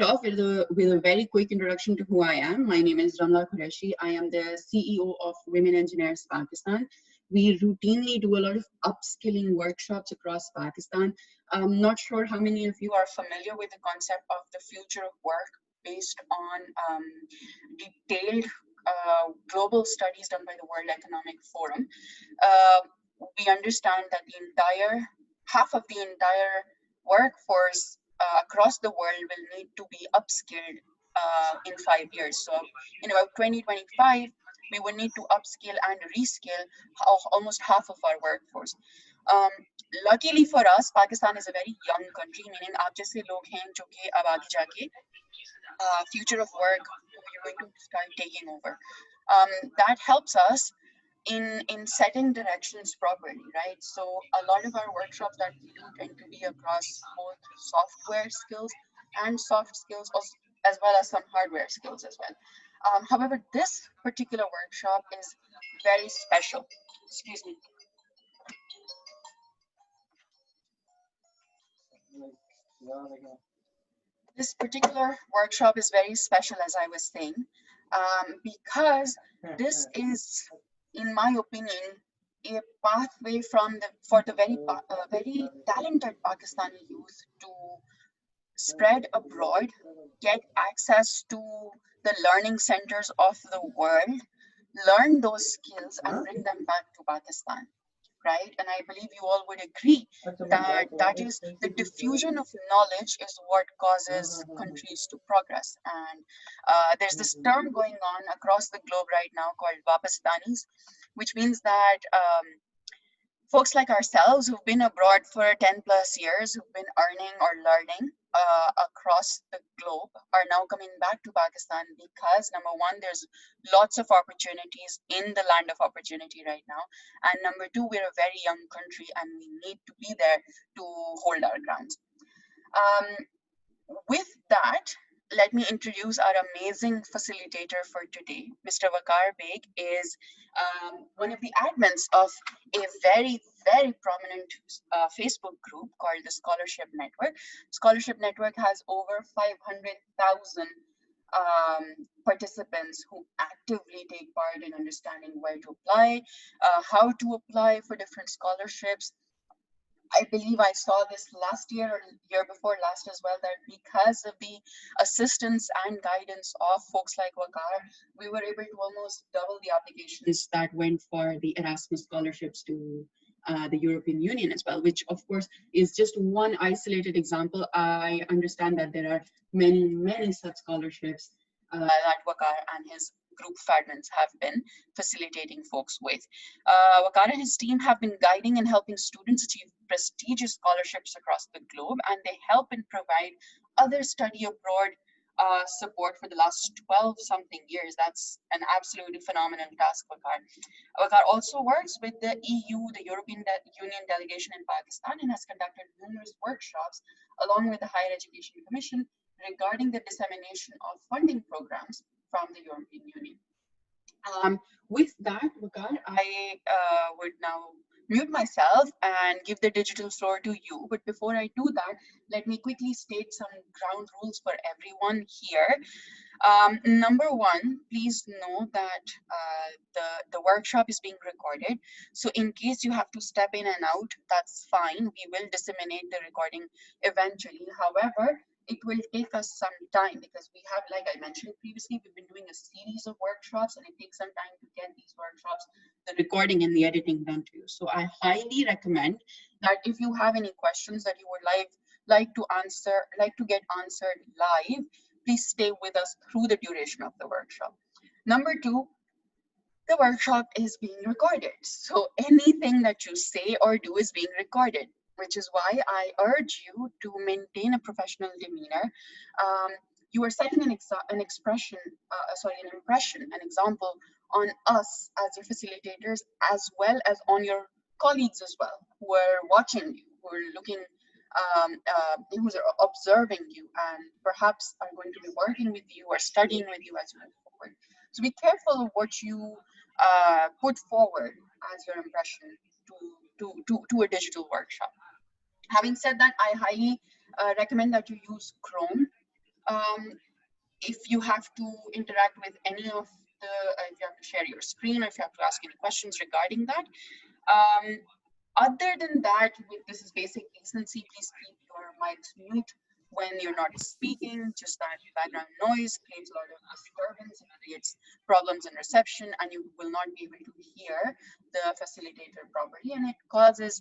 Off with a very quick introduction to who I am. My name is Ramla Qureshi. I am the CEO of Women Engineers Pakistan. We routinely do a lot of upskilling workshops across Pakistan. I'm not sure how many of you are familiar with the concept of the future of work based on detailed global studies done by the World Economic Forum. Uh, we understand that half of the entire workforce across the world will need to be upskilled in 5 years. So in about 2025, we will need to upskill and reskill almost half of our workforce. Um, Luckily for us, Pakistan is a very young country, meaning आप जैसे लोग हैं जो कि अब आगे जाके future of work you're going to start taking over. That helps us in setting directions properly, right? So a lot of our workshops that we do tend to be across both software skills and soft skills, as well as some hardware skills as well. However, this particular workshop is very special. Excuse me. This particular workshop is very special, as I was saying, because this is, in my opinion, a pathway for the very talented Pakistani youth to spread abroad, get access to the learning centers of the world, learn those skills, and bring them back to Pakistan. Right? And I believe you all would agree that is the diffusion of knowledge is what causes countries to progress. And there's this term going on across the globe right now called Wapastanis, which means that folks like ourselves who've been abroad for 10 plus years, who've been earning or learning across the globe, are now coming back to Pakistan because number one, there's lots of opportunities in the land of opportunity right now. And number two, we're a very young country and we need to be there to hold our grounds. With that, let me introduce our amazing facilitator for today. Mr. Waqar Beg is one of the admins of a very, very prominent Facebook group called the Scholarship Network. Scholarship Network has over 500,000 participants who actively take part in understanding where to apply, how to apply for different scholarships. I believe I saw this last year or year before last as well, that because of the assistance and guidance of folks like Waqar, we were able to almost double the applications that went for the Erasmus scholarships to the European Union as well, which of course is just one isolated example. I understand that there are many, many such scholarships that Waqar and his group of admins have been facilitating folks with. Waqar and his team have been guiding and helping students achieve prestigious scholarships across the globe, and they help and provide other study abroad support for the last 12 something years. That's an absolutely phenomenal task, Waqar. Waqar also works with the EU, the European Union delegation in Pakistan, and has conducted numerous workshops along with the Higher Education Commission regarding the dissemination of funding programs from the European Union. With that, Waqar, I would now mute myself and give the digital floor to you. But before I do that, let me quickly state some ground rules for everyone here. Number one, please know that the workshop is being recorded. So in case you have to step in and out, that's fine. We will disseminate the recording eventually. However, it will take us some time because we have, like I mentioned previously, we've been doing a series of workshops and it takes some time to get these workshops, the recording and the editing done to you. So I highly recommend that if you have any questions that you would like to get answered live, please stay with us through the duration of the workshop. Number two, the workshop is being recorded. So anything that you say or do is being recorded, which is why I urge you to maintain a professional demeanor. You are setting an impression, an example on us as your facilitators, as well as on your colleagues as well, who are watching you, who are looking, who are observing you, and perhaps are going to be working with you or studying with you as you move forward. So be careful of what you put forward as your impression to a digital workshop. Having said that, I highly recommend that you use Chrome If you have to interact with any of the, if you have to share your screen, or if you have to ask any questions regarding that. Um, Other than that, this is basic decency. Please keep your mics mute when you're not speaking. Just that background noise creates a lot of disturbance and creates problems in reception, and you will not be able to hear the facilitator properly, and it causes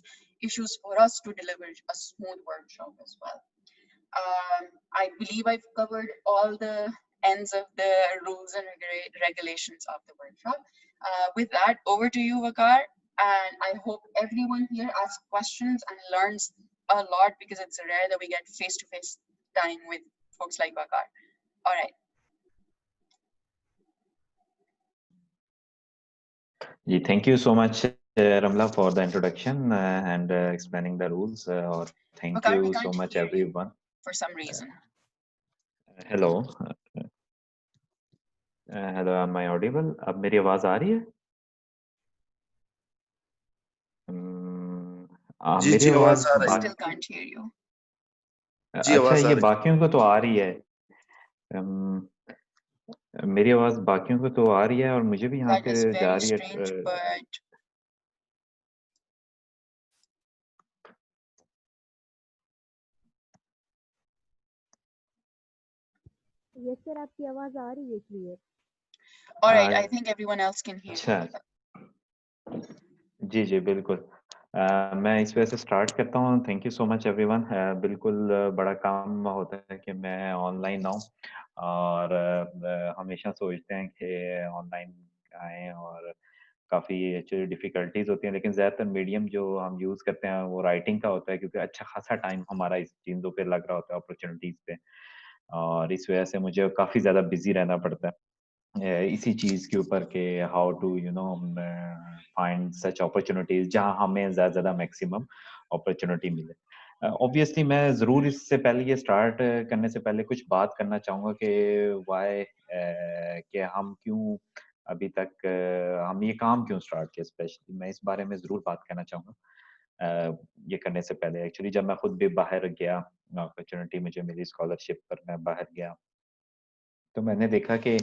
issues for us to deliver a smooth workshop as well. I believe I've covered all the ends of the rules and regulations of the workshop. With that, over to you, Vakar. And I hope everyone here asks questions and learns a lot, because it's rare that we get face-to-face time with folks like Vakar. All right. Thank you so much, Ramla, for the introduction and explaining the rules. Or thank Vakar, we you so can't much, hear you everyone. for some reason. Hello. Hello, am I audible? अब मेरी आवाज आ रही है? जी मेरी जी आवाज आवाज आ We रही still can't hear you. है जी अच्छा, आवाज आ ये रही बाकियों को तो आ रही है। मेरी आवाज बाकियों को तो आ रही है और मुझे भी यहाँ That से is जा very रही है। strange, but यस सर, आपकी आवाज आ रही है clear. all right, I think everyone else can hear अच्छा, you. जी जी बिल्कुल। मैं इस वजह से स्टार्ट करता हूँ। Thank you so much everyone. बिल्कुल बड़ा काम होता है कि मैं ऑनलाइन आऊँ, और हमेशा सोचते हैं कि ऑनलाइन आएँ, और काफ़ी एक्चुअली डिफ़िकल्टीज़ होती हैं, लेकिन ज़्यादातर मीडियम जो हम यूज़ करते हैं वो राइटिंग का होता है, क्योंकि अच्छा खासा टाइम हमारा इस चीज़ों पे लग रहा होता है, अपॉर्चुनिटीज़ पे, और इस वजह से मुझे काफ़ी ज़्यादा बिज़ी रहना पड़ता है इसी चीज़ के ऊपर कि how to find such opportunities जहाँ हमें ज़्यादा मैक्सिमम अपॉर्चुनिटी मिले। ऑब्वियसली मैं ज़रूर इससे पहले ये स्टार्ट करने से पहले कुछ बात करना चाहूँगा कि व्हाई कि हम क्यों अभी तक हम ये काम क्यों स्टार्ट किया, स्पेशली मैं इस बारे में ज़रूर बात करना चाहूँगा। ये करने से पहले एक्चुअली जब मैं खुद भी बाहर गया, अपॉर्चुनिटी मुझे मिली स्कॉलरशिप पर, मैं बाहर गया, तो मैंने देखा कि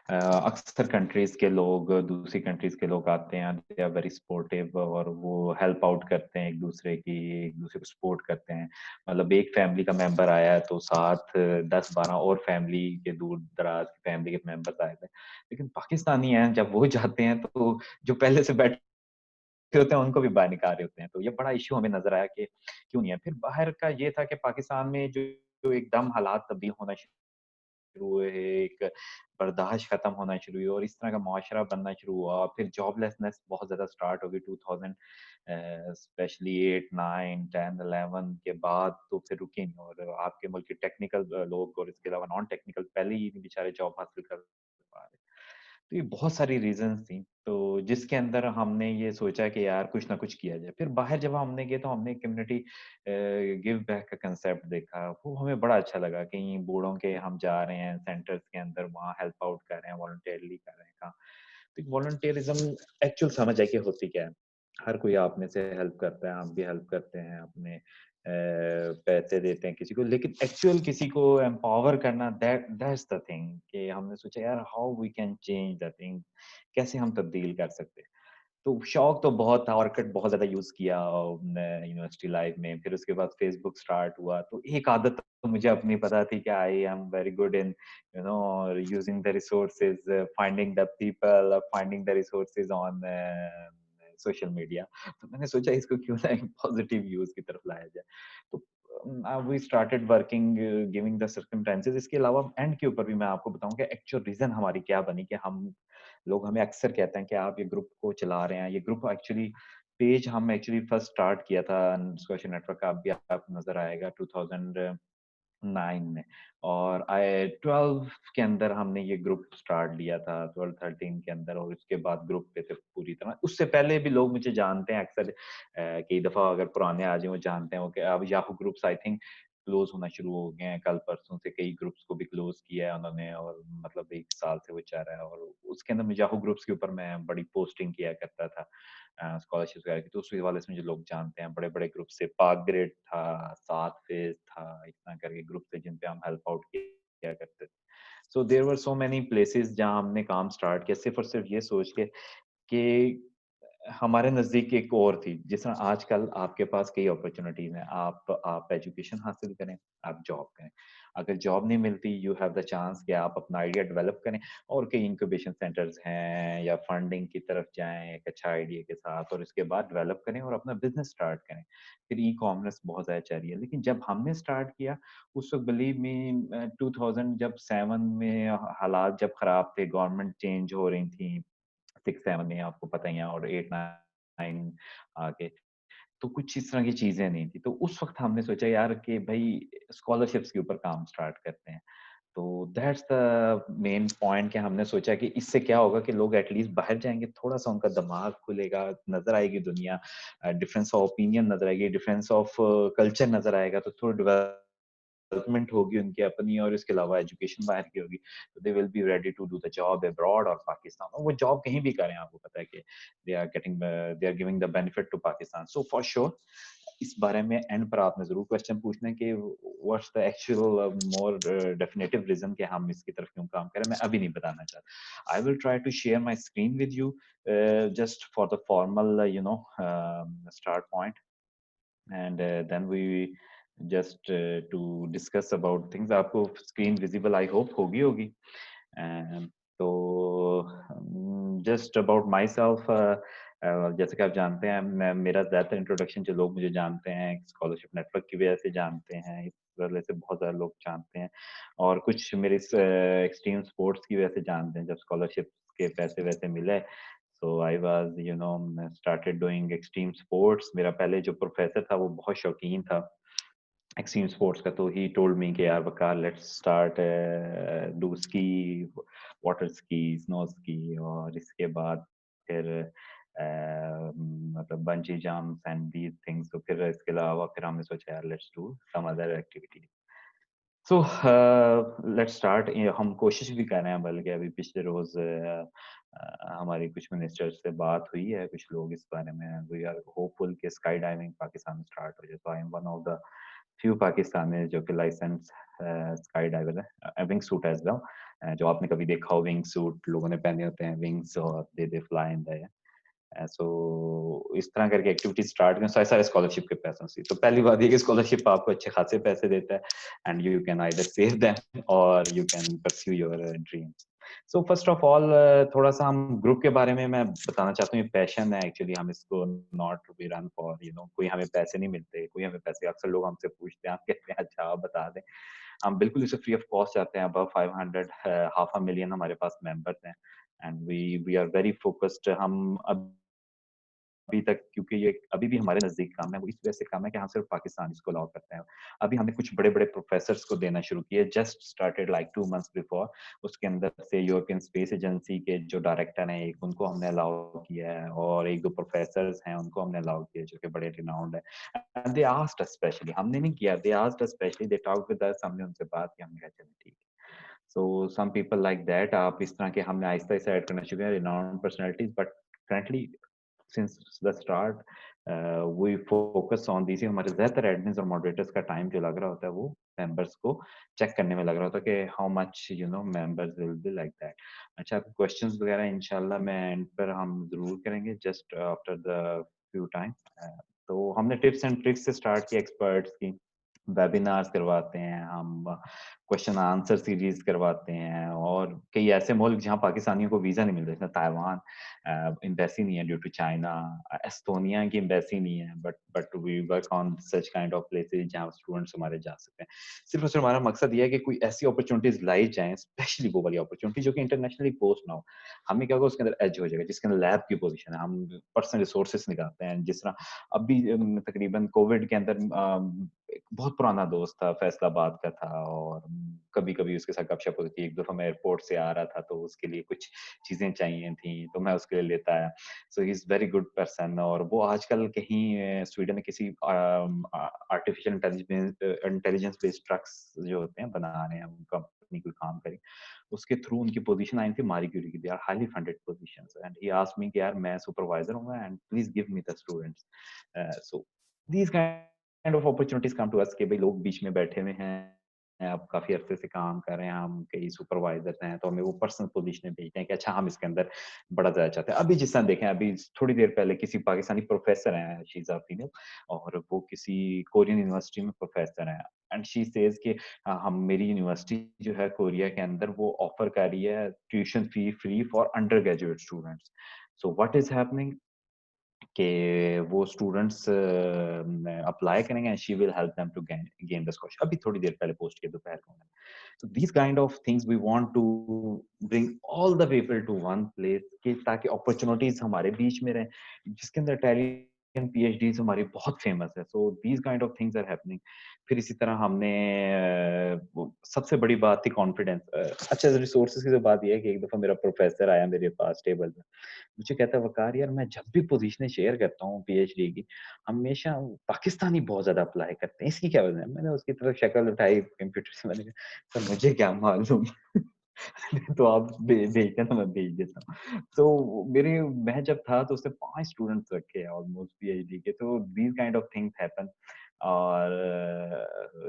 अक्सर कंट्रीज़ के लोग, दूसरी कंट्रीज़ के लोग आते हैं, दे आर वेरी सपोर्टिव, और वो हेल्प आउट करते हैं एक-दूसरे की, एक-दूसरे को सपोर्ट करते हैं। मतलब एक फैमिली का मेंबर आया है तो साथ 10-12 और फैमिली के दूर-दराज़ की फैमिली के मेंबर्स आए थे। लेकिन पाकिस्तानी हैं, जब वो जाते हैं तो जो पहले से बैठे होते हैं उनको भी बाहर निकाल रहे होते हैं। तो ये बड़ा इश्यू हमें नज़र आया कि क्यों नहीं है? फिर बाहर का ये था कि पाकिस्तान में जो जो एकदम हालात तब्दील होना शुरू हुए, एक बर्दाश्त खत्म होना शुरू हुई और इस तरह का मुआशरा बनना शुरू हुआ। फिर जॉबलेसनेस बहुत ज़्यादा स्टार्ट हो गई 2000 स्पेशली 8, 9, 10, 11 के बाद तो फिर रुके नहीं, और आपके मुल्क के टेक्निकल लोग और इसके अलावा नॉन टेक्निकल पहले ही बेचारे जॉब हासिल कर पा रहे। तो ये बहुत सारी रीज़न्स थी, तो जिसके अंदर हमने ये सोचा कि यार कुछ ना कुछ किया जाए। फिर बाहर जब हमने गए तो हमने कम्युनिटी गिव बैक का कांसेप्ट देखा, वो हमें बड़ा अच्छा लगा। कहीं बूढ़ों के हम जा रहे हैं सेंटर्स के अंदर, वहाँ हेल्प आउट कर रहे हैं, वॉलंटियरली कर रहे हैं काम। तो वॉलंटियरिज़्म एक्चुअल समझ है कि होती क्या है। हर कोई आप में से हेल्प करता है, आप भी हेल्प करते हैं, अपने पैसे देते हैं किसी को, लेकिन एक्चुअल किसी को एम्पावर करना, दैट्स द थिंग कि हमने सोचा यार how we can change the thing, कैसे हम तब्दील कर सकते हैं। तो शौक तो बहुत था, ऑर्किड बहुत ज़्यादा यूज़ किया यूनिवर्सिटी लाइफ में। फिर उसके बाद फेसबुक स्टार्ट हुआ, तो एक आदत तो मुझे अपनी पता थी कि I am very good in using the resources, finding the people, finding the resources on social media. तो मैंने सोचा इसको क्यों ना एक पॉजिटिव यूज़ की तरफ लाया जाए। तो we started working giving the circumstances. इसके अलावा एंड के ऊपर भी मैं आपको बताऊँ कि एक्चुअल रीज़न हमारी क्या बनी कि हम लोग हमें अक्सर कहते हैं कि आप ये ग्रुप को चला रहे हैं। ये ग्रुप एक्चुअली पेज हम एक्चुअली फर्स्ट स्टार्ट किया था सोशल नेटवर्क का, भी आपको नज़र आएगा 2009 में, और आई 12 के अंदर हमने ये ग्रुप स्टार्ट लिया था, 12-13 के अंदर, और उसके बाद ग्रुप पे थे पूरी तरह। उससे पहले भी लोग मुझे जानते हैं अक्सर, कई दफ़ा अगर पुराने आ जाएँ वो जानते हैं वो कि अब Yahoo groups I think close होना शुरू हो गए हैं। कल परसों से कई ग्रुप्स को भी क्लोज़ किया है उन्होंने, और मतलब 1 साल से वो चल रहा है, और उसके अंदर मैं याहू ग्रुप्स के ऊपर मैं बड़ी पोस्टिंग किया करता था स्कॉलरशिप वगैरह की, तो उस हवाले से मुझे लोग जानते हैं। बड़े-बड़े ग्रुप से पाक ग्रेड था, सात फेज़ था, इस तरह करके ग्रुप थे जिन पे हम हेल्प आउट किया किया करते थे। So there were so many places जहाँ हमने काम स्टार्ट किया सिर्फ और सिर्फ ये सोच के कि हमारे नज़दीक एक और थी, जिस तरह आजकल आपके पास कई अपॉर्च्युनिटीज़ हैं। आप एजुकेशन हासिल करें, आप जॉब करें। अगर जॉब नहीं मिलती, यू हैव द चांस कि आप अपना आइडिया डेवलप करें और कई इंक्यूबेशन सेंटर्स हैं या फंडिंग की तरफ जाएँ एक अच्छा आइडिया के साथ और उसके बाद डेवलप करें और अपना बिज़नेस स्टार्ट करें। फिर ई-कॉमर्स बहुत ज़्यादा चल रही है। लेकिन जब हमने स्टार्ट किया, उस वक़्त बिलीव मी 2000 जब 7 में हालात जब खराब थे, गवर्नमेंट चेंज हो रही थी 6-7 में आपको पता ही है और 8-9 आगे, तो कुछ इस तरह की चीज़ें नहीं थी। तो उस वक़्त हमने सोचा यार कि भई स्कॉलरशिप्स के ऊपर काम स्टार्ट करते हैं। तो दैट्स द मेन पॉइंट कि हमने सोचा कि इससे क्या होगा कि लोग एटलीस्ट बाहर जाएँगे, थोड़ा-सा उनका दिमाग खुलेगा, नज़र आएगी दुनिया, डिफरेंस ऑफ ओपिनियन नज़र आएगी, डिफरेंस ऑफ कल्चर नज़र आएगा, तो थोड़ा डेवलपमेंट होगी उनकी अपनी और इसके अलावा एजुकेशन बाहर की होगी, तो they will be ready to do the job abroad और पाकिस्तान और वो जॉब कहीं भी करें आपको पता है कि they are giving the benefit to Pakistan. So for sure इस बारे में एंड पर आपने ज़रूर क्वेश्चन पूछना है कि what's the actual more definitive reason कि हम इसकी तरफ क्यों काम करें, मैं अभी नहीं बताना चाहता। I will try to share my screen with you just for the formal, start point, and then we just to discuss about things. आपको screen visible I hope होगी and तो just about myself, जैसे कि आप जानते हैं मैं मेरा ज़्यादातर इंट्रोडक्शन जो लोग मुझे जानते हैं स्कॉलरशिप नेटवर्क की वजह से जानते हैं, इस वजह से बहुत ज़्यादा लोग जानते हैं और कुछ मेरे एक्सट्रीम स्पोर्ट्स की वजह से जानते हैं जब स्कॉलरशिप के पैसे वैसे मिले। So I was started doing extreme sports. मेरा पहले जो प्रोफेसर था वो बहुत शौकीन था एक्सट्रीम स्पोर्ट्स का, तो ही टोल्ड मी कि यार Waqar let's start do ski, water ski, snow ski और इसके बाद फिर मतलब bungee jumps and these things. तो फिर इसके अलावा फिर हमने सोचा यार let's do some other activity. So let's start. हम कोशिश भी कर रहे हैं, बल्कि अभी पिछले रोज हमारी कुछ मिनिस्टर्स से बात हुई है, कुछ लोग इस बारे में, वी आर होपफुल कि स्काई डाइविंग पाकिस्तान में स्टार्ट हो जाए। तो I am one of the few Pakistani जो कि लाइसेंस स्काई डाइवर है, विंग सूट एज वेल, जो आपने कभी देखा हो विंग सूट लोगों ने पहने होते हैं विंग्स और they fly in the so इस तरह करके एक्टिविटीज स्टार्ट करें सारे सारे स्कॉलरशिप के पैसों से। तो पहली बात ये कि स्कॉलरशिप आपको अच्छे खासे पैसे देता है and you can either save them और you can pursue your dreams. So first of all थोड़ा सा हम ग्रुप के बारे में मैं बताना चाहता हूँ। ये पैशन है एक्चुअली, हम इसको नॉट वी रन फॉर कोई हमें पैसे नहीं मिलते, कोई हमें पैसे, अक्सर लोग हमसे पूछते हैं, आप कहते हैं अच्छा आप बता दें। हम बिल्कुल इसे फ्री ऑफ कॉस्ट चाहते हैं। अबव 500 हाफ अ मिलियन हमारे पास मेंबर्स हैं and we are very focused. हम अभी तक, क्योंकि ये अभी भी हमारे नज़दीक काम है, वो इस वजह से काम है कि हम सिर्फ पाकिस्तान इसको अलाउ करते हैं। अभी हमने कुछ बड़े-बड़े प्रोफ़ेसर्स को देना शुरू किया, just started like 2 months before. उसके अंदर से यूरोपियन स्पेस एजेंसी के जो डायरेक्टर हैं एक, उनको हमने अलाउ किया है और 1-2 प्रोफ़ेसर्स हैं, उनको हमने अलाउ किया है, जो कि बड़े रिनाउंड हैं। And they asked us specially, हमने नहीं किया, they asked us specially, they talked with us, हमने उनसे बात की, हमने कहा चलो ठीक है। सो सम पीपल लाइक दैट, आप इस तरह के हमने आहिस्ता-आहिस्ता ऐड करना शुरू किया renowned personalities, but currently since the start we focus on these। हमारे ज़्यादातर एडमिन्स और मॉडरेटर्स का टाइम जो लग रहा होता है वो मेंबर्स को चेक करने में लग रहा होता है कि how much members will be like that. अच्छा, क्वेश्चंस वगैरह इंशाल्लाह मैं एंड पर हम ज़रूर करेंगे just after the few time. तो हमने टिप्स एंड ट्रिक्स से स्टार्ट किया, एक्सपर्ट्स की वेबिनार्स करवाते हैं हम, क्वेश्चन आंसर सीरीज करवाते हैं और कई ऐसे मुल्क जहाँ पाकिस्तानियों को वीज़ा नहीं मिलता, जैसे ताइवान एम्बेसी नहीं है ड्यू टू चाइना, एस्टोनिया की एम्बेसी नहीं है, but we work on such kind of places जहाँ स्टूडेंट्स हमारे जा सकते हैं। सिर्फ और सिर्फ हमारा मकसद ये है कि कोई ऐसी अपॉर्चुनिटीज लाई जाएं, स्पेशली वो वाली अपॉर्चुनिटी जो कि इंटरनेशनली पोस्ट ना हो। हमें क्या होगा उसके अंदर एज हो जाएगा, जिसके अंदर लैब की पोजीशन है, हम पर्सनल रिसोर्सेज निकालते हैं। जिस तरह अभी तकरीबन कोविड के अंदर एक बहुत पुराना दोस्त था, फैसलाबाद का था और कभी-कभी उसके साथ गपशप होती थी। एक दफ़ा मैं एयरपोर्ट से आ रहा था तो उसके लिए कुछ चीज़ें चाहिए थी, तो मैं उसके लिए लेता आया। So he is very good person और वो आजकल कहीं स्वीडन में किसी आर्टिफिशियल इंटेलिजेंस बेस्ड ट्रक्स जो होते हैं बना रहे हैं, वो कंपनी कोई काम करे। उसके थ्रू उनकी पोजीशन आई थी मारी क्यूरी की, they are highly funded positions and he asked me कि यार मैं सुपरवाइजर हूँ and please give me the students. So these kind of opportunities come to us कि भाई लोग बीच में बैठे हुए हैं अब काफ़ी अरसे से काम कर रहे हैं, हम कई सुपरवाइज़र हैं, तो हमें वो पर्सनल पोज़ीशनें भेजते हैं कि अच्छा हम इसके अंदर बढ़ा जाना चाहते हैं। अभी जिस तरह देखें, अभी थोड़ी देर पहले किसी पाकिस्तानी प्रोफ़ेसर हैं, शी इज़ अ फीमेल, और वो किसी कोरियन यूनिवर्सिटी में प्रोफ़ेसर हैं, एंड शी सेज़ कि हम मेरी यूनिवर्सिटी जो है कोरिया के अंदर वो ऑफ़र कर रही है tuition fee free for undergraduate students. So what is happening कि वो स्टूडेंट्स अप्लाई करेंगे and she will help them to gain the scholarship. अभी थोड़ी देर पहले पोस्ट किया दोपहर को मैंने। So these kind of things we want to bring all the people to one place कि ताकि opportunities हमारे बीच में रहें, जिसके अंदर टैलेंट PhDs हमारी बहुत फेमस है। So these kind of things are happening। फिर इसी तरह हमने सबसे बड़ी बात थी कॉन्फिडेंस। अच्छा, रिसोर्सेज की तो बात ये है कि एक दफा मेरा प्रोफेसर आया मेरे पास टेबल पे, मुझे कहता है वकार यार मैं जब भी पोजीशनें शेयर करता हूँ PhD की, हमेशा पाकिस्तानी बहुत ज्यादा अप्लाई करते हैं, इसकी क्या वजह है? मैंने उसकी तरफ शक्ल उठाई कंप्यूटर से, मैंने कहा सर मुझे क्या मालूम। तो आप भेजते हैं तो मैं भेज देता हूँ। तो मेरे मैं जब था तो उसने 5 स्टूडेंट्स रखे हैं ऑलमोस्ट PhD के। तो these kind of things happen, और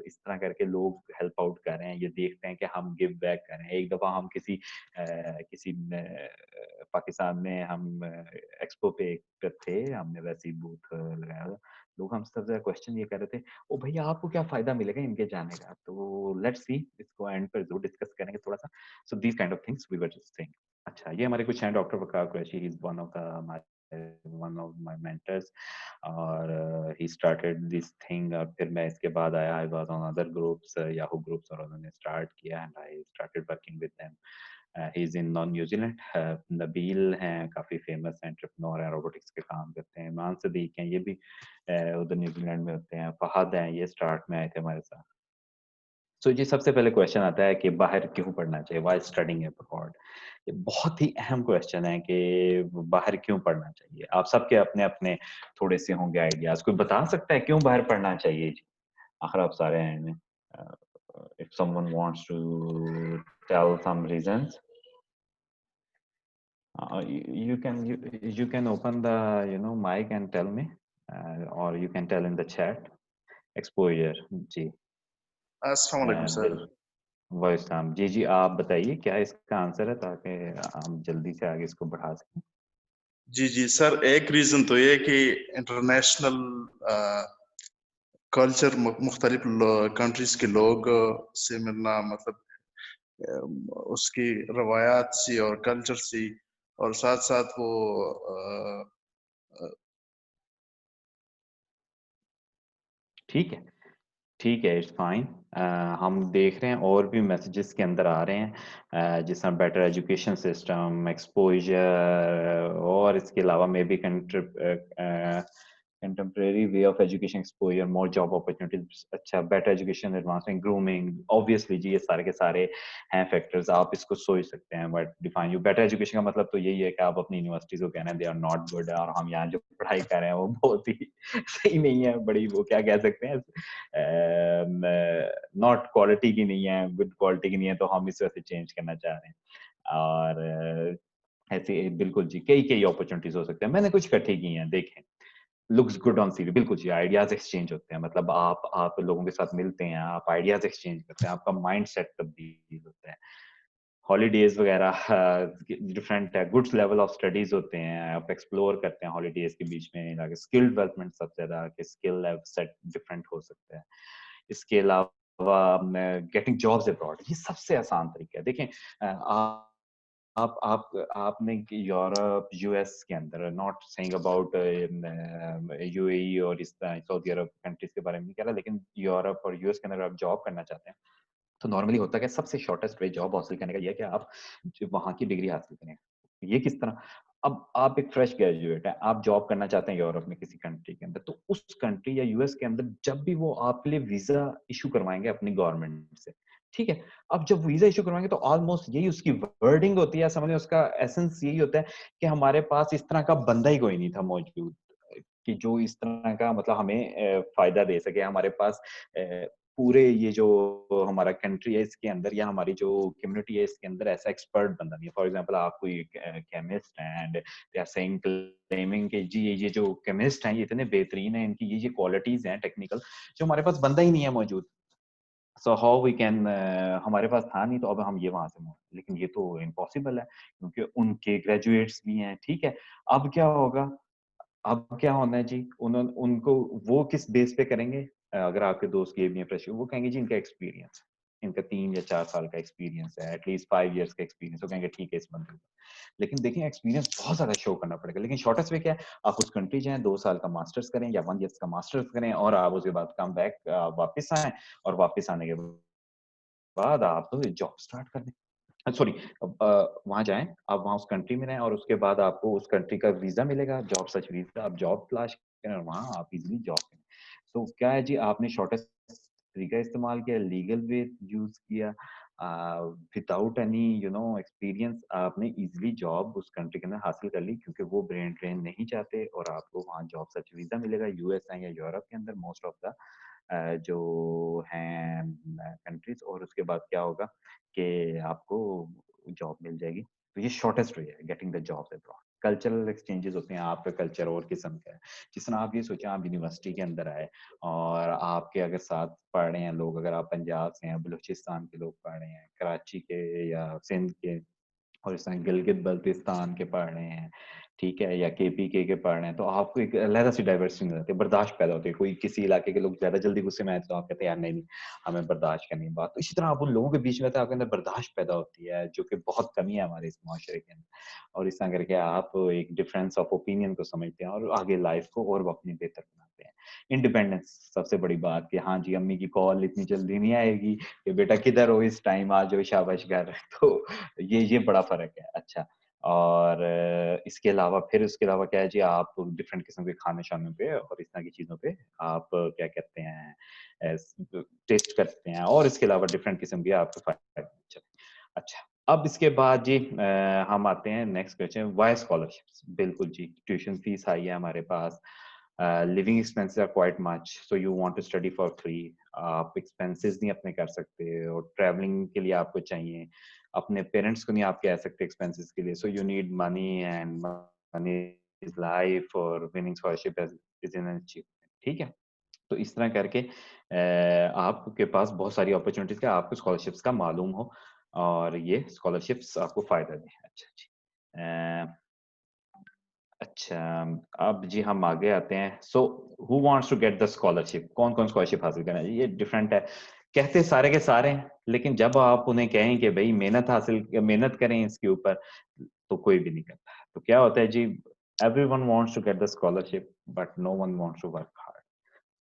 इस तरह करके लोग हेल्प आउट कर रहे हैं। ये देखते हैं कि हम गिव बैक कर रहे हैं। एक दफ़ा हम किसी पाकिस्तान में हम एक्सपो पे एक थे, हमने वैसे ही बूथ लगाया था। लोग हमसे सबसे ज़्यादा क्वेश्चन ये कर रहे थे, "ओ भैया आपको क्या फ़ायदा मिलेगा इनके जाने का?" तो लेट्स सी, इसको एंड पे ज़रूर डिस्कस करेंगे थोड़ा-सा। So these kind of things we were just saying। अच्छा, ये हमारे कुछ हैं, doctor Waqar Qureshi, he is one of my mentors, और ही स्टार्टेड दिस थिंग। और फिर मैं इसके बाद आया, I was on other groups, Yahoo groups, और उन्होंने स्टार्ट किया and I started working with them. He is in New Zealand. Nabeel हैं, काफ़ी फेमस एंटरप्रेन्योर हैं, रोबोटिक्स के काम करते हैं। इमरान सदीक हैं, ये भी उधर न्यूज़ीलैंड में होते हैं। फहद हैं, ये स्टार्ट में आए थे हमारे साथ। तो जी सबसे पहले क्वेश्चन आता है कि बाहर क्यों पढ़ना चाहिए, व्हाई स्टडिंग अब्रॉड। ये बहुत ही अहम क्वेश्चन है कि बाहर क्यों पढ़ना चाहिए। आप सबके अपने अपने थोड़े से होंगे आइडियाज। कोई बता सकता है क्यों बाहर पढ़ना चाहिए जी? आखिर आप सारे हैं में, if someone wants to tell some reasons, you can open the mic and tell me, or you can tell in the chat। exposure जी। अस्सलाम वालेकुम सर। बिल वॉइस नाम जी जी, आप बताइए क्या इसका आंसर है ताकि हम जल्दी से आगे इसको बढ़ा सकें। जी जी सर, एक रीजन तो ये कि इंटरनेशनल कल्चर, मुख्तलिफ कंट्रीज के लोग से मिलना, मतलब उसकी रवायात सी और कल्चर सी, और साथ साथ वो ठीक है, ठीक है, इट्स फाइन। हम देख रहे हैं और भी मैसेजेस के अंदर आ रहे हैं, जिस तरह बेटर एजुकेशन सिस्टम, एक्सपोजर, और इसके अलावा maybe contemporary way of education, exposure, more job opportunities, अच्छा better education, advancement, grooming. Obviously जी ये सारे के सारे हैं फैक्टर्स, आप इसको सोच सकते हैं। But define you better education का मतलब तो यही है कि आप अपनी यूनिवर्सिटीज को कहना है दे आर नॉट गुड, और हम यहाँ जो पढ़ाई कर रहे हैं वो बहुत ही सही नहीं है, बड़ी वो क्या कह सकते हैं, नॉट क्वालिटी की नहीं है, गुड क्वालिटी की नहीं है, तो हम इस वजह से चेंज करना चाह रहे हैं। और ऐसे बिल्कुल जी कई कई अपॉर्चुनिटीज हो सकते हैं, मैंने कुछ इकट्ठी की हैं, देखें। लुक्स गुड ऑन सीवी, बिल्कुल जी, आइडियाज एक्सचेंज होते हैं, मतलब आप लोगों के साथ मिलते हैं, आप आइडियाज एक्सचेंज करते हैं, आपका माइंड सेट तब्दील होता है। हॉलीडेज वगैरह different goods level of studies होते हैं, आप एक्सप्लोर करते हैं हॉलीडेज के बीच में जाके। स्किल डेवलपमेंट सबसे ज्यादा कि स्किल लेवल सेट डिफरेंट हो सकता है। इसके अलावा गेटिंग जॉब्स अब्रॉड, ये सबसे आसान तरीका है। देखें, आप आपने यूरोप यूएस के अंदर, नॉट सेइंग अबाउट यूएई और इस तरह सऊदी अरब कंट्रीज के बारे में नहीं कह रहा, लेकिन यूरोप और यूएस के अंदर आप जॉब करना चाहते हैं तो नॉर्मली होता है कि सबसे शॉर्टेस्ट वे जॉब हासिल करने का ये है कि आप वहाँ की डिग्री हासिल करें। ये किस तरह? अब आप एक फ्रेश ग्रेजुएट हैं, आप जॉब करना चाहते हैं यूरोप में किसी कंट्री के अंदर, तो उस कंट्री या यूएस के अंदर जब भी वो आपके लिए वीज़ा इश्यू करवाएँगे अपनी गवर्नमेंट से, ठीक है? अब जब वीज़ा इश्यू करवाएँगे तो ऑलमोस्ट यही उसकी वर्डिंग होती है, समझ लें उसका एसेंस यही होता है कि हमारे पास इस तरह का बंदा ही कोई नहीं था मौजूद, कि जो इस तरह का मतलब हमें फ़ायदा दे सके। हमारे पास पूरे ये जो हमारा कंट्री है इसके अंदर, या हमारी जो कम्युनिटी है इसके अंदर ऐसा एक्सपर्ट बंदा नहीं है। फॉर एग्जांपल आप कोई केमिस्ट हैं and they are saying claiming कि जी ये जो केमिस्ट हैं ये इतने बेहतरीन हैं, इनकी ये क्वालिटीज हैं टेक्निकल, जो हमारे पास बंदा ही नहीं है मौजूद। सो हाउ वी कैन हमारे पास था नहीं तो अब हम ये वहां से लेकिन ये तो इम्पॉसिबल है क्योंकि उनके ग्रेजुएट्स भी हैं, ठीक है। अब क्या होगा, अब क्या होना है जी, उन्होंने उनको वो किस बेस पे करेंगे, अगर आपके दोस्त गेव मी फ्रेश वो कहेंगे जी इनका एक्सपीरियंस, इनका 3 या 4 साल का एक्सपीरियंस है, एटलीस्ट 5 इयर्स का एक्सपीरियंस, वो कहेंगे ठीक है इस बंदे को। लेकिन देखिए एक्सपीरियंस बहुत ज्यादा शो करना पड़ेगा, लेकिन शॉर्टेस्ट वे क्या है, आप उस कंट्री जाएं, 2 साल का मास्टर्स करें या 1 ईयर का मास्टर्स करें और आप उसके बाद कम बैक वापस आए, और वापस आने के बाद आप जॉब स्टार्ट कर दें, सॉरी वहां जाएं, आप वहां उस कंट्री में रहें और उसके बाद आपको उस कंट्री का वीजा मिलेगा, जॉब सर्च वीजा, आप जॉब तलाश करें और वहां आप इजीली जॉब करें। तो क्या है जी, आपने शॉर्टेस्ट तरीका इस्तेमाल किया, लीगल वे यूज किया, विदाउट एनी एक्सपीरियंस आपने इजीली जॉब उस कंट्री के अंदर हासिल कर ली, क्योंकि वो ब्रेन ट्रेन नहीं चाहते और आपको वहाँ जॉब सर्च वीजा मिलेगा, यूएस या यूरोप के अंदर मोस्ट ऑफ द जो हैं कंट्रीज, और उसके बाद क्या होगा कि आपको जॉब मिल जाएगी। तो ये शॉर्टेस्ट वे है getting the job abroad. Cultural exchanges होते हैं, आपका कल्चर और किस्म का है, जिस तरह आप ये सोचें आप यूनिवर्सिटी के अंदर आए और आपके अगर साथ पढ़ रहे हैं लोग, अगर आप पंजाब से हैं, बलूचिस्तान के लोग पढ़ रहे हैं, कराची के या सिंध के, और इस तरह गिलगित बल्तिस्तान के पढ़ रहे हैं, ठीक है, या केपीके के पढ़ रहे हैं, तो आपको एक अलग सी डाइवर्सिटी मिल जाती है, बर्दाश्त पैदा होती है। कोई किसी इलाके के लोग ज्यादा जल्दी गुस्से में आए तो आप कहते हैं यार नहीं नहीं, हमें बर्दाश्त करनी है बात। तो इसी तरह आप उन लोगों के बीच में तो आपके अंदर बर्दाश्त पैदा होती है, जो कि बहुत कमी है हमारे इस माशरे के अंदर, और इस तरह करके आप एक डिफरेंस ऑफ ओपिनियन को समझते हैं और आगे लाइफ को और अपनी बेहतर बनाते हैं। इंडिपेंडेंस सबसे बड़ी बात कि हाँ जी अम्मी की कॉल इतनी जल्दी नहीं आएगी कि बेटा किधर हो, इस टाइम आ जाओ शाबाश घर। तो ये बड़ा फर्क है। अच्छा, और इसके अलावा फिर उसके अलावा क्या है जी, आप डिफरेंट किस्म के खाने शानों पे और इस तरह की चीज़ों पे आप क्या कहते हैं टेस्ट करते हैं, और इसके अलावा डिफरेंट किस्म की आपको फायदे चले। अच्छा, अब इसके बाद जी हम आते हैं नेक्स्ट क्वेश्चन, वाई स्कॉलरशिप्स। बिल्कुल जी, ट्यूशन फीस हाई है हमारे पास, living expenses are quite much, so you want to study for free, आप एक्सपेंसेस नहीं अपने कर सकते और ट्रैवलिंग के लिए आपको चाहिए, अपने पेरेंट्स को नहीं आप कह सकते एक्सपेंसेस के लिए, so you need money and money is life, और winning scholarship is an achievement, ठीक है। तो इस तरह करके आपके पास बहुत सारी अपॉर्चुनिटीज का आपको स्कॉलरशिप्स का मालूम हो, और ये स्कॉलरशिप्स आपको फायदा दें। अच्छा जी, अच्छा, अब जी हम आगे आते हैं। So who wants to get the scholarship, कौन कौन स्कॉलरशिप हासिल करना है, ये डिफरेंट है, कहते सारे के सारे हैं, लेकिन जब आप उन्हें कहें कि भाई मेहनत करें इसके ऊपर, तो कोई भी नहीं करता। तो क्या होता है जी, everyone wants to get the scholarship but no one wants to work hard.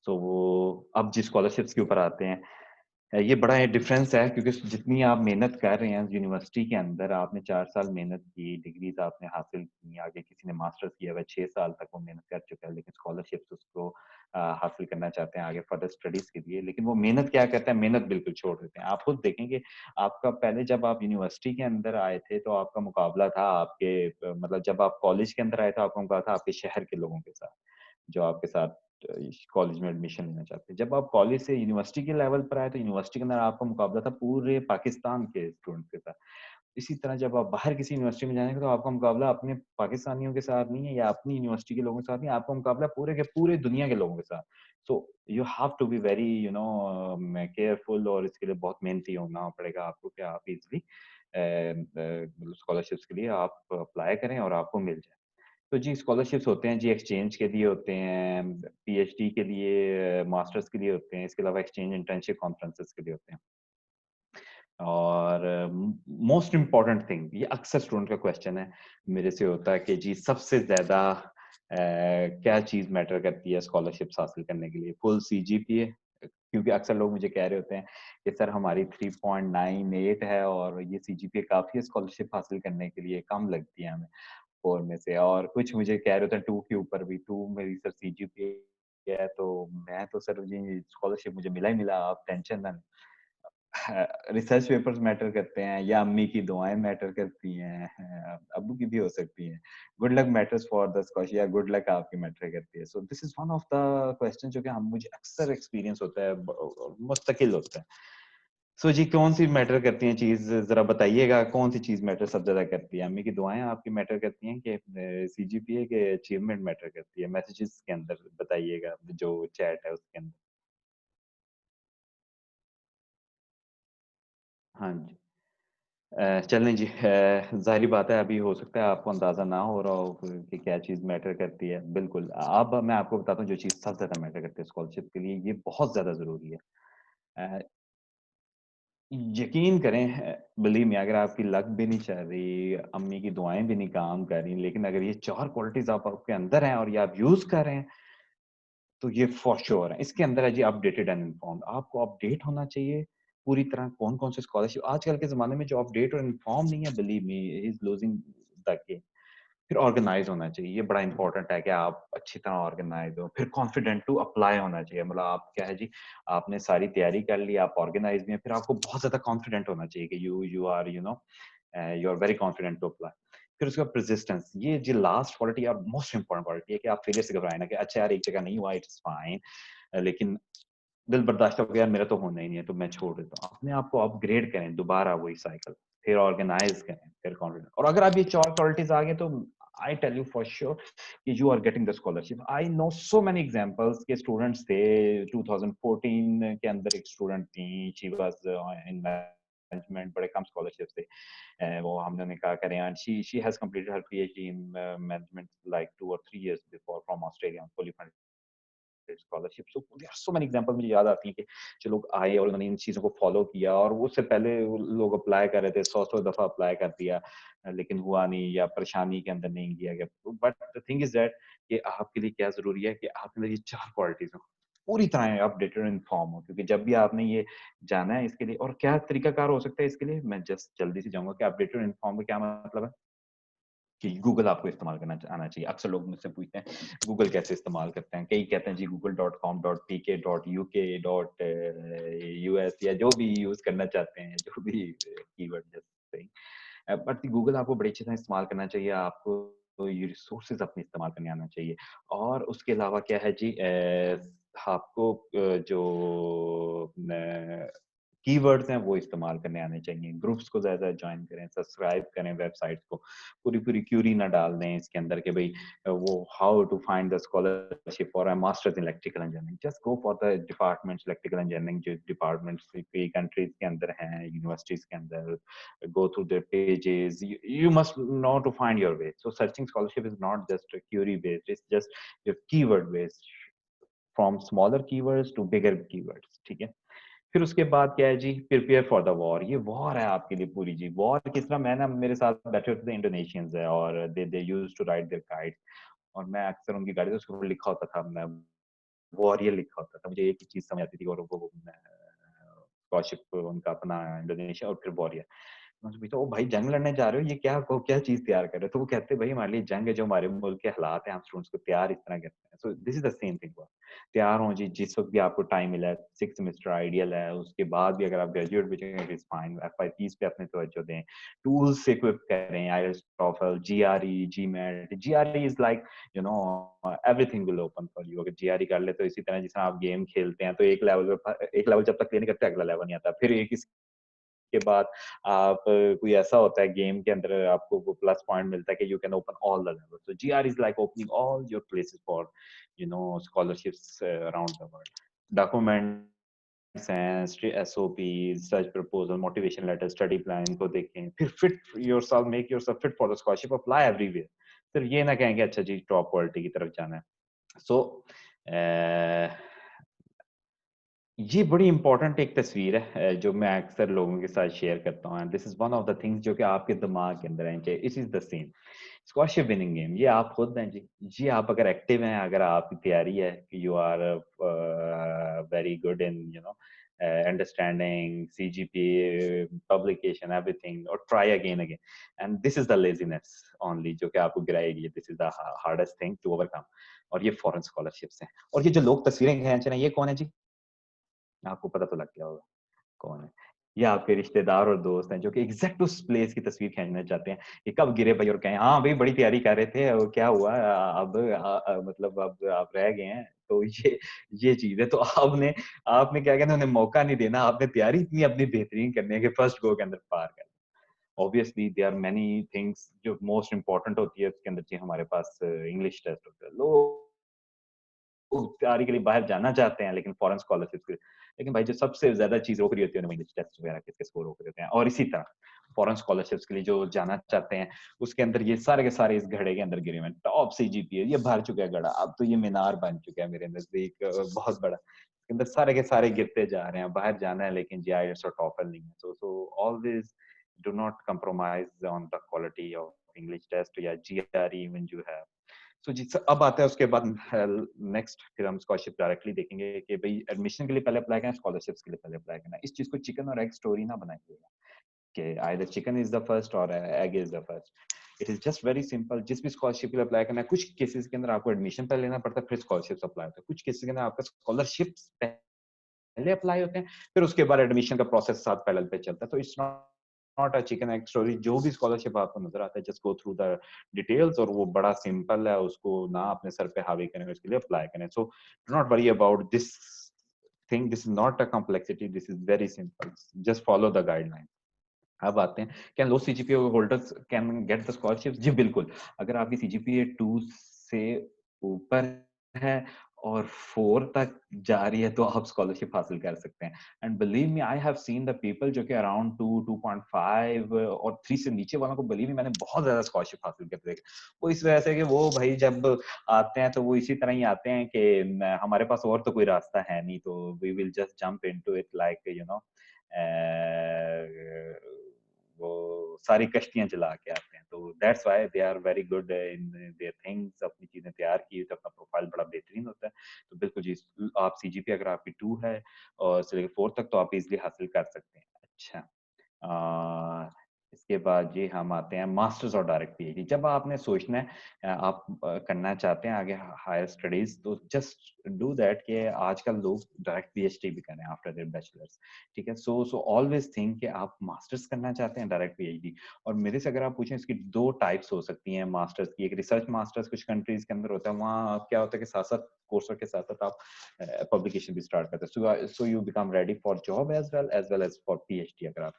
तो वो अब जी स्कॉलरशिप्स के ऊपर आते हैं। ये बड़ा ये डिफरेंस है, क्योंकि जितनी आप मेहनत कर रहे हैं यूनिवर्सिटी के अंदर, आपने 4 साल मेहनत की, डिग्रीज आपने हासिल की, आगे किसी ने मास्टर्स किया हुआ 6 साल तक वो मेहनत कर चुका है, लेकिन स्कॉलरशिप्स उसको हासिल करना चाहते हैं आगे फर्दर स्टडीज के लिए, लेकिन वो मेहनत क्या करते हैं, मेहनत बिल्कुल छोड़ देते हैं। आप खुद देखेंगे, आपका पहले जब आप यूनिवर्सिटी के अंदर आए थे तो आपका मुकाबला था आपके मतलब जब आप कॉलेज के अंदर आए तो आपका मुकाबला था आपके शहर के लोगों के साथ, जो आपके साथ कॉलेज में एडमिशन लेना चाहते हैं। जब आप कॉलेज से यूनिवर्सिटी के लेवल पर आए तो यूनिवर्सिटी के अंदर आपका मुकाबला था पूरे पाकिस्तान के स्टूडेंट के साथ। इसी तरह जब आप बाहर किसी यूनिवर्सिटी में जाएंगे तो आपका मुकाबला अपने पाकिस्तानियों के साथ नहीं है या अपनी यूनिवर्सिटी के लोगों के साथ नहीं, आपका मुकाबला पूरे के पूरे दुनिया के लोगों के साथ। So you have to be very careful, और इसके लिए बहुत मेहनती होना पड़ेगा आपको कि आप इजिली स्कॉलरशिप्स के लिए आप अप्लाई करें और आपको मिल जाए। तो जी स्कॉलरशिप्स होते हैं जी, एक्सचेंज के लिए होते हैं, पीएचडी के लिए, मास्टर्स के लिए होते हैं, इसके अलावा एक्सचेंज इंटर्नशिप कॉन्फ्रेंसेस के लिए होते हैं। और मोस्ट इम्पॉर्टेंट थिंग, ये अक्सर स्टूडेंट का क्वेश्चन है मेरे से होता है कि जी सबसे ज्यादा क्या चीज मैटर करती है स्कॉलरशिप्स हासिल करने के लिए, फुल सीजीपीए, क्योंकि अक्सर लोग मुझे कह रहे होते हैं कि सर हमारी 3.98 है और ये सीजीपीए काफी है स्कॉलरशिप हासिल करने के लिए, कम लगती है हमें 4 में से, और कुछ मुझे कह रहे थे 2 के ऊपर भी, 2 मेरी सर सीजीपीए है, तो मैं तो सर जी स्कॉलरशिप मुझे मिला ही मिला, आप टेंशन ना लें। रिसर्च पेपर्स मैटर करते हैं या अम्मी की दुआएं मैटर करती हैं, अब्बू की भी हो सकती हैं, good luck matters for the scholarship या गुड लक आपकी मैटर करती है। So this is one of the question जो कि हम मुझे अक्सर एक्सपीरियंस होता है, मुस्तकिल होता है। सो जी कौन सी मैटर करती हैं चीज, जरा बताइएगा कौन सी चीज मैटर सब ज्यादा करती है, अम्मी की दुआएं आपकी मैटर करती हैं कि सीजीपीए के अचीवमेंट मैटर करती है, मैसेजेस के अंदर बताइएगा जो चैट है उसके अंदर। हाँ जी। चलें जी, ज़ाहिर-सी बात है अभी हो सकता है आपको अंदाज़ा ना हो रहा हो कि क्या चीज़ मैटर करती है। बिल्कुल, अब मैं आपको बताता हूँ जो चीज़ सबसे ज़्यादा मैटर करती है स्कॉलरशिप के लिए, ये बहुत ज़्यादा ज़रूरी है। अ, यकीन करें, बिलीव मी, अगर आपकी लक भी नहीं चल रही, अम्मी की दुआएँ भी नहीं काम कर रही, लेकिन अगर ये 4 क्वालिटीज़ आप आपके अंदर हैं और ये आप यूज़ कर रहे हैं, तो ये फॉर श्योर है। इसके अंदर है जी अपडेटेड एंड इन्फॉर्म्ड। आपको अपडेट होना चाहिए पूरी तरह कौन-कौन से स्कॉलरशिप आजकल के ज़माने में जो अपडेट और इन्फॉर्म नहीं है, believe me he is losing the game. फिर ऑर्गेनाइज़ होना चाहिए, ये बड़ा इम्पोर्टेंट है कि आप अच्छी तरह ऑर्गेनाइज़ हो। फिर कॉन्फिडेंट टू अप्लाई होना चाहिए, मतलब आप क्या है जी, आपने सारी तैयारी कर ली, आप ऑर्गेनाइज़ भी हैं, फिर आपको बहुत ज़्यादा कॉन्फिडेंट होना चाहिए कि you are you are very confident to apply. फिर उसके बाद परसिस्टेंस, ये जो लास्ट क्वालिटी और मोस्ट इम्पोर्टेंट क्वालिटी है कि आप फेलियर से घबराएँ ना कि अच्छा यार एक जगह नहीं हुआ, इट्स फाइन, लेकिन दिल बर्दाश्त हो गया यार मेरा तो होना ही नहीं है तो मैं छोड़ देता हूँ। अपने आप को अपग्रेड करें, दोबारा वही साइकिल, फिर ऑर्गेनाइज़ करें, फिर कॉन्फिडेंट, और अगर आप ये 4 क्वालिटीज़ आ गए तो I tell you for sure कि you are getting the scholarship. I know so many examples के स्टूडेंट्स थे 2014 के अंदर एक स्टूडेंट थी, शी वाज़ इन मैनेजमेंट, बड़े कम स्कॉलरशिप्स थे। वो हमने उन्हें कहा करें and she has completed her PhD in management like 2 और 3 years before from Australia, fully funded scholarship. So there are so many example मुझे याद आती है कि जो लोग आए और उन्होंने इन चीज़ों को फॉलो किया, और उससे पहले वो लोग अप्लाई कर रहे थे, 100-100 दफ़ा अप्लाई कर दिया, लेकिन हुआ नहीं या परेशानी के अंदर नहीं किया गया। But the thing is that कि आपके लिए क्या ज़रूरी है कि आपके अंदर ये 4 क्वालिटीज़ हो, पूरी तरह अपडेटेड और इन्फॉर्म हो, क्योंकि जब भी आपने ये जाना है इसके लिए, और क्या तरीकाकार हो सकता है इसके लिए, मैं जस्ट जल्दी से जाऊँगा कि अपडेटेड और इन्फॉर्म का क्या मतलब है? कि गूगल आपको इस्तेमाल करना आना चाहिए। अक्सर लोग मुझसे पूछते हैं, गूगल कैसे इस्तेमाल करते हैं? कई कहते हैं जी google.com.pk.uk.us या जो भी यूज़ करना चाहते हैं, जो भी keyword just saying. But Google आपको बड़ी अच्छी तरह इस्तेमाल करना चाहिए, आपको ये रिसोर्सेज़ अपने इस्तेमाल करने आना चाहिए। और उसके अलावा क्या है जी, आपको जो न कीवर्ड्स हैं वो इस्तेमाल करने आने चाहिए। ग्रुप्स को ज़्यादा जॉइन करें, सब्सक्राइब करें वेबसाइट्स को। पूरी-पूरी क्यूरी ना डाल दें इसके अंदर कि भई वो how to find the scholarship for a masters in electrical engineering. Just go for the departments electrical engineering, जो डिपार्टमेंट्स कई कंट्रीज़ के अंदर हैं, यूनिवर्सिटीज़ के अंदर, go through their pages. You must know to find your way. So searching scholarship is not just a query based, it's just your keyword based, from smaller keywords to bigger keywords, ठीक है? फिर उसके बाद क्या है जी, prepare for the war. ये war है आपके लिए पूरी जी। वॉर किस तरह, मैं ना मेरे साथ बैठे होते थे इंडोनेशियंस है, और they used to write their guides, और मैं अक्सर उनकी गाड़ी से उसके ऊपर लिखा होता था, मैं वॉरियर लिखा होता था। मुझे एक ही चीज़ समझ आती थी, और वो स्कॉलरशिप उनका अपना इंडोनेशिया और फिर वॉरियर। मैं उनसे पूछा, "ओ भाई जंग लड़ने जा रहे हो? ये क्या चीज़ तैयार कर रहे हो?" तो वो कहते, "भई हमारे लिए जंग है, जो हमारे मुल्क के हालात हैं, हम स्टूडेंट्स को तैयार इस तरह करते हैं।" So this is the same thing. तैयार हों जी, जिस वक़्त भी आपको टाइम मिला है, 6th सेमेस्टर आइडियल है, उसके बाद भी अगर आप ग्रेजुएट भी चाहिए, इट इज़ फाइन। एफआईपीज़ पे अपनी तवज्जो दें, टूल्स से इक्विप करें, IELTS, TOEFL, GRE, GMAT. GRE is like you know everything will open for you. अगर जीआरई कर ले तो इसी तरह जिस तरह आप गेम खेलते हैं, तो एक लेवल जब तक क्लियर नहीं करते, अगला लेवल नहीं आता। फिर एक के बाद आप कोई ऐसा होता है गेम के अंदर, आपको वो प्लस पॉइंट मिलता है कि you can open all the level. So GRE is like opening all your places for scholarships around the world. Documents हैं, SOP, search proposal, motivation letter, study plan को देखें, फिर fit yourself, make yourself fit for the scholarship, apply everywhere. सिर्फ ये ना कहें कि अच्छा जी टॉप क्वालिटी की तरफ जाना है। सो ये बड़ी इम्पोर्टेंट एक तस्वीर है, जो मैं अक्सर लोगों के साथ शेयर करता हूँ, and this is one of the things जो कि आपके दिमाग के अंदर है कि it is the same squash winning game. ये आप खुद हैं जी। जी, आप अगर एक्टिव हैं, अगर आपकी तैयारी है कि you are very good in understanding CGPA, publication, everything, और try again and this is the laziness only जो कि आपको गिराएगी। This is the hardest thing to overcome, और ये फॉरेन स्कॉलरशिप्स हैं। और ये जो लोग तस्वीरें खींच रहे हैं, ये कौन है जी? आपको पता तो लग गया होगा कौन है। ये आपके रिश्तेदार और दोस्त हैं जो कि एग्ज़ैक्ट उस प्लेस की तस्वीर खींचना चाहते हैं। ये कब गिरे भाई और कहें हाँ, भई बड़ी तैयारी कर रहे थे और क्या हुआ, अब मतलब अब आप रह गए हैं। तो ये चीज़ है। तो आपने आपने क्या कहते हैं, उन्हें मौका नहीं देना, आपने तैयारी इतनी अपनी बेहतरीन करनी है कि फर्स्ट गो के अंदर पार कर। Obviously there are many things जो मोस्ट इम्पोर्टेंट होती है उसके अंदर जी। हमारे पास इंग्लिश टेस्ट होता है। लोग लोग तैयारी के लिए बाहर जाना चाहते हैं लेकिन फॉरेन स्कॉलरशिप के लिए, लेकिन भाई जो सबसे ज्यादा चीज रोक रही होती है उन्हें इंग्लिश टेस्ट वगैरह किसके स्कोर रोक रहे होते हैं। और इसी तरह फॉरेन स्कॉलरशिप्स के लिए जो जाना चाहते हैं उसके अंदर ये सारे के सारे इस घड़े के अंदर गिरे हुए हैं। टॉप CGPA ये भर चुका है घड़ा, अब तो ये मीनार बन चुका है मेरे नजदीक बहुत बड़ा, इसके अंदर सारे के सारे गिरते जा रहे हैं। बाहर जाना है लेकिन GIS और TOEFL नहीं है। So always do not compromise on the quality of English test या GRE even you have। तो जी अब आता है उसके बाद नेक्स्ट, फिर हम स्कॉलरशिप डायरेक्टली देखेंगे कि भाई एडमिशन के लिए पहले अप्लाई करना, स्कॉलरशिप्स के लिए पहले अप्लाई करना। इस चीज को चिकन और एग स्टोरी ना बनाइएगा कि either chicken is the first और egg is the first. It is just very simple. जिस भी स्कॉलरशिप के लिए अप्लाई करना है, कुछ केसेस के अंदर आपको एडमिशन पहले लेना पड़ता है फिर स्कॉलरशिप अप्लाई होता है, कुछ केसेस के अंदर आपका स्कॉलरशिप पहले अप्लाई होते हैं फिर उसके बाद एडमिशन का प्रोसेस साथ पैरेलल पे चलता है। तो it's not a chicken egg story. जो भी स्कॉलरशिप आपको नजर आता है just go through the details, और वो बड़ा सिंपल है, उसको ना अपने सर पे हावी करें, उसके लिए अप्लाई करें। So do not worry about this thing, this is not a complexity, this is very simple, just follow the guideline. अब आते हैं क्या low CGPA holders can get the scholarship. जी बिल्कुल, अगर आपकी CGPA 2 से ऊपर है और 4 तक जा रही है तो आप स्कॉलरशिप हासिल कर सकते हैं। And believe me I have seen the people जो कि अराउंड 2, 2.5 और 3 से नीचे वालों को, बिलीव मी मैंने बहुत ज्यादा स्कॉलरशिप हासिल करते देखे। वो इस वजह से कि वो भाई जब आते हैं तो वो इसी तरह ही आते हैं कि हमारे पास और तो कोई रास्ता है नहीं, तो we will just jump into it like you know, वो सारी कश्तियां चला के आते हैं। तो that's why they are very good in their things. अपनी चीजें तैयार की तो अपना प्रोफाइल बड़ा बेहतरीन होता है। तो बिल्कुल जी, आप CGPA अगर आपकी 2 है और से लेकर 4 तक तो आप इजीली हासिल कर सकते हैं। अच्छा, इसके बाद जी हम आते हैं मास्टर्स और डायरेक्ट PhD। जब आपने सोचना है आप करना चाहते हैं आगे हायर स्टडीज, तो जस्ट डू दैट कि आजकल लोग डायरेक्ट PhD भी कर रहे हैं आफ्टर देयर बैचलर्स, ठीक है। सो ऑलवेज थिंक कि आप मास्टर्स करना चाहते हैं डायरेक्ट PhD। और मेरे से अगर आप पूछें इसकी 2 टाइप्स हो सकती हैं मास्टर्स की। एक रिसर्च मास्टर्स कुछ कंट्रीज के अंदर होता है, वहाँ क्या होता है कि साथ साथ कोर्स के साथ साथ आप पब्लिकेशन भी स्टार्ट करते हैं। So you become ready for job as well as for PhD अगर आप।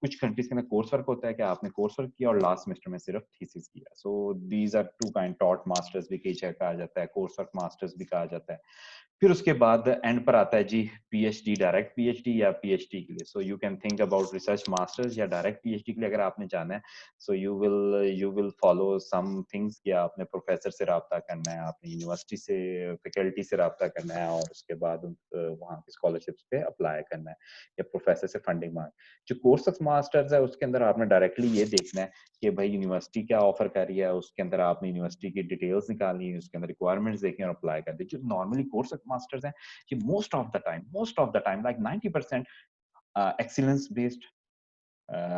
कुछ कंट्रीज के अंदर कोर्स वर्क होता है कि आपने कोर्स वर्क किया और लास्ट सेमेस्टर में सिर्फ थीसिस किया। So these are 2 kind, taught masters भी कई जगह कहा जाता है, कोर्स वर्क मास्टर्स भी कहा जाता है। फिर उसके बाद एंड पर आता है जी PhD, डायरेक्ट PhD या PhD के लिए। So you can think about research masters या डायरेक्ट PhD के लिए अगर आपने जाना है। So you will follow some things कि आपने प्रोफेसर से राब्ता करना है, आपने यूनिवर्सिटी से फैकल्टी से राब्ता करना है, और उसके बाद वहाँ की स्कॉलरशिप्स पे अप्लाई करना है या प्रोफेसर से फंडिंग मांग। जो कोर्स ऑफ मास्टर्स है उसके अंदर आपने डायरेक्टली ये देखना है कि भाई यूनिवर्सिटी क्या ऑफर कर रही है, उसके अंदर आपने यूनिवर्सिटी की डिटेल्स निकालनी है, उसके अंदर रिक्वायरमेंट्स देखनी और अप्लाई कर दी। जो नॉर्मली कोर्स ऑफ मास्टर्स हैं ये most of the time like 90% excellence based,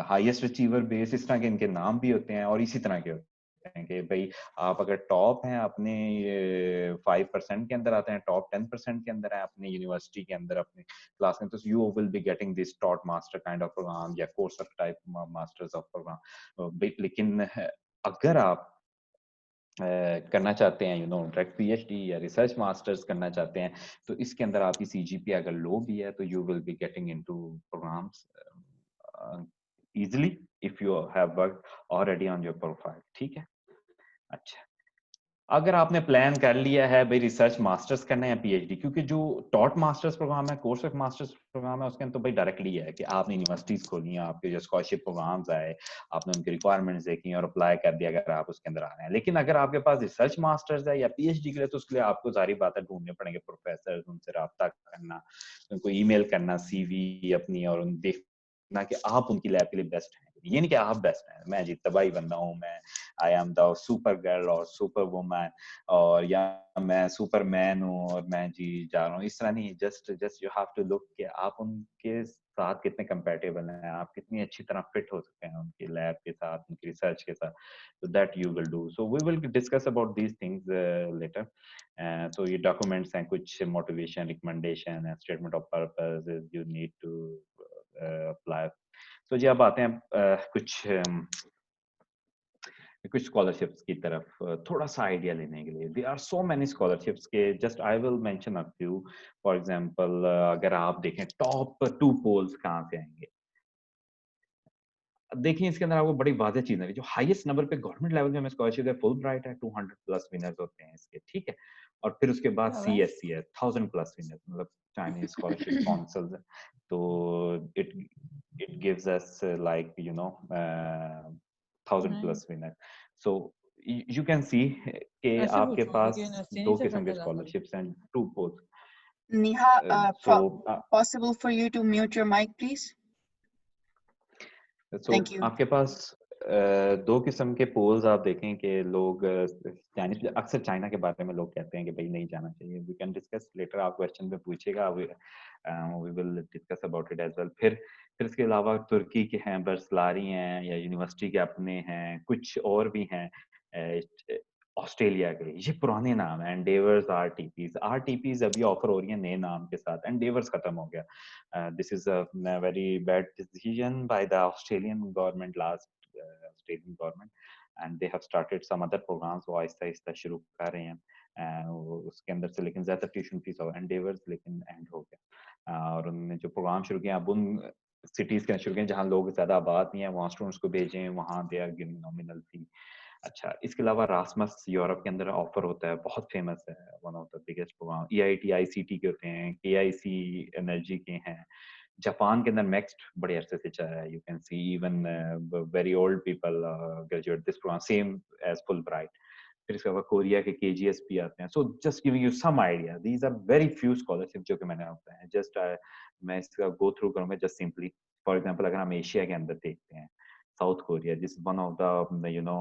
highest achiever based, इस तरह के इनके नाम भी होते हैं। और इसी तरह के होते हैं कि भाई आप अगर टॉप हैं अपने 5% के अंदर आते हैं, टॉप 10% के अंदर है अपने यूनिवर्सिटी के अंदर अपने क्लास में, तो you will be getting this taught master kind of program या course of type masters of program. लेकिन अगर आप करना चाहते हैं डायरेक्ट PhD या रिसर्च मास्टर्स करना चाहते हैं, तो इसके अंदर आपकी CGPA अगर लो भी है तो you will be getting into programs easily if you have worked already on your profile, ठीक है। अच्छा, अगर आपने प्लान कर लिया है भाई रिसर्च मास्टर्स करना है या PhD, क्योंकि जो टॉट मास्टर्स प्रोग्राम है, कोर्स ऑफ मास्टर्स प्रोग्राम है, उसके अंदर तो भाई डायरेक्टली है कि आपने यूनिवर्सिटीज खोली, आपके जो स्कॉलरशिप प्रोग्राम्स आए, आपने उनकी रिक्वायरमेंट्स देखी और अप्लाई कर दिया अगर आप उसके अंदर आ रहे हैं। लेकिन अगर आपके पास रिसर्च मास्टर्स है या PhD के लिए, तो उसके लिए आपको सारी बातें ढूंढने पड़ेंगे प्रोफेसर, उनसे रब्ता करना, उनको ईमेल करना CV अपनी, और उन देखना कि आप उनकी लैब के लिए बेस्ट हैं। ये नहीं कि आप बेस्ट हैं, मैं जी तबाही बंदा हूँ, मैं I am the super girl और सुपर वुमन, और या मैं सुपरमैन हूँ और मैं जी जा रहा हूँ, इस तरह नहीं। Just you have to look कि आप उनके साथ कितने कंपैटिबल हैं, आप कितनी अच्छी तरह फिट हो सकते हैं उनकी लैब के साथ, उनकी रिसर्च के साथ। so that you will do, so we will discuss about these things later. तो ये डॉक्यूमेंट्स हैं, कुछ motivation, recommendation, statement of purpose you need to apply. तो जी अब आते हैं कुछ स्कॉलरशिप्स की तरफ थोड़ा सा आइडिया लेने के लिए। There are so many scholarships के, just I will mention a few. For example अगर आप देखें टॉप 2 पोल्स कहाँ से आएंगे, देखिए इसके अंदर आपको बड़ी वाज़ेह चीज़ें हैं, जो हाईएस्ट नंबर पे गवर्नमेंट लेवल पे हमें स्कॉलरशिप है, फुल ब्राइट है, 200 प्लस विनर्स होते हैं इसके, ठीक है? और फिर उसके बाद All right. सीएससी है, 1000 प्लस विनर्स, मतलब चाइनीज़ स्कॉलरशिप काउंसिल्स है। तो it it gives us like you no 1000 Right. Plus winner. So you can सी कि ऐसे आपके पूछो पास क्योंकि नर्सरी 2 से किस्म के फटा जाता है। स्कॉलरशिप्स हैं, 2 pools. Neha, so possible for you to mute your mic, please? Thank you. आपके पास 2 किस्म के पोल्स आप देखें कि लोग चाइनीज अक्सर चाइना के बारे में लोग कहते हैं कि भाई नहीं जाना चाहिए। वी कैन डिस्कस लेटर, आप क्वेश्चन में पूछिएगा, we will discuss about it as well. फिर इसके अलावा तुर्की के हैं, बर्सलारी हैं, या यूनिवर्सिटी के अपने हैं, कुछ और भी हैं ऑस्ट्रेलिया के। ये पुराने नाम हैं, एंडेवर्स, आरटीपीज अभी ऑफर हो रही है नए नाम के साथ, एंडेवर्स खत्म हो गया। This is a very bad decision by the Australian government, Australian government, and they have started some other programs वो आहिस्ता आहिस्ता शुरू कर रहे हैं। उसके अंदर से लेकिन ज़्यादा ट्यूशन फीस और एंडेवर्स लेकिन एंड हो गया। और उन्होंने जो प्रोग्राम शुरू किया अब उन सिटीज़ के शुरू किए जहाँ लोग ज़्यादा आबाद नहीं है, वहाँ स्टूडेंट्स को भेजें, वहाँ they are giving nominal fee. अच्छा, इसके अलावा रासमस यूरोप के अंदर ऑफर होता है, बहुत फेमस है, one of the biggest program. EIT, ICT के होते हैं, केआईसी एनर्जी के हैं। जापान के अंदर नेक्स्ट बड़े अरसे से चल रहा है, you can see even very old people graduate this program same as Fulbright. फिर इसके अलावा कोरिया के केजीएसपी आते हैं। So just giving you some idea, these are very few scholarship जो कि मैंने बताया है। जस्ट मैं इसका गो थ्रू करूंगा जस्ट सिंपली। फॉर एग्जांपल अगर हम एशिया के अंदर देखते हैं, South Korea this one of the you know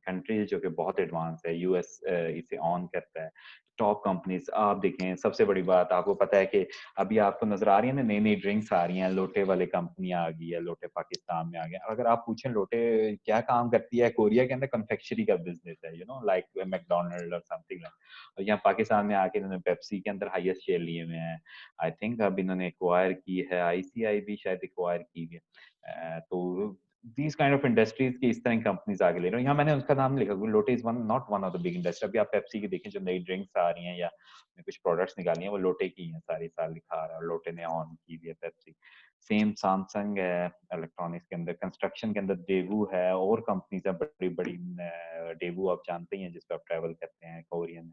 countries जो कि बहुत एडवांस है। यूएस इसे ऑन करता है। टॉप कंपनीज आप देखें, सबसे बड़ी बात आपको पता है कि अभी आपको नजर आ रही है ना, नई नई ड्रिंक्स आ रही हैं, लोटे वाले कंपनियां आ गई है, लोटे पाकिस्तान में आ गया। अगर आप पूछें लोटे क्या काम करती है, कोरिया के अंदर कन्फेक्शनरी का बिजनेस है, यू नो लाइक मैकडोनल्ड और समथिंग लाइक। और यहाँ पाकिस्तान में आके इन्होंने पेप्सी के अंदर हाईएस्ट शेयर लिए हुए हैं। आई थिंक अब इन्होंने एक्वायर की है, आईसीआई भी शायद एक्वायर की है। तो these kind of industries की इस तरह की कंपनीज आगे ले रहे हैं। यहाँ मैंने उसका नाम लिखा, लोटे is one not one of the big industry. अभी आप पेप्सी की देखें, जो नई ड्रिंक्स आ रही हैं या कुछ प्रोडक्ट्स निकाली हैं, वो लोटे की हैं, सारी साल लिखा आ रहा है, लोटे ने ऑन की हुई है पेप्सी। सेम सैमसंग है इलेक्ट्रॉनिक्स के अंदर, कंस्ट्रक्शन के अंदर डेवू है, और कंपनीज है बड़ी बड़ी। डेवू आप जानते ही हैं, जिस पर आप ट्रैवल करते हैं, कोरियन।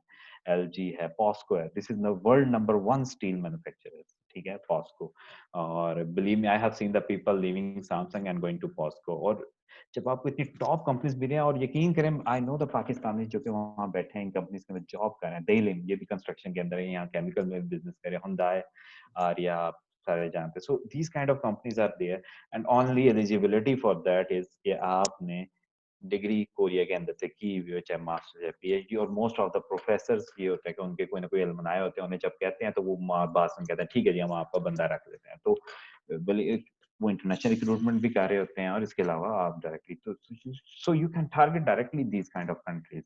एलजी है, पॉस्को है, this is the world number 1 steel manufacturer, ठीक है, पॉस्को। और believe me, I have seen the people leaving Samsung and going to POSCO. और जब आपको इतनी टॉप कंपनीज मिले हैं, और यकीन करें, आई नो द पाकिस्तानी जो कि वहाँ बैठे हैं इन कंपनीज के अंदर जॉब कर रहे हैं, देलिम ये भी कंस्ट्रक्शन के अंदर है, यहाँ केमिकल में बिजनेस कर रहे हैं, हुंडई, आरिया, आप सारे जानते हैं। So these kind of companies are there, and only eligibility for that is कि आपने डिग्री कोरिया के अंदर से की हुई हो, चाहे मास्टर या पीएचडी। और मोस्ट ऑफ द प्रोफेसर्स ये होता है कि उनके कोई ना कोई अलमनाए होते हैं, उन्हें जब कहते हैं तो वो बात सुन कहते हैं ठीक है जी, हम आपका बंदा रख लेते हैं। तो वो इंटरनेशनल रिक्रूटमेंट भी कर रहे होते हैं, और इसके अलावा आप डायरेक्टली तो so you can target directly these kind of countries.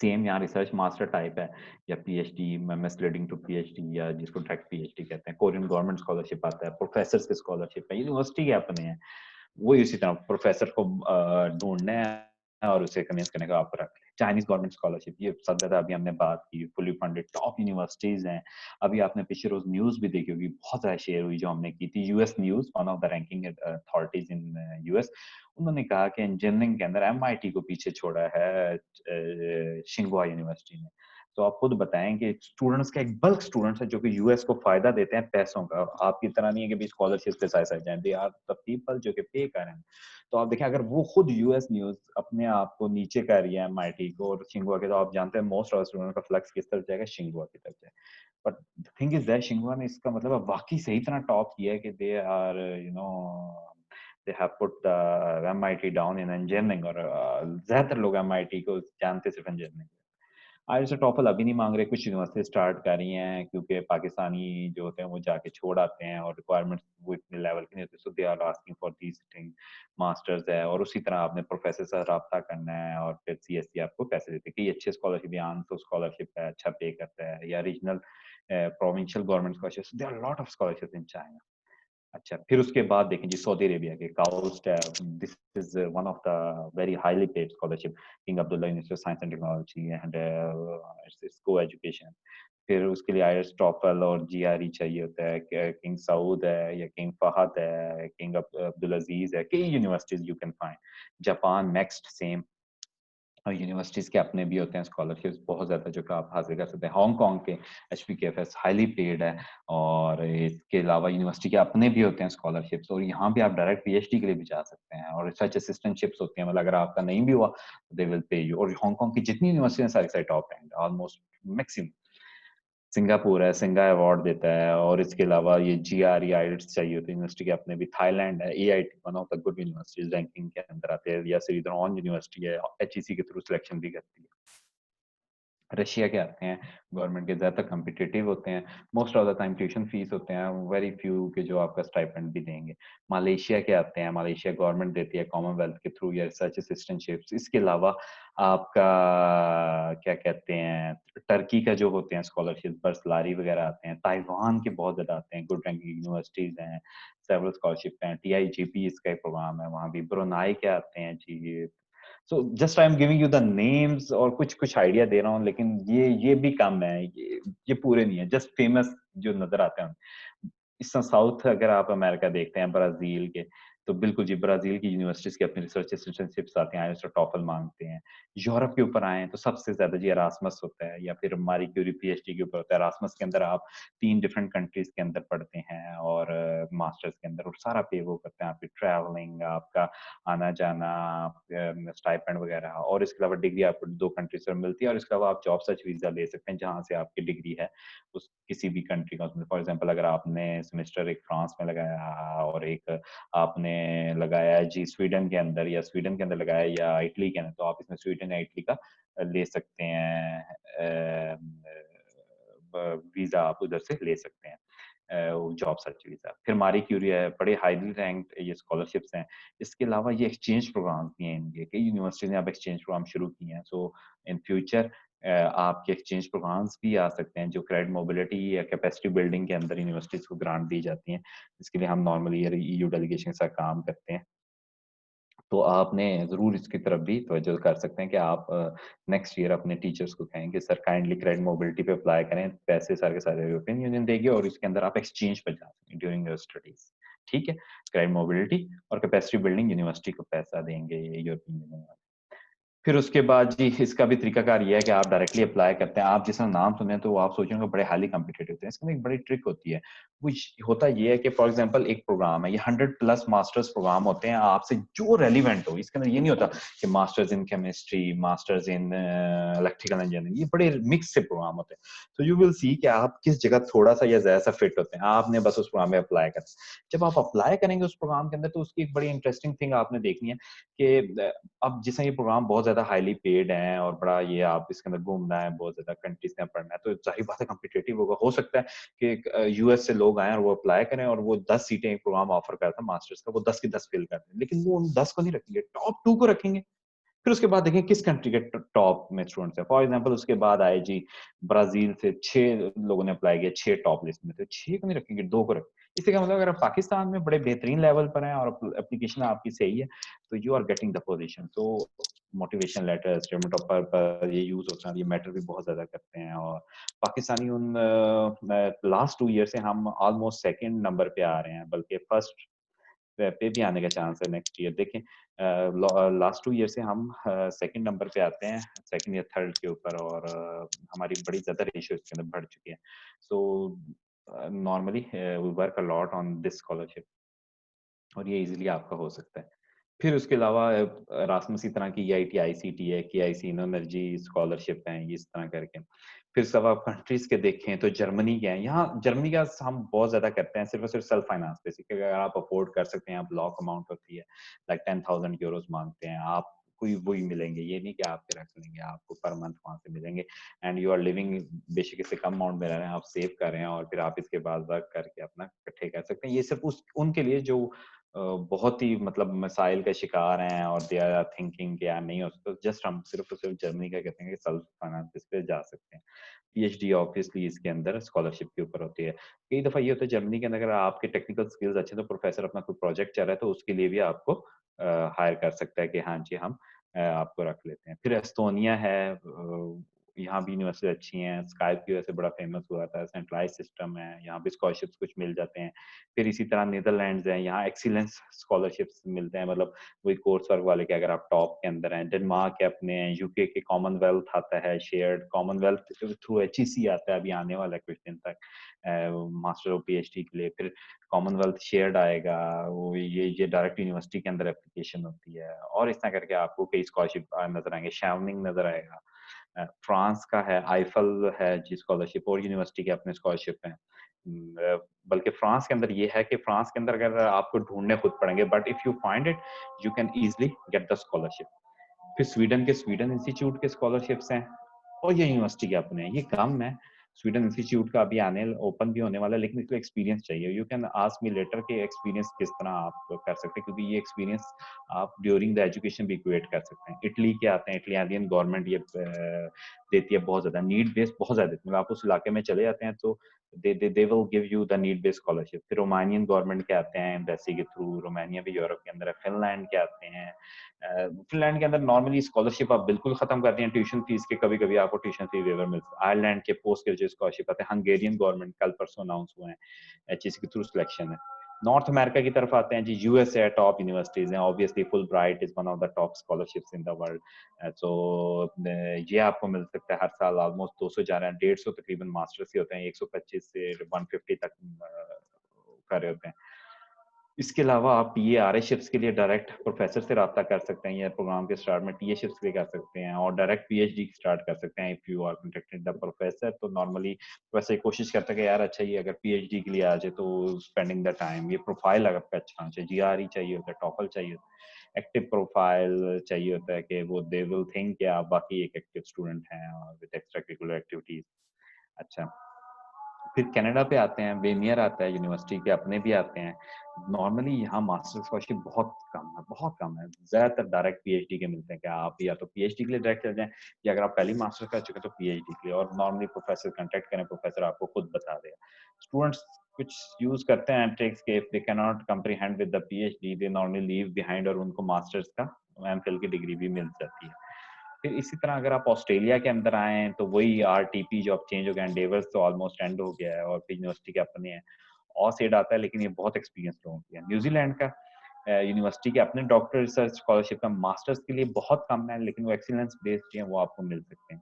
Same यहाँ रिसर्च मास्टर टाइप है, या PhD, MS leading to PhD, या जिसको डायरेक्ट पीएचडी कहते हैं। कोरियन गवर्नमेंट स्कॉलरशिप आता है, प्रोफेसर के स्कॉलरशिप है, यूनिवर्सिटी के अपने हैं। वो इसी तरह प्रोफेसर को ढूंढना है और उसे कन्विंस करने का आपको रख ले। चाइनीज गवर्नमेंट स्कॉलरशिप, ये सब ज्यादा अभी हमने बात की, फुली फंडेड टॉप यूनिवर्सिटीज हैं। अभी आपने पिछले रोज न्यूज भी देखी होगी, बहुत ज्यादा शेयर हुई जो हमने की थी। US news, one of the ranking authorities in US, उन्होंने कहा कि इंजीनियरिंग के अंदर एमआईटी को पीछे छोड़ा है शिंगुआ यूनिवर्सिटी ने। तो आप खुद बताएं कि स्टूडेंट्स का एक बल्क स्टूडेंट्स है जो कि यूएस को फायदा देते हैं पैसों का। आपकी तरह नहीं है कि भी स्कॉलरशिप के साथ साथ जाएं, दे आर द पीपल जो कि पे कर रहे हैं। तो आप देखें, अगर वो खुद यूएस न्यूज अपने आप को नीचे कर रही है एमआईटी को और शिंगुआ के, तो आप जानते हैं मोस्ट ऑफ स्टूडेंट का फ्लक्स किस तरफ जाएगा, शिंगुआ की तरफ जाएगा। बट थिंग इज दैट शिंगुआ ने इसका मतलब वाकई सही तरह टॉप किया है कि they are you know they have put the MIT down in engineering। और ज्यादातर लोग MIT को जानते सिर्फ इंजीनियरिंग। आईएलटीएस और टॉफल अभी नहीं मांग रहे, कुछ यूनिवर्सिटी स्टार्ट कर रही हैं, क्योंकि पाकिस्तानी जो होते हैं वो जाके छोड़ आते हैं, और रिक्वायरमेंट्स वो इतने लेवल की नहीं होती। So they are asking for these thing. Masters है, और उसी तरह आपने प्रोफेसर से रब्ता करना है, और फिर सीएससी आपको पैसे देते हैं। कई अच्छे स्कॉलरशिप, आंसो स्कॉलरशिप है, अच्छा पे करता है, या regional provincial government scholarship, there are lot of scholarship in China. अच्छा, फिर उसके बाद देखें जी, सऊदी अरेबिया के काउस्ट है, this is one of the very highly paid scholarship, king Abdullah University of science and technology, and it's को education. फिर उसके लिए आईएलटीएस, टॉफल और जीआरई चाहिए होता है। किंग सऊद है या किंग फहद है, किंग अब्दुल अजीज है, कई universities you can find. Japan next same, और यूनिवर्सिटीज के अपने भी होते हैं स्कॉलरशिप्स बहुत ज्यादा जो कि आप हासिल कर सकते हैं। हांगकांग के HPKFS हाईली पेड है, और इसके अलावा यूनिवर्सिटी के अपने भी होते हैं स्कॉलरशिप्स, और यहाँ भी आप डायरेक्ट पीएचडी के लिए भी जा सकते हैं, और रिसर्च असिस्टेंटशिप्स होती हैं, मतलब अगर आपका नहीं भी हुआ दे विल पे यू। और हांगकांग की जितनी यूनिवर्सिटी है सारी सारी top rank, almost maximum. Singapore है, सिंगा अवार्ड देता है, और इसके अलावा ये GRE आईएलटीएस चाहिए होती है यूनिवर्सिटी के अपने भी। थाईलैंड है, AIT one of the good universities ranking के अंदर आते हैं, या श्रीधरन यूनिवर्सिटी है, HEC के थ्रू सिलेक्शन भी करती है। रशिया के आते हैं, गवर्नमेंट के ज्यादातर कम्पिटिटिव होते हैं, most of the time tuition fees होते हैं, वेरी फ्यू के जो आपका स्टाइपेंड भी देंगे। मलेशिया के आते हैं, मलेशिया गवर्नमेंट देती है कॉमनवेल्थ के थ्रू या रिसर्च असिस्टेंटशिप्स। इसके अलावा आपका क्या कहते हैं, टर्की का जो होते हैं स्कॉलरशिप, बर्सलारी वगैरह आते हैं। ताइवान के बहुत ज्यादा आते हैं, गुड रैंकिंग यूनिवर्सिटीज हैं, सेवरल स्कॉलरशिप हैं। TIGP इसका एक प्रोग्राम है, वहाँ भी। ब्रुनाई के आते हैं जी। So just I am giving you the names, और कुछ कुछ आइडिया दे रहा हूँ, लेकिन ये भी कम है, ये पूरे नहीं है, जस्ट फेमस जो नजर आते हैं। इस साउथ अगर आप अमेरिका देखते हैं, ब्राजील के, तो बिल्कुल जी ब्राजील की यूनिवर्सिटीज के अपने रिसर्च असिस्टेंटशिप्स आते हैं, आईएलटीएस और टॉफल मांगते हैं। यूरोप के ऊपर आए तो सबसे ज्यादा जी एरास्मस होता है, या फिर मारी क्यूरी PhD के ऊपर होता है। एरास्मस के अंदर आप 3 डिफरेंट कंट्रीज के अंदर पढ़ते हैं, और मास्टर्स के अंदर, और सारा पे वो करते हैं, आपकी ट्रैवलिंग, आपका आना जाना, स्टाइपेंड वगैरह। और इसके अलावा डिग्री आपको 2 कंट्री से मिलती है, और इसके अलावा आप जॉब सर्च वीजा ले सकते हैं जहां से आपकी डिग्री है उस किसी भी कंट्री का। फॉर एग्जांपल अगर आपने सेमेस्टर एक फ्रांस में लगाया, और एक आपने लगाया जी स्वीडन के अंदर, या स्वीडन के अंदर लगाया या इटली के अंदर, तो आप इसमें स्वीडन या इटली का ले सकते हैं, वीजा आप उधर से ले सकते हैं, जॉब सर्च वीजा। फिर मारी क्यूरी है, बड़े हाईली रैंक्ड ये स्कॉलरशिप्स हैं। इसके अलावा ये एक्सचेंज प्रोग्राम भी हैं इनके, कई यूनिवर्सिटी ने अब एक्सचेंज प्रोग्राम शुरू किए हैं। सो इन फ्यूचर आपके एक्सचेंज प्रोग्राम्स भी आ सकते हैं, जो क्रेडिट मोबिलिटी या कैपेसिटी बिल्डिंग के अंदर यूनिवर्सिटीज को ग्रांट दी जाती हैं। इसके लिए हम नॉर्मली EU डेलीगेशन के साथ काम करते हैं। तो आपने ज़रूर इसकी तरफ भी तवज्जो कर सकते हैं कि आप नेक्स्ट ईयर अपने टीचर्स को कहें कि सर काइंडली क्रेडिट मोबिलिटी पे अप्लाई करें, पैसे सारे के सारे यूरोपियन यूनियन देगी, और इसके अंदर आप एक्सचेंज पर जा सकें ड्यूरिंग योर स्टडीज। ठीक है, क्रेडिट मोबिलिटी और कैपेसिटी बिल्डिंग यूनिवर्सिटी को पैसा देंगे ये यूरोपियन यूनियन। फिर उसके बाद जी इसका भी तरीकाकार ये है कि आप डायरेक्टली अप्लाई करते हैं। आप जिसका नाम सुने तो आप सोचेंगे बड़े हाईली कॉम्पिटिटिव थे, इसमें एक बड़ी ट्रिक होती है। वो होता ये है कि फॉर एग्जांपल एक प्रोग्राम है, ये 100+ मास्टर्स प्रोग्राम होते हैं, आपसे जो रेलिवेंट हो। इसके अंदर ये नहीं होता कि masters in chemistry, masters in electrical engineering, ये बड़े मिक्स से प्रोग्राम होते हैं। तो यू विल सी कि आप किस जगह थोड़ा सा या ज्यादा सा फिट होते हैं, आपने बस उस प्रोग्राम में अप्लाई करना। जब आप अप्लाई करेंगे उस प्रोग्राम के अंदर, तो उसकी एक बड़ी इंटरेस्टिंग थिंग आपने देखनी है कि अब जिस ये प्रोग्राम बहुत ज्यादा हाईली पेड है, और बड़ा ये आप इसके अंदर घूमना है, बहुत ज्यादा कंट्रीज में पढ़ना है, तो जाहिर बात है कॉम्पिटिटिव होगा। हो सकता है कि US से लोग आए और वो अप्लाई करें, और वो 10 सीटें एक प्रोग्राम ऑफर करता है मास्टर्स का, वो 10 की 10 फिल करते हैं, लेकिन वो उन 10 को नहीं रखेंगे, टॉप 2 को रखेंगे। फिर उसके बाद देखें किस कंट्री के टॉप में स्टूडेंट्स है। फॉर एग्जांपल उसके बाद आए जी ब्राजील से 6 लोगों ने अप्लाई किया, 6 टॉप लिस्ट में, तो 6 को नहीं रखेंगे, 2 को रखेंगे। इससे क्या मतलब, अगर आप पाकिस्तान में बड़े बेहतरीन लेवल पर हैं और एप्लीकेशन आपकी सही है, तो you are getting the position. तो motivation letter, statement of purpose ये यूज होता है, ये मैटर भी बहुत ज्यादा करते हैं। और पाकिस्तानी उन लास्ट 2 ईयर से हम ऑलमोस्ट सेकंड नंबर पे आ रहे हैं, बल्कि फर्स्ट पे भी आने का चांस है नेक्स्ट ईयर। देखें लास्ट 2 ईयर से हम सेकंड नंबर पे आते हैं, सेकंड या थर्ड के ऊपर, और हमारी बड़ी ज्यादा रेशियो इसके अंदर बढ़ चुकी है। So normally we work a lot on this scholarship, और ये इजीली आपका हो सकता है। फिर उसके अलावा रासमस की तरह की EIT ICT है, KIC एनर्जी स्कॉलरशिप है, ये इस तरह करके। फिर सब आप कंट्रीज के देखें तो जर्मनी के हैं। यहाँ जर्मनी का हम बहुत ज्यादा करते हैं, सिर्फ और सिर्फ सेल्फ फाइनेंस बेसिक, अगर आप अफोर्ड कर सकते हैं, आप ब्लॉक अमाउंट होती है, लाइक 10,000 यूरोस मांगते हैं आप, कोई वही मिलेंगे, ये नहीं कि आपके रख लेंगे, आपको पर मंथ वहां से मिलेंगे। And you are living basic, इससे कम अमाउंट में रह रहे हैं, आप सेव कर रहे हैं, और फिर आप इसके बाद वर्क करके अपना इकट्ठे कर सकते हैं। ये सिर्फ उनके लिए जो बहुत ही मतलब मसाइल का शिकार हैं, और दे आर थिंकिंग कि यार नहीं हो सकता, जस्ट हम सिर्फ और सिर्फ जर्मनी का कहते हैं कि सेल्फ फाइनेंस इस पे जा सकते हैं। PhD ऑब्वियसली इसके अंदर स्कॉलरशिप के ऊपर होती है। कई दफा ये होता है जर्मनी के अंदर, अगर आपके टेक्निकल स्किल्स अच्छे, तो प्रोफेसर अपना कोई प्रोजेक्ट चल रहा है, तो उसके लिए भी आपको हायर कर सकता है कि हाँ जी हम आपको रख लेते हैं। फिर एस्तोनिया है, यहाँ भी यूनिवर्सिटी अच्छी हैं, स्काइप की वजह से बड़ा फेमस हुआ था, सेंट्रलाइज सिस्टम है, यहाँ भी स्कॉलरशिप्स कुछ मिल जाते हैं। फिर इसी तरह नीदरलैंड्स है, यहाँ एक्सीलेंस स्कॉलरशिप्स मिलते हैं, मतलब वही कोर्स वर्क वाले के अगर आप टॉप के अंदर हैं। डेनमार्क के अपने हैं, यूके के कॉमनवेल्थ आता है, शेयर्ड कॉमनवेल्थ थ्रू HEC आता है, अभी आने वाला है कुछ दिन तक मास्टर और PhD के लिए। फिर कॉमनवेल्थ शेयर्ड आएगा, वो ये डायरेक्ट यूनिवर्सिटी के अंदर एप्लीकेशन होती है। और इस तरह करके आपको कई स्कॉलरशिप नजर आएंगे, शैवनिंग नजर आएगा, फ्रांस का है, आईफल है जी स्कॉलरशिप, और यूनिवर्सिटी के अपने स्कॉलरशिप हैं। बल्कि फ्रांस के अंदर ये है कि फ्रांस के अंदर अगर आपको ढूंढने खुद पड़ेंगे, but if you find it you can easily get the scholarship. फिर स्वीडन के स्वीडन इंस्टीट्यूट के स्कॉलरशिप्स हैं, और ये यूनिवर्सिटी के अपने हैं। ये कम है, स्वीडन इंस्टीट्यूट का अभी आने ओपन भी होने वाला है, लेकिन इसको एक्सपीरियंस चाहिए। You can ask me later के एक्सपीरियंस किस तरह आप कर सकते हैं, क्योंकि ये एक्सपीरियंस आप ड्यूरिंग द एजुकेशन भी इक्वेट कर सकते हैं। इटली के आते हैं, इटालियन गवर्नमेंट ये देती है बहुत ज्यादा, नीड बेस्ड बहुत ज्यादा देती है। मतलब आप उस इलाके में चले जाते हैं तो they will give you the need based scholarship. फिर रोमानियन गवर्नमेंट के आते हैं एम्बेसी के थ्रू, रोमानिया भी यूरोप के अंदर है। फिनलैंड के आते हैं, फिनलैंड के अंदर नॉर्मली स्कॉलरशिप आप बिल्कुल खत्म कर दिए ट्यूशन फीस के, कभी कभी आपको ट्यूशन फी वेवर मिलता है। आयरलैंड के पोस्ट ग्रेजुएट स्कॉलरशिप आते हैं। हंगेरियन गवर्नमेंट कल परसों अनाउंस हुए हैं, HEC के थ्रू सिलेक्शन है। नॉर्थ अमेरिका की तरफ आते हैं जी, यूएसए है, टॉप यूनिवर्सिटीज हैं, obviously Fulbright is one of the top scholarships in the world. So ये आपको मिल सकता है हर साल ऑलमोस्ट 200 जा रहे हैं, 150 तकरीबन मास्टर्स ही होते हैं, 125 से 150 तक कर रहे होते हैं। इसके अलावा आप PA RA-शिप्स के लिए डायरेक्ट प्रोफेसर से रब्ता कर सकते हैं, या प्रोग्राम के स्टार्ट में TA-शिप्स के लिए कर सकते हैं, और डायरेक्ट PhD स्टार्ट कर सकते हैं if you are contacted the professor. तो नॉर्मली वैसे कोशिश करते हैं कि यार अच्छा ही अगर PhD के लिए आ जाए तो स्पेंडिंग द टाइम, ये प्रोफाइल अगर आपका अच्छा चाहिए, GRE चाहिए होता है, TOEFL चाहिए होता है, एक्टिव प्रोफाइल चाहिए होता है कि वो दे विल थिंक कि आप बाकी एक एक्टिव स्टूडेंट हैं और विद एक्स्ट्रा करिकुलर एक्टिविटीज। अच्छा, फिर कनाडा पे आते हैं, वेनियर आता है, यूनिवर्सिटी के अपने भी आते हैं। नॉर्मली यहाँ मास्टर स्कॉलरशिप बहुत कम है, बहुत कम है। ज्यादातर डायरेक्ट PhD के मिलते हैं कि आप या तो PhD के लिए डायरेक्ट चल जाएं, या अगर आप पहली मास्टर कर चुके हैं तो PhD के लिए। और नॉर्मली प्रोफेसर कांटेक्ट करें, प्रोफेसर आपको खुद बता देगा। स्टूडेंट्स कुछ यूज करते हैं ट्रिक्स के, if they can not comprehend with the PhD they normally leave behind, और उनको मास्टर्स का MPhil की डिग्री भी मिल जाती है। फिर इसी तरह अगर आप ऑस्ट्रेलिया के अंदर आए हैं तो वही RTP जो अब चेंज हो गया, एंडेवर्स तो ऑलमोस्ट एंड हो गया है, और फिर यूनिवर्सिटी के अपने हैं, ऑसेड आता है, लेकिन ये बहुत एक्सपीरियंस लोगों की है। न्यूजीलैंड का यूनिवर्सिटी के अपने डॉक्टर रिसर्च स्कॉलरशिप का मास्टर्स के लिए बहुत कम है, लेकिन वो एक्सीलेंस बेस्ड है, वो आपको मिल सकते हैं।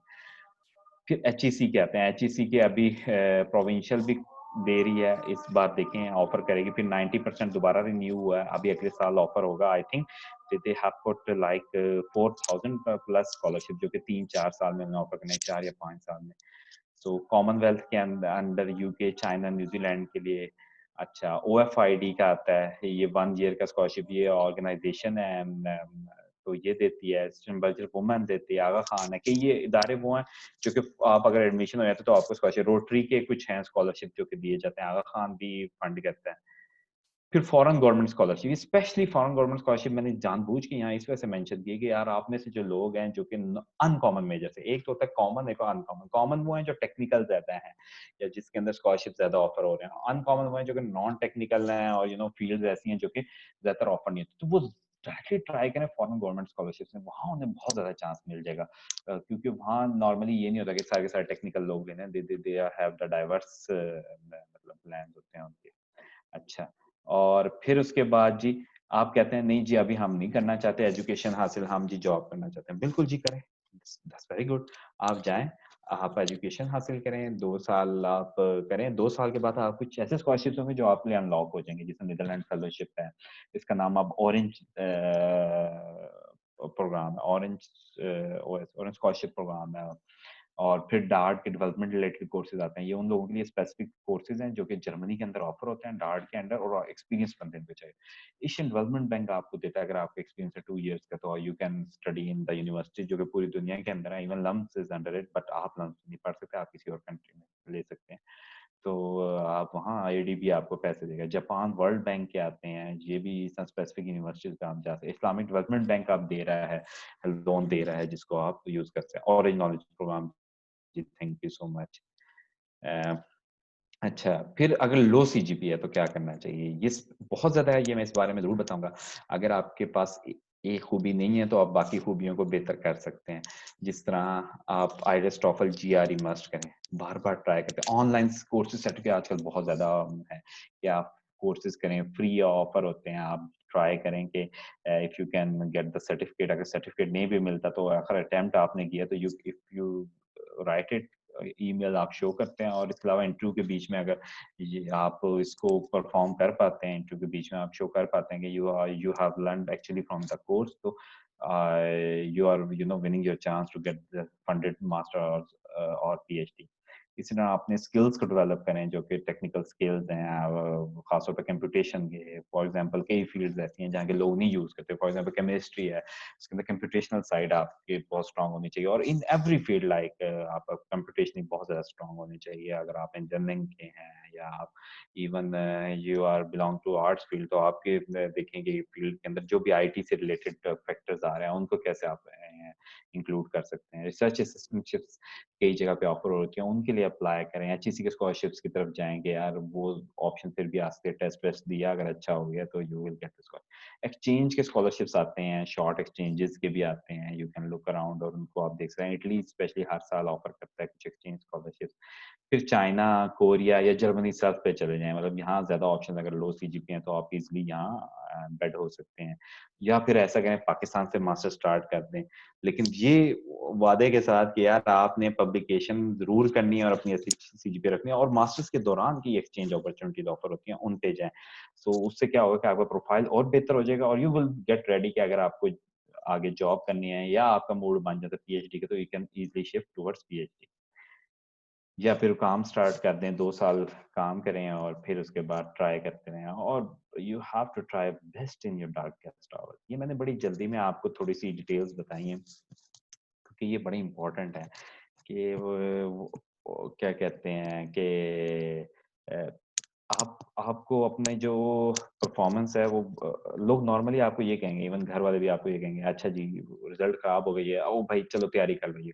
फिर HEC के आते हैं, HEC के अभी प्रोविंशियल भी दे रही है, इस बार देखें ऑफर करेगी। फिर 90% दोबारा रिन्यू हुआ है, अभी अगले साल ऑफर होगा। I think they have put like 4000 plus scholarship, जो कि 3-4 साल में ऑफर करने, 4 या 5 साल में। सो कॉमनवेल्थ के अंदर UK, चाइना, न्यूजीलैंड के लिए। अच्छा, OFID का आता है, ये 1 ईयर का स्कॉलरशिप, ये ऑर्गेनाइजेशन है, तो ये देती है। सिंबल वुमेन देती है, आगा खान है, कि ये इदारे वो हैं जो कि आप अगर एडमिशन हो जाते तो आपको स्कॉलरशिप, रोटरी के कुछ हैं स्कॉलरशिप जो कि दिए जाते हैं, आगा खान भी फंड करता है। फिर foreign government scholarship, specially foreign government scholarship मैंने जानबूझ के यहाँ इस वजह से मेंशन की कि यार आप में से जो लोग हैं जो कि अनकॉमन मेजर से, एक तो होता है कॉमन, एक अनकॉमन। कॉमन वो है जो टेक्निकल ज्यादा है या जिसके अंदर स्कॉलरशिप ज्यादा ऑफर हो रहे हैं, अनकॉमन वो है जो कि नॉन टेक्निकल हैं और फील्ड ऐसी हैं जो कि ज्यादातर ऑफर नहीं होती। तो वो डायरेक्टली ट्राई करें फॉरेन गवर्नमेंट स्कॉलरशिप में, वहाँ उन्हें बहुत ज्यादा चांस मिल जाएगा, क्योंकि वहाँ नॉर्मली ये नहीं होता कि सारे के सारे टेक्निकल लोग लेने, दे हैव द डाइवर्स मतलब प्लान्स होते हैं उनके। अच्छा, और फिर उसके बाद जी आप कहते हैं नहीं जी अभी हम नहीं करना चाहते एजुकेशन हासिल, हम जी जॉब करना चाहते हैं। बिल्कुल जी करें, दैट्स वेरी गुड। आप जाएं, आप एजुकेशन हासिल करें, 2 साल आप करें, 2 साल के बाद आप कुछ ऐसे स्कॉलरशिप होंगे जो आपके लिए अनलॉक हो जाएंगे, जैसे नीदरलैंड फेलोशिप है, इसका नाम अब Orange program, Orange Orange scholarship program है। और फिर डार्ट के डेवलपमेंट रिलेटेड कोर्सेज आते हैं, ये उन लोगों के लिए स्पेसिफिक कोर्सेज हैं जो कि जर्मनी के अंदर ऑफर होते हैं, डार्ट के अंदर, और एक्सपीरियंस बंदे पे चाहिए। एशियन डेवलपमेंट बैंक आपको देता है अगर आपका एक्सपीरियंस है 2 इयर्स का, तो you can study in the university जो कि पूरी दुनिया के अंदर है। Even LUMS is under it, but आप लम्स नहीं पढ़ सकते, आप किसी और कंट्री में ले सकते हैं। तो आप वहाँ IADB आपको पैसे देगा। जापान वर्ल्ड बैंक के आते हैं, ये भी स्पेसिफिक यूनिवर्सिटीज पे आप जा सकते हैं। इस्लामिक डेवलपमेंट बैंक आप दे रहा है, लोन दे रहा है जिसको आप यूज कर सकते हैं। ऑरेंज नॉलेज प्रोग्राम जी, थैंक यू सो मच। अच्छा, फिर अगर लो CGPA है तो क्या करना चाहिए? ये बहुत ज्यादा है, ये मैं इस बारे में जरूर बताऊंगा। अगर आपके पास एक खूबी नहीं है तो आप बाकी खूबियों को बेहतर कर सकते हैं। जिस तरह आप आईएलटीएस टॉफल जीआरई मस्ट करें, बार-बार ट्राई करते हैं। ऑनलाइन कोर्सेज सर्टिफिकेट आजकल बहुत ज़्यादा है कि आप कोर्सेज करें, फ्री ऑफर होते हैं, आप ट्राई करें कि if you can get the certificate. अगर सर्टिफिकेट नहीं भी मिलता तो आखिर अटेम्प्ट आपने किया तो if you right it, email आप शो करते हैं। और इसके अलावा इंटरव्यू के बीच में अगर ये आप इसको परफॉर्म कर पाते हैं, इंटरव्यू के बीच में आप शो कर पाते हैं कि you have learned actually from the course, तो you are winning your chance to get the funded master और पीएचडी। इसी तरह अपने स्किल्स को डेवलप करें जो कि टेक्निकल स्किल्स हैं, खासतौर पर कंप्यूटेशन के। फॉर एग्जांपल कई फील्ड्स ऐसी हैं जहाँ के लोग नहीं यूज करते। फॉर एग्जांपल केमिस्ट्री है, उसके अंदर कंप्यूटेशनल साइड आपकी बहुत स्ट्रांग होनी चाहिए। और इन एवरी फील्ड लाइक आप कंप्यूटेशनल बहुत ज्यादा स्ट्रांग होनी चाहिए। अगर आप इंजीनियरिंग के हैं या आप even you are belong to arts field, तो आपके देखेंगे फील्ड के अंदर जो भी आईटी से रिलेटेड फैक्टर्स आ रहे हैं उनको कैसे आप इंक्लूड कर सकते हैं। रिसर्च असिस्टेंटशिप्स कई जगह पे ऑफर होती है, उनके लिए अप्लाई करें। एचईसी के स्कॉलरशिप्स की तरफ जाएंगे यार, वो ऑप्शन फिर भी आ सकते हैं। टेस्ट वेस्ट दिया अगर अच्छा हो गया तो you will get scholar. Exchange के स्कॉलरशिप्स आते हैं, शॉर्ट एक्सचेंजेस के भी आते हैं, यू कैन लुक अराउंड और उनको आप देख सकते हैं। इटली स्पेशली हर साल ऑफर करता है कुछ एक्सचेंज स्कॉलरशिप्स। फिर चाइना, कोरिया या जर्मनी साथ पे चले जाएं, मतलब यहाँ ज्यादा ऑप्शन, अगर लो सीजीपी है तो आप इजिली यहाँ बेड हो सकते हैं। या फिर ऐसा करें पाकिस्तान से मास्टर स्टार्ट कर दें, लेकिन ये वादे के साथ कि यार आपने पब्लिकेशन जरूर करनी है और अपनी सीजीपी रखनी है, और मास्टर्स के दौरान की एक्सचेंज अपॉर्चुनिटीज ऑफर होती हैं उन पे जाएं। सो उससे क्या होगा कि आपका प्रोफाइल और बेहतर हो जाएगा और यू विल गेट रेडी कि अगर आपको आगे जॉब करनी है या आपका मूड बन जाता है पीएचडी के, तो you can easily shift towards PhD. या फिर काम स्टार्ट कर दें, 2 साल काम करें और फिर उसके बाद ट्राई करते रहें। और you have to try best in your darkest hour. ये मैंने बड़ी जल्दी में आपको थोड़ी सी डिटेल्स बताई हैं क्योंकि ये बड़ी इंपॉर्टेंट है कि क्या कहते हैं कि आपको अपने जो परफॉर्मेंस है वो लोग नॉर्मली आपको ये कहेंगे, इवन घर वाले भी आपको ये कहेंगे, अच्छा जी रिजल्ट खराब हो गई है, ओ भाई चलो तैयारी कर रही है।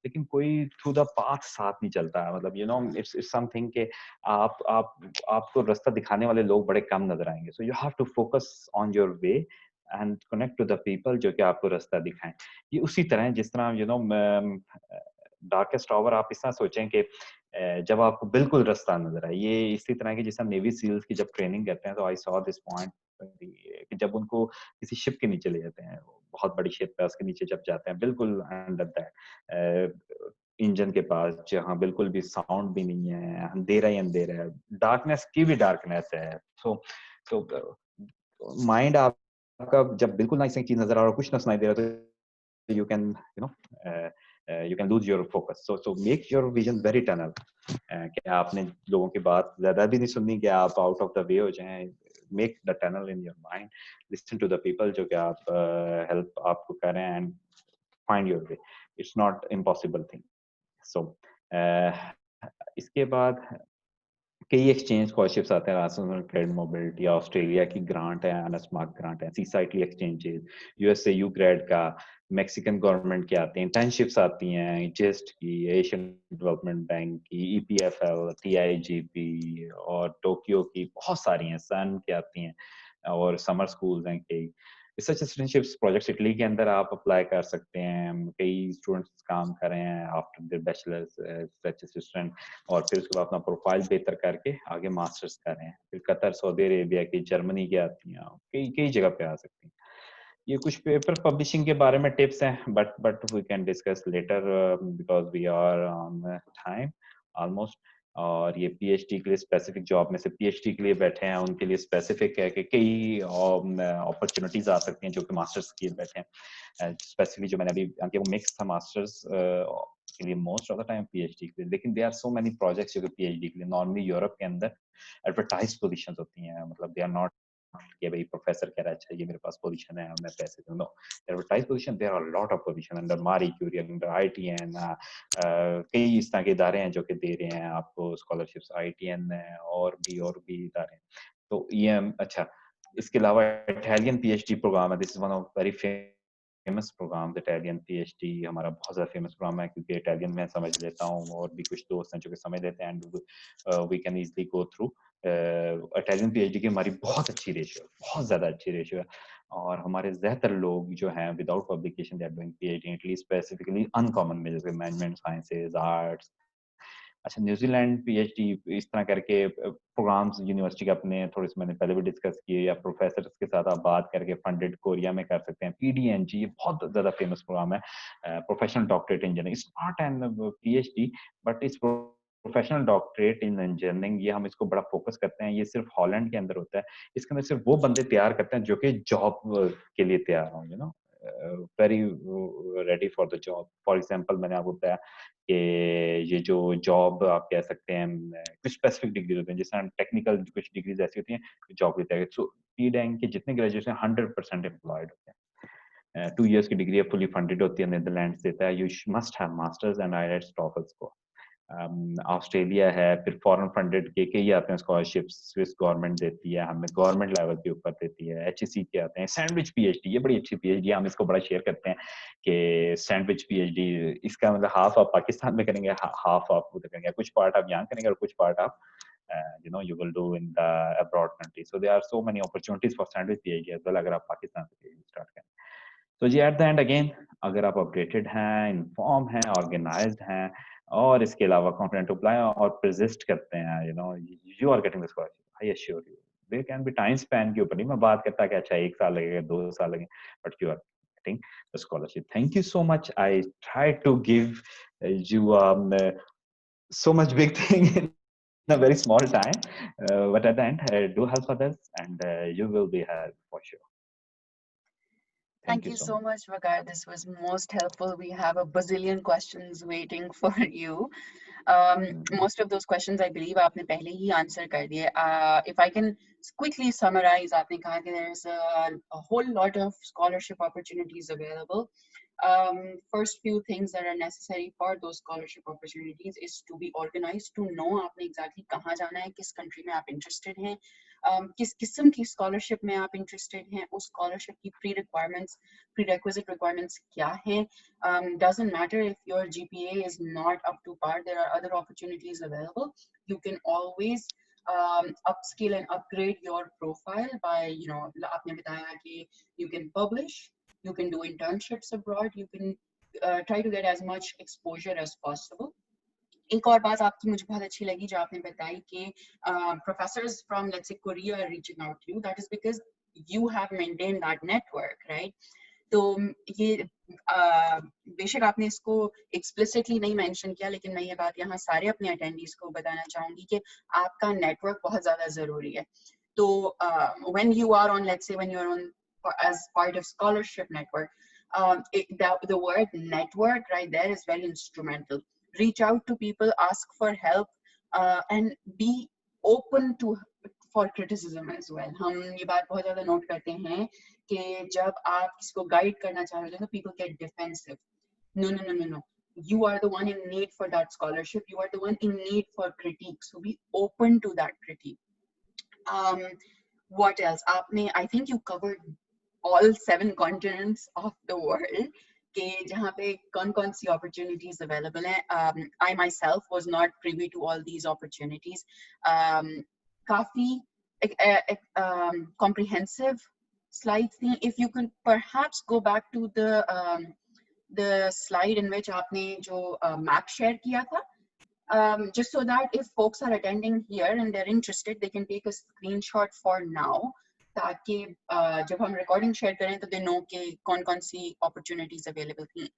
लेकिन कोई थ्रू द पाथ साथ नहीं चलता है। मतलब इट्स समथिंग के आपको रास्ता दिखाने वाले लोग बड़े कम नजर आएंगे। So you have to focus on your way and connect to the people जो कि आपको रास्ता दिखाएं। ये उसी तरह है जिस तरह डार्केस्ट आवर आप इस तरह सोचें कि जब आपको बिल्कुल रास्ता नजर आए, ये इसी तरह की जैसे नेवी सील्स की जब ट्रेनिंग करते हैं तो आई सॉ दिस पॉइंट कि जब उनको किसी शिप के नीचे ले जाते हैं, बहुत बड़ी शिप है उसके नीचे जब जाते हैं बिल्कुल अंडर दैट इंजन के पास, जहाँ बिल्कुल भी साउंड भी नहीं है, अंधेरा ही अंधेरा है, डार्कनेस की भी डार्कनेस है। सो सो माइंड आपका जब बिल्कुल ना किसी चीज नजर आ रहा, कुछ ना सुनाई दे रहा, तो you can you can lose your focus. So make your vision very tunnel. कि आपने लोगों की बात ज्यादा भी नहीं सुननी कि आप आउट ऑफ द वे हो जाएं। Make the tunnel in your mind, listen to the people जो कि आप हेल्प आपको करें and find your way. It's not impossible thing. So इसके बाद कई एक्सचेंज स्कॉलरशिप्स आते हैं, राजस्थान क्रेडिट मोबिलिटी, ऑस्ट्रेलिया की ग्रांट है, अनस्मार्क ग्रांट है, सीसाइटली एक्सचेंजेस, यूएसए यू ग्रेड का, मैक्सिकन गवर्नमेंट के आते हैं, इंटर्नशिप्स आती हैं, जेस्ट की, एशियन डेवलपमेंट बैंक की, ईपीएफएल, टीआईजीपी और टोक्यो की बहुत सारी हैं, सन की आती हैं और समर स्कूल्स हैं कई। रिसर्च असिस्टेंटशिप्स प्रोजेक्ट्स इटली के अंदर आप अप्लाई कर सकते हैं। कई स्टूडेंट्स काम कर रहे हैं after their bachelors research assistant, और फिर उसके बाद अपना प्रोफाइल बेहतर करके आगे मास्टर्स कर रहे हैं। फिर कतर, सऊदी अरेबिया की, जर्मनी की आती हैं, कई कई जगह पे आ सकती हैं। ये कुछ पेपर पब्लिशिंग के बारे में टिप्स हैं, but we can discuss later because we are on time almost. और ये पीएचडी के लिए स्पेसिफिक, जॉब में से पीएचडी के लिए बैठे हैं उनके लिए स्पेसिफिक है कि कई अपॉर्चुनिटीज आ सकती हैं जो कि मास्टर्स के लिए बैठे हैं। स्पेसिफिकली जो मैंने अभी वो मिक्स था मास्टर्स के लिए most of the time, PhD के लिए। लेकिन they are so many projects जो कि पीएचडी के लिए नॉर्मली यूरोप के अंदर एडवर्टाइज पोजीशंस होती हैं। मतलब दे आर नॉट कि भाई प्रोफेसर कह रहा है अच्छा ये मेरे पास पोजीशन है मैं पैसे दूं। No, advertise position, there are lot of position under Marie Curie, under ITN, कई इस तरह के इदारे हैं जो कि दे रहे हैं आपको स्कॉलरशिप्स, आईटीएन है और भी इदारे हैं। तो ये अच्छा, इसके अलावा इटालियन पीएचडी प्रोग्राम है, this is one of very famous program. Italian PhD हमारा बहुत ज्यादा फेमस प्रोग्राम है क्योंकि इटालियन में समझ लेता हूँ और भी कुछ दोस्त हैं जो कि समझ लेते हैं, and we can easily go through. Italian PhD की हमारी बहुत अच्छी रेशियो है, बहुत ज्यादा अच्छी रेशियो है। और हमारे ज़्यादातर लोग जो हैं without publication they are doing PhD at least specifically uncommon में, जैसे मैनेजमेंट साइंसेज, आर्ट्स। अच्छा, न्यूजीलैंड पीएचडी इस तरह करके प्रोग्राम्स यूनिवर्सिटी के अपने थोड़े से मैंने पहले भी डिस्कस किए, या प्रोफेसर्स के साथ आप बात करके फंडेड कोरिया में कर सकते हैं। पीडीएनजी ये बहुत ज़्यादा फेमस प्रोग्राम है, professional doctorate engineering, it's not an PhD but it's professional doctorate in engineering. ये हम इसको बड़ा फोकस करते हैं, ये सिर्फ हॉलैंड के अंदर होता है। इसके अंदर सिर्फ वो बंदे तैयार करते हैं जो कि जॉब के लिए तैयार हों, you know, very ready for the job. For example मैंने आपको बताया कि ये जो जॉब आप कह सकते हैं, कुछ स्पेसिफिक डिग्री होते हैं, जैसे टेक्निकल कुछ डिग्रीज ऐसी होती हैं जॉब लेते हैं। सो पीडैंग के जितने ग्रेजुएशन 100% एम्प्लॉयड होते हैं। 2 इयर्स की डिग्री है, फुली फंडेड होती है, नीदरलैंड्स देता है। You must have masters and IELTS TOEFL score. Australia है, फिर फॉरेन फंडेड के ही आते हैं स्कॉलरशिप्स, स्विस गवर्नमेंट देती है, हमें गवर्नमेंट लेवल के ऊपर देती है। एचईसी के आते हैं, सैंडविच पीएचडी, ये बड़ी अच्छी पीएचडी, हम इसको बड़ा शेयर करते हैं कि सैंडविच पीएचडी, इसका मतलब हाफ आप पाकिस्तान में करेंगे, हाफ आप उधर करेंगे, कुछ पार्ट आप यहाँ करेंगे और कुछ पार्ट आप you will do in the abroad country. So there are so many opportunities for sandwich PhD as well अगर आप पाकिस्तान से PhD स्टार्ट करें। तो जी एट द एंड अगेन, अगर आप अपडेटेड हैं, इन्फॉर्म हैं, ऑर्गेनाइज्ड हैं, और इसके अलावा कॉन्फिडेंट टू अप्लाई और परसिस्ट करते हैं, you are getting the scholarship, I assure you. There can be time span के ऊपर नहीं मैं बात करता कि अच्छा 1 साल लगेगा, 2 साल लगेंगे, but you are getting the scholarship. Thank you so much. I try to give you so much big thing in a very small time, but at the end do help others and you will be helped for sure. Thank you so much, Vagar. This was most helpful. We have a bazillion questions waiting for you. Most of those questions, I believe, आपने पहले ही answer कर दिए. If I can quickly summarize, आपने कहा कि there's a whole lot of scholarship opportunities available. First few things that are necessary for those scholarship opportunities is to be organized, to know आपने exactly कहाँ जाना है, किस country में आप interested हैं, किस किस्म की scholarship में आप interested हैं, उस scholarship की prerequisite requirements क्या हैं. Doesn't matter if your GPA is not up to par, there are other opportunities available. You can always upskill and upgrade your profile by, आपने बताया कि you can publish, you can do internships abroad, you can try to get as much exposure as possible. एक और बात आपकी मुझे बहुत अच्छी लगी जो आपने बताई कि professors from let's say Korea are reaching out to you. That is because you have maintained that network, right? तो ये बेशक आपने इसको explicitly नहीं mention किया, लेकिन मैं ये बात यहाँ सारे अपने attendees को बताना चाहूँगी कि आपका network बहुत ज़्यादा ज़रूरी है. तो when you are on, let's say when you're on as part of scholarship network, the word network right there is very instrumental. Reach out to people, ask for help, and be open for criticism as well. हम ये बात बहुत ज़्यादा note करते हैं कि जब आप किसी को guide करना चाह रहे हो तो people get defensive. No. You are the one in need for that scholarship. You are the one in need for critique. So be open to that critique. What else? I think you covered all 7 continents of the world. कि जहाँ पे कौन सी opportunities available हैं. I myself was not privy to all these opportunities. काफी comprehensive slides थी. If you could perhaps go back to the slide in which आपने जो map share किया था, just so that if folks are attending here and they're interested, they can take a screenshot for now. ताकि जब हम recording share करें तो they know कि कौन सी opportunities available थी.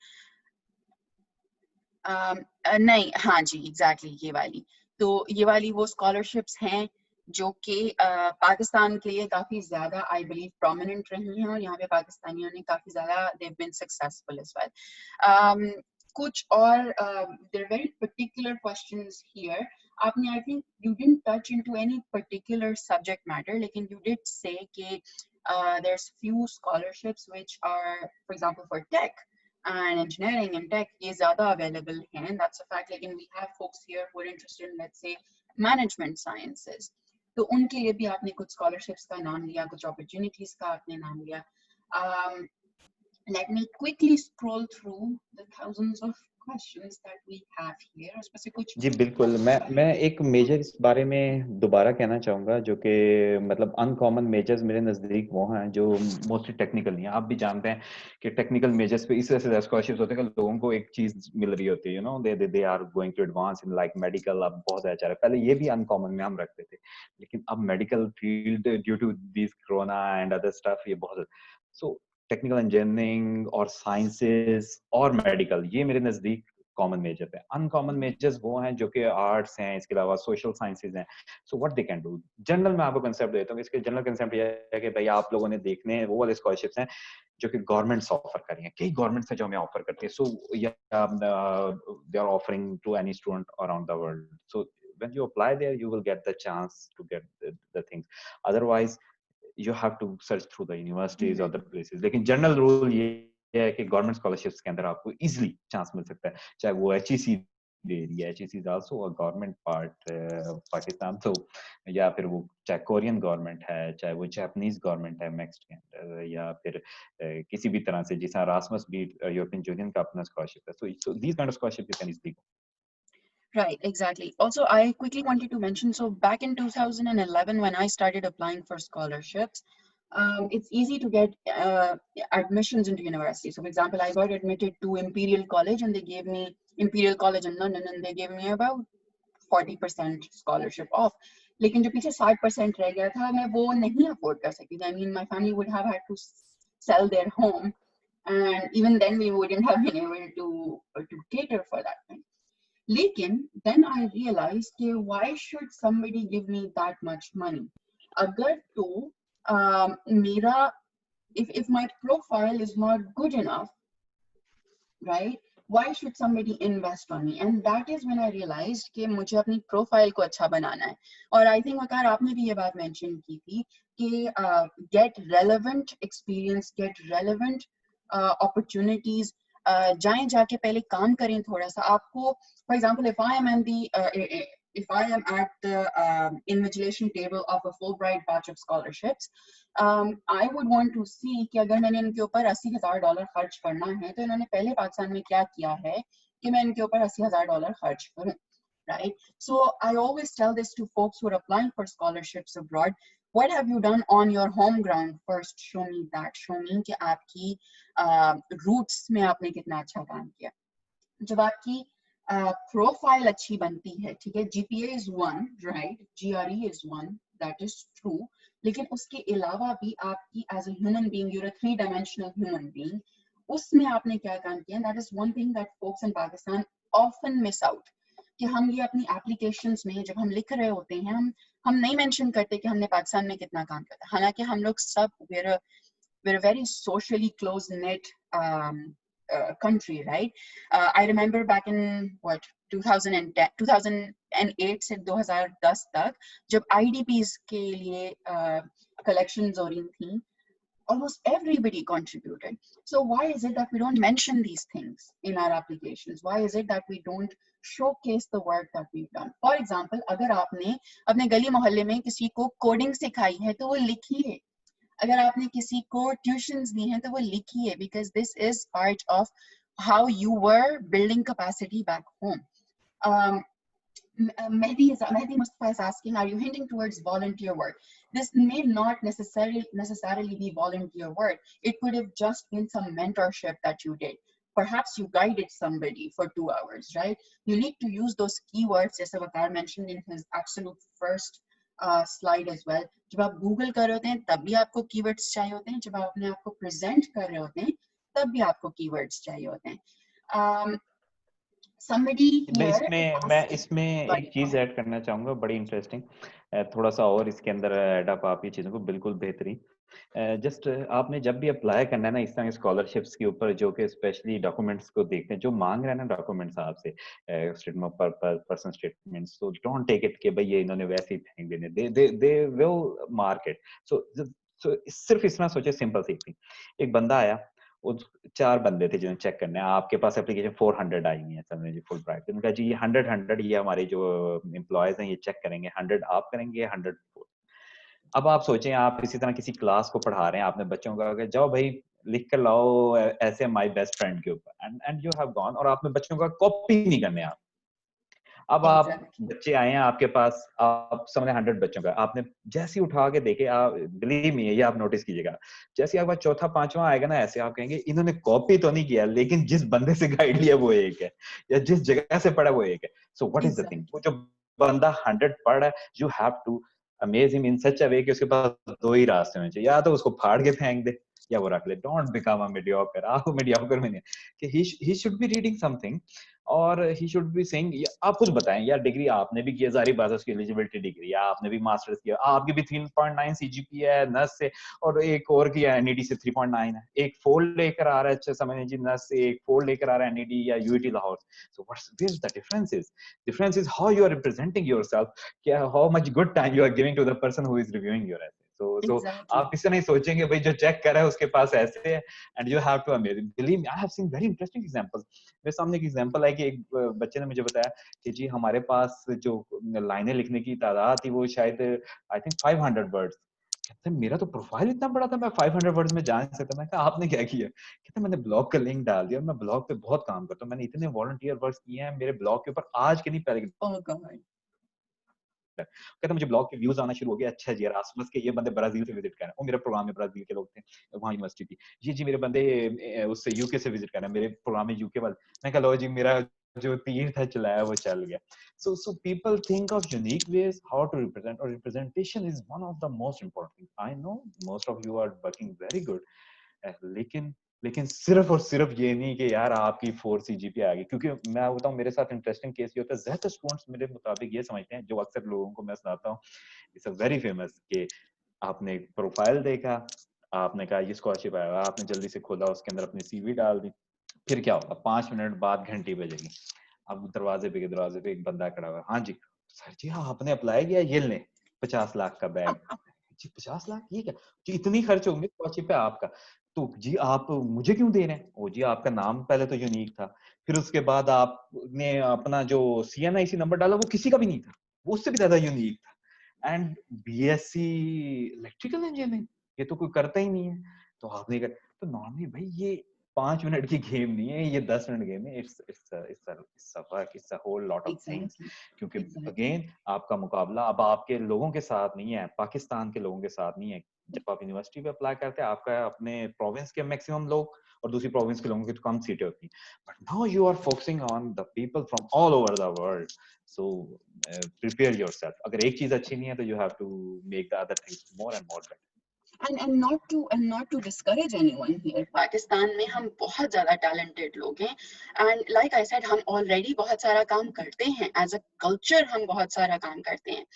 नहीं, हाँ जी, exactly ये वाली. तो ये वाली वो scholarships हैं जो कि पाकिस्तान के लिए काफी ज़्यादा I believe prominent रही हैं, और यहाँ पे पाकिस्तानियों ने काफी ज़्यादा they've been successful as well. कुछ और there are very particular questions here. आपने I think you didn't touch into any particular subject matter, लेकिन you did say कि there's few scholarships which are, for example, for tech and engineering and tech ये ज़्यादा available हैं, and that's a fact. लेकिन we have folks here who are interested in, let's say, management sciences. तो उनके लिए भी आपने कुछ scholarships का नाम लिया, कुछ opportunities का आपने नाम लिया. Let me quickly scroll through the thousands of questions that we have here. उसमें से कुछ जी बिल्कुल, मैं एक मेजर इस बारे में दोबारा कहना चाहूँगा जो कि मतलब अनकॉमन मेजर्स मेरे नज़दीक वो हैं जो मोस्टली टेक्निकल नहीं है। आप भी जानते हैं कि टेक्निकल मेजर्स पे इस वजह से स्कॉलरशिप्स होते हैं कि लोगों को एक चीज़ मिल रही होती है, you know, they are going to advance in like medical. अब बहुत अच्छा है, पहले ये भी अनकॉमन में हम रखते थे, लेकिन अब medical field due to this corona and other stuff ये बहुत सो टेक्निकल इंजीनियरिंग और साइंसेज और मेडिकल ये मेरे नज़दीक कॉमन मेजर है। अनकॉमन मेजर्स वो हैं जो कि आर्ट्स हैं, इसके अलावा सोशल साइंसेज हैं। So what they can do, general मैं आपको कंसेप्ट देता हूँ। इसके जनरल कंसेप्ट ये है कि भाई आप लोगों ने देखने हैं वो वाले स्कॉलरशिप्स हैं जो कि गवर्नमेंट्स ऑफर कर रही हैं। कई गवर्नमेंट्स हैं जो हमें ऑफर करती है, so they are offering to any student around the world. So when you apply there you will get the chance to get the things, otherwise you have to search through the universities or other places। लेकिन general rule ये है कि government scholarships के अंदर आपको easily chance मिल सकता है, चाहे वो एचईसी दे रही है, HEC is also a government part Pakistan, तो या फिर वो चाहे कोरियन गवर्नमेंट है, चाहे वो जापानीज गवर्नमेंट है मिक्स्ड के अंदर, या फिर किसी भी तरह से जिस रासमस भी यूरोपियन यूनियन का अपना स्कॉलरशिप है। So these kind of scholarship you can easily. Right, exactly. Also, I quickly wanted to mention, so back in 2011, when I started applying for scholarships, it's easy to get admissions into university. So for example, I got admitted to Imperial College and they gave me Imperial College in London and they gave me about 40% scholarship off. लेकिन जो पीछे 60% रह गया था मैं वो नहीं afford कर सकती थी. I mean, my family would have had to sell their home and even then we wouldn't have been able to cater for that thing. लेकिन then I realized कि why should somebody give me that much money? अगर तो मेरा if my profile is not good enough, right? Why should somebody invest on me? And that is when I realized कि मुझे अपनी profile को अच्छा बनाना है। और I think वकार आपने भी ये बात मेंशन की थी कि get relevant experience, get relevant opportunities, जाएं जाके पहले काम करें थोड़ा सा। आपको for example, if I am at the invigilation table of a Fulbright batch of scholarships, I would want to see कि अगर मैंने इनके ऊपर $80,000 खर्च करना है तो इन्होंने पहले पाकिस्तान में क्या किया है कि मैं इनके ऊपर $80,000 खर्च करूं, right? So I always tell this to folks who are applying for scholarships abroad. What have you done on your home ground? First, show me that. Show me कि आपकी roots में आपने कितना अच्छा काम किया। जब आपकी प्रोफाइल अच्छी बनती है, ठीक है, GPA is 1, right? GRE is 1, that is true. लेकिन उसके अलावा भी आपकी as a human being, you're a 3-dimensional human being. उसमें आपने क्या काम किया? That is one thing that folks in Pakistan often miss out. कि हम ये अपनी एप्लीकेशंस में जब हम लिख रहे होते हैं हम नहीं मेंशन करते कि हमने पाकिस्तान में कितना काम किया। हालांकि हम लोग सब we're a very socially close knit country, right? I remember back in 2008 से 2010 तक जब IDPs के लिए collections हो रही थी, almost everybody contributed. So why is it that we don't mention these things in our applications? Why is it that we don't showcase the work that we've done? For example, अगर आपने अपने गली मोहल्ले में किसी को कोडिंग सिखाई है तो वो लिखिए। अगर आपने किसी को ट्यूशंस दी हैं तो वो लिखिए, because this is part of how you were building capacity back home. Mehdi Mustafa is asking, are you hinting towards volunteer work? This may not necessarily be volunteer work. It could have just been some mentorship that you did. Perhaps you guided somebody for 2 hours, right? You need to use those keywords, as Waqar mentioned in his absolute first slide as well. जब आप Google कर रहे होते हैं तब भी आपको keywords चाहिए होते हैं, जब आप अपने आप को present कर रहे होते हैं तब भी आपको keywords चाहिए होते हैं। मैं इसमें एक चीज ऐड करना चाहूंगा बड़ी इंटरेस्टिंग, थोड़ा सा और इसके अंदर ऐड अप आप ये चीजों को बिल्कुल बेहतरीन। जस्ट आपने जब भी अप्लाई करना है ना इस तरह के स्कॉलरशिप्स के ऊपर जो कि स्पेशली डॉक्यूमेंट्स को देखते हैं, जो मांग रहे हैं ना डॉक्यूमेंट्स आपसे, statement of person statements, so don't take it कि भाई ये इन्होंने वैसे ही फेंक देने, they will mark it. So सिर्फ इतना सोचे, सिंपल सी थी, एक बंदा आया, वो 4 बंदे थे जिन्होंने चेक करने, आपके पास एप्लीकेशन 400 आई हुई है समझ फुल ब्राइट, उनका जी ये 100 ये हमारे जो एम्प्लॉयज हैं ये चेक करेंगे, 100 आप करेंगे, 100 अब आप सोचें आप इसी तरह किसी क्लास को पढ़ा रहे हैं, आपने बच्चों का जाओ भाई लिख कर लाओ ऐसे माय बेस्ट फ्रेंड के ऊपर, एंड यू हैव गॉन, और आपने बच्चों का कॉपी नहीं करने आप। अब आप Exactly. बच्चे आए हैं आपके पास, आप सामने 100 बच्चों का, आपने जैसे ही उठा के देखे, आप बिलीव मी, ये आप नोटिस कीजिएगा, जैसे ही आपका चौथा पांचवा आएगा ना, ऐसे आप कहेंगे इन्होंने कॉपी तो नहीं किया, लेकिन जिस बंदे से गाइड लिया वो एक है, या जिस जगह से पढ़ा वो एक है। So what is the thing, वो जो बंदा 100 पढ़ रहा है, you have to amaze him in such a way कि उसके पास दो ही रास्ते होने चाहिए, या तो उसको फाड़ के फेंक दे या वो रख ले। डोंट बिकम अ मीडियोकर, आप मीडियोकर में नहीं, कि he should be reading something, और ही शुड बी सेइंग, आप कुछ बताएं यार, डिग्री आपने भी की है, जारी बात है उसकी एलिजिबिलिटी डिग्री, आपने भी मास्टर्स किया, आपकी भी 3.9 सीजीपीए है नर्स से, और एक और किया एनईडी से 3.9 है, एक फोल्ड लेकर आ रहा है, अच्छा समझ लीजिए नर्स से एक फोल्ड लेकर आ रहा है एनईडी या UET Lahore. So what's where is the difference is how you are representing yourself, क्या how much good time you are giving to the person who is reviewing your essay. So Exactly. आप इससे नहीं सोचेंगे भाई जो check कर रहा है उसके पास ऐसे है, and you have to amazing, believe me, I have seen very interesting examples. मेरे सामने एक एग्जांपल है कि एक बच्चे ने मुझे बताया कि जी हमारे पास जो लाइनें लिखने की तादाद थी वो शायद आई थिंक 500 वर्ड्स। कहते हैं मेरा तो प्रोफाइल इतना बड़ा था, मैं 500 वर्ड्स में जान सकता। मैं कहा आपने क्या किया? कहते हैं मैंने ब्लॉग का लिंक डाल दिया, मैं ब्लॉग पे बहुत काम करता हूँ, मैंने इतने वॉलंटियर वर्क्स किए हैं मेरे ब्लॉग के ऊपर, आज के नहीं पहले। Oh God. कहते मुझे ब्लॉग के व्यूज आना शुरू हो गया, अच्छा जी रासमस के ये बंदे ब्राजील से विजिट कर रहे हैं, वो मेरे प्रोग्राम में ब्राजील के लोग थे, वहाँ यूनिवर्सिटी थी, ये जी मेरे बंदे उससे यूके से विजिट कर रहे हैं, मेरे प्रोग्राम में यूके वाले। मैं कहा लो जी मेरा जो तीर था चलाया वो चल गया। So people think of unique ways how to represent, or representation is one of the most important things. I know most of you are working very good, लेकिन सिर्फ और सिर्फ ये नहीं कि यार आपकी 4 सीजीपीए आ गई, क्योंकि मैं बताऊं मेरे साथ इंटरेस्टिंग केस ये होता है, ज्यादातर स्टूडेंट्स मेरे मुताबिक ये समझते हैं, जो अक्सर लोगों को मैं सुनाता हूँ, इट्स अ वेरी फेमस, कि आपने प्रोफाइल देखा, आपने कहा ये स्कॉलरशिप आएगा, आपने जल्दी से खोला, उसके अंदर अपनी सीवी डाल दी, फिर क्या होगा, 5 मिनट बाद घंटी बजेगी, अब दरवाजे पे एक बंदा खड़ा हुआ है, हाँ जी सर जी हाँ आपने अप्लाई किया, ये ले 50 लाख का बैग। जी 50 लाख ये क्या जी, इतनी खर्च होंगे स्कॉलरशिप पे आपका, तो जी आप मुझे क्यों दे रहे हैं? ओ जी आपका नाम पहले तो यूनिक था, फिर उसके बाद आपने अपना जो सीएनआईसी नंबर डाला वो किसी का भी नहीं था, वो उससे भी ज्यादा यूनिक था, एंड बीएससी इलेक्ट्रिकल इंजीनियरिंग ये तो कोई करता ही नहीं है, तो आपने कर, तो नॉर्मली भाई ये 5 मिनट की गेम नहीं है, ये 10 मिनट गेम है, it's a whole lot of things. Exactly. क्योंकि Exactly. अगेन आपका मुकाबला अब आपके लोगों के साथ नहीं है, पाकिस्तान के लोगों के साथ नहीं है। जब आप यूनिवर्सिटी पे अप्लाई करते हैं आपका अपने प्रोविंस के मैक्सिमम लोग और दूसरी प्रोविंस के लोगों की तो कम सीटें होती हैं, but now you are focusing on the people from all over the world, so prepare yourself. अगर एक चीज अच्छी नहीं है तो you have to make the other things more and more better. And not to discourage anyone here, Pakistan में हम बहुत ज़्यादा talented लोग हैं, and like I said, हम already बहुत सारा काम करते हैं, as a culture हम बहुत सारा काम करते हैं,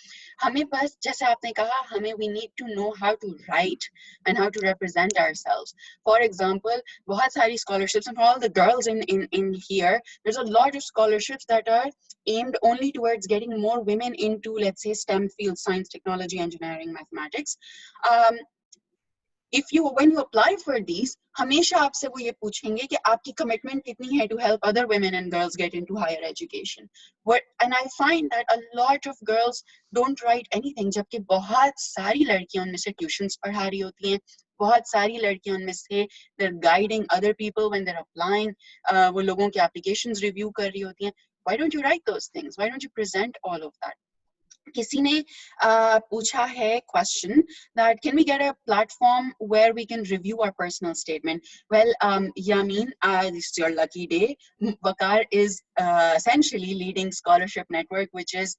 हमें बस जैसे आपने कहा हमें we need to know how to write and how to represent ourselves. For example, बहुत सारी scholarships, and for all the girls in here, there's a lot of scholarships that are aimed only towards getting more women into, let's say, STEM fields, science, technology, engineering, mathematics. When you apply for these, हमेशा आपसे वो ये पूछेंगे कि आपकी commitment कितनी है to help other women and girls get into higher education. And I find that a lot of girls don't write anything, जबकि बहुत सारी लड़कियां उनमें से tuitions पढ़ा रही होती हैं, बहुत सारी लड़कियां उनमें से they're guiding other people when they're applying, वो लोगों के applications review कर रही होती हैं. Why don't you write those things? Why don't you present all of that? किसी ने पूछा है question that can we get a platform where we can review our personal statement? Well, Yamin, this is your lucky day. Waqar is essentially leading scholarship network, which is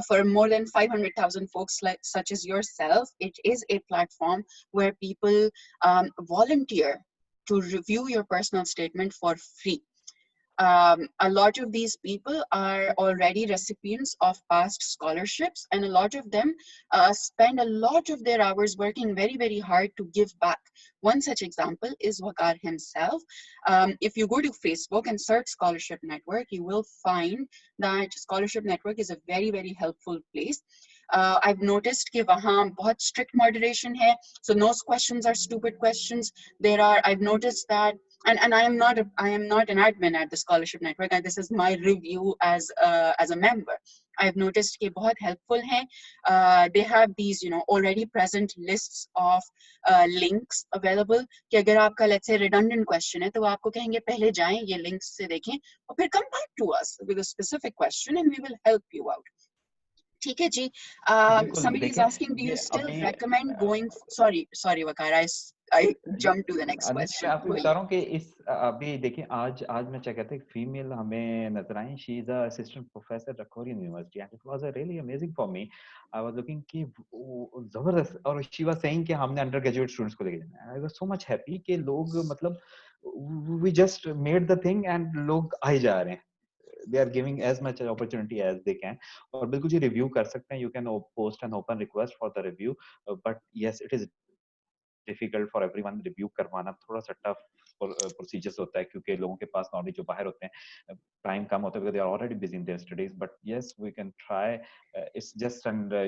for more than 500,000 folks such as yourself. It is a platform where people volunteer to review your personal statement for free. A lot of these people are already recipients of past scholarships, and a lot of them spend a lot of their hours working very, very hard to give back. One such example is Waqar himself. If you go to Facebook and search Scholarship Network, you will find that Scholarship Network is a very, very helpful place. I've noticed कि वहाँ बहुत strict moderation है, so no questions are stupid questions. I've noticed that, and I am not an admin at the Scholarship Network, and this is my review as a member. I've noticed कि बहुत helpful हैं. They have these, already present lists of links available. कि अगर आपका let's say redundant question है, तो वो आपको कहेंगे पहले जाएं ये links से देखें और फिर come back to us with a specific question and we will help you out. ठीक है जी. बिल्कुल Somebody is देखें asking, do ये you still अभी recommend going? Sorry, Waqar, I jumped to the next नहीं, मैं question. आपको बता रहा हूँ कि इस अभी देखिए आज मैं क्या कहते हैं फीमेल हमें नजर आई शी इज असिस्टेंट प्रोफेसर रखोरियन university and it was really amazing for me I was looking कि जबरदस्त और शी वाज सेइंग कि हमने अंडर ग्रेजुएट स्टूडेंट्स को लेके जाना है I was so much happy कि लोग मतलब we just made the thing and लोग आए जा रहे हैं they are giving as much opportunity as they can और बिल्कुल जी रिव्यू कर सकते हैं you can post an open request for the review but yes it is difficult for everyone review करवाना थोड़ा सा टफ प्रोसीजर्स होता है क्योंकि लोगों के पास नॉलेज जो बाहर होते हैं टाइम कम होता है because they are already busy in their studies but yes we can try it's just and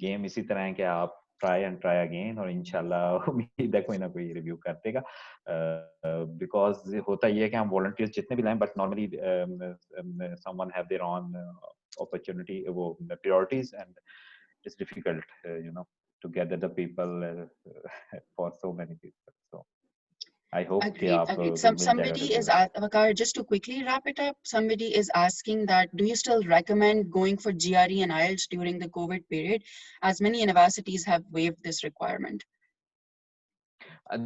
game इसी तरह है कि आप try and try again और इंशाल्लाह उम्मीद है कोई ना कोई रिव्यू कर देगा because होता ये है कि हम volunteers जितने भी लाएं but normally someone have their own opportunity वो priorities and it's difficult to gather the people for so many people. So I hope कि Agreed, आप agreed. मिल जाएगा Somebody is, review. Waqar, just to quickly wrap it up, somebody is asking that, do you still recommend going for GRE and IELTS during the COVID period, as many universities have waived this requirement?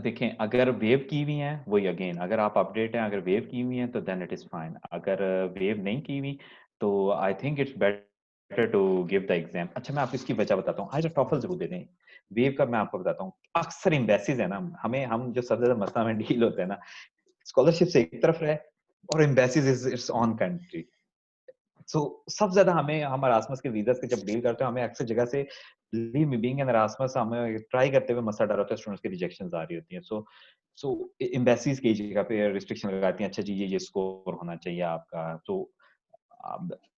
देखें अगर wave की हुई हैं वही again अगर आप update हैं अगर वेव की हुई हैं तो देन इट इज फाइन अगर वेव नहीं की हुई तो I think it's better to give the exam अच्छा मैं आपको इसकी वजह बताता हूँ आज टॉफल जरूर दे दें वेव का मैं आपको बताता हूँ अक्सर एम्बेसीज है ना हम जो सबसे ज्यादा मसला में डील होता है ना स्कॉलरशिप से एक तरफ रहे और embassies is it's on country so सबसे ज्यादा हमें हम अरासमस के वीजा के जब डील करते हैं हमें अक्सर जगह से लीव में बीइंग एन अरासमस हमें ट्राई करते हुए मसला डर होता है स्टूडेंट्स की रिजेक्शंस आ रही होती हैं सो एम्बेसीज की जगह पे रिस्ट्रिक्शन लगाती हैं अच्छा जी ये स्कोर होना चाहिए आपका तो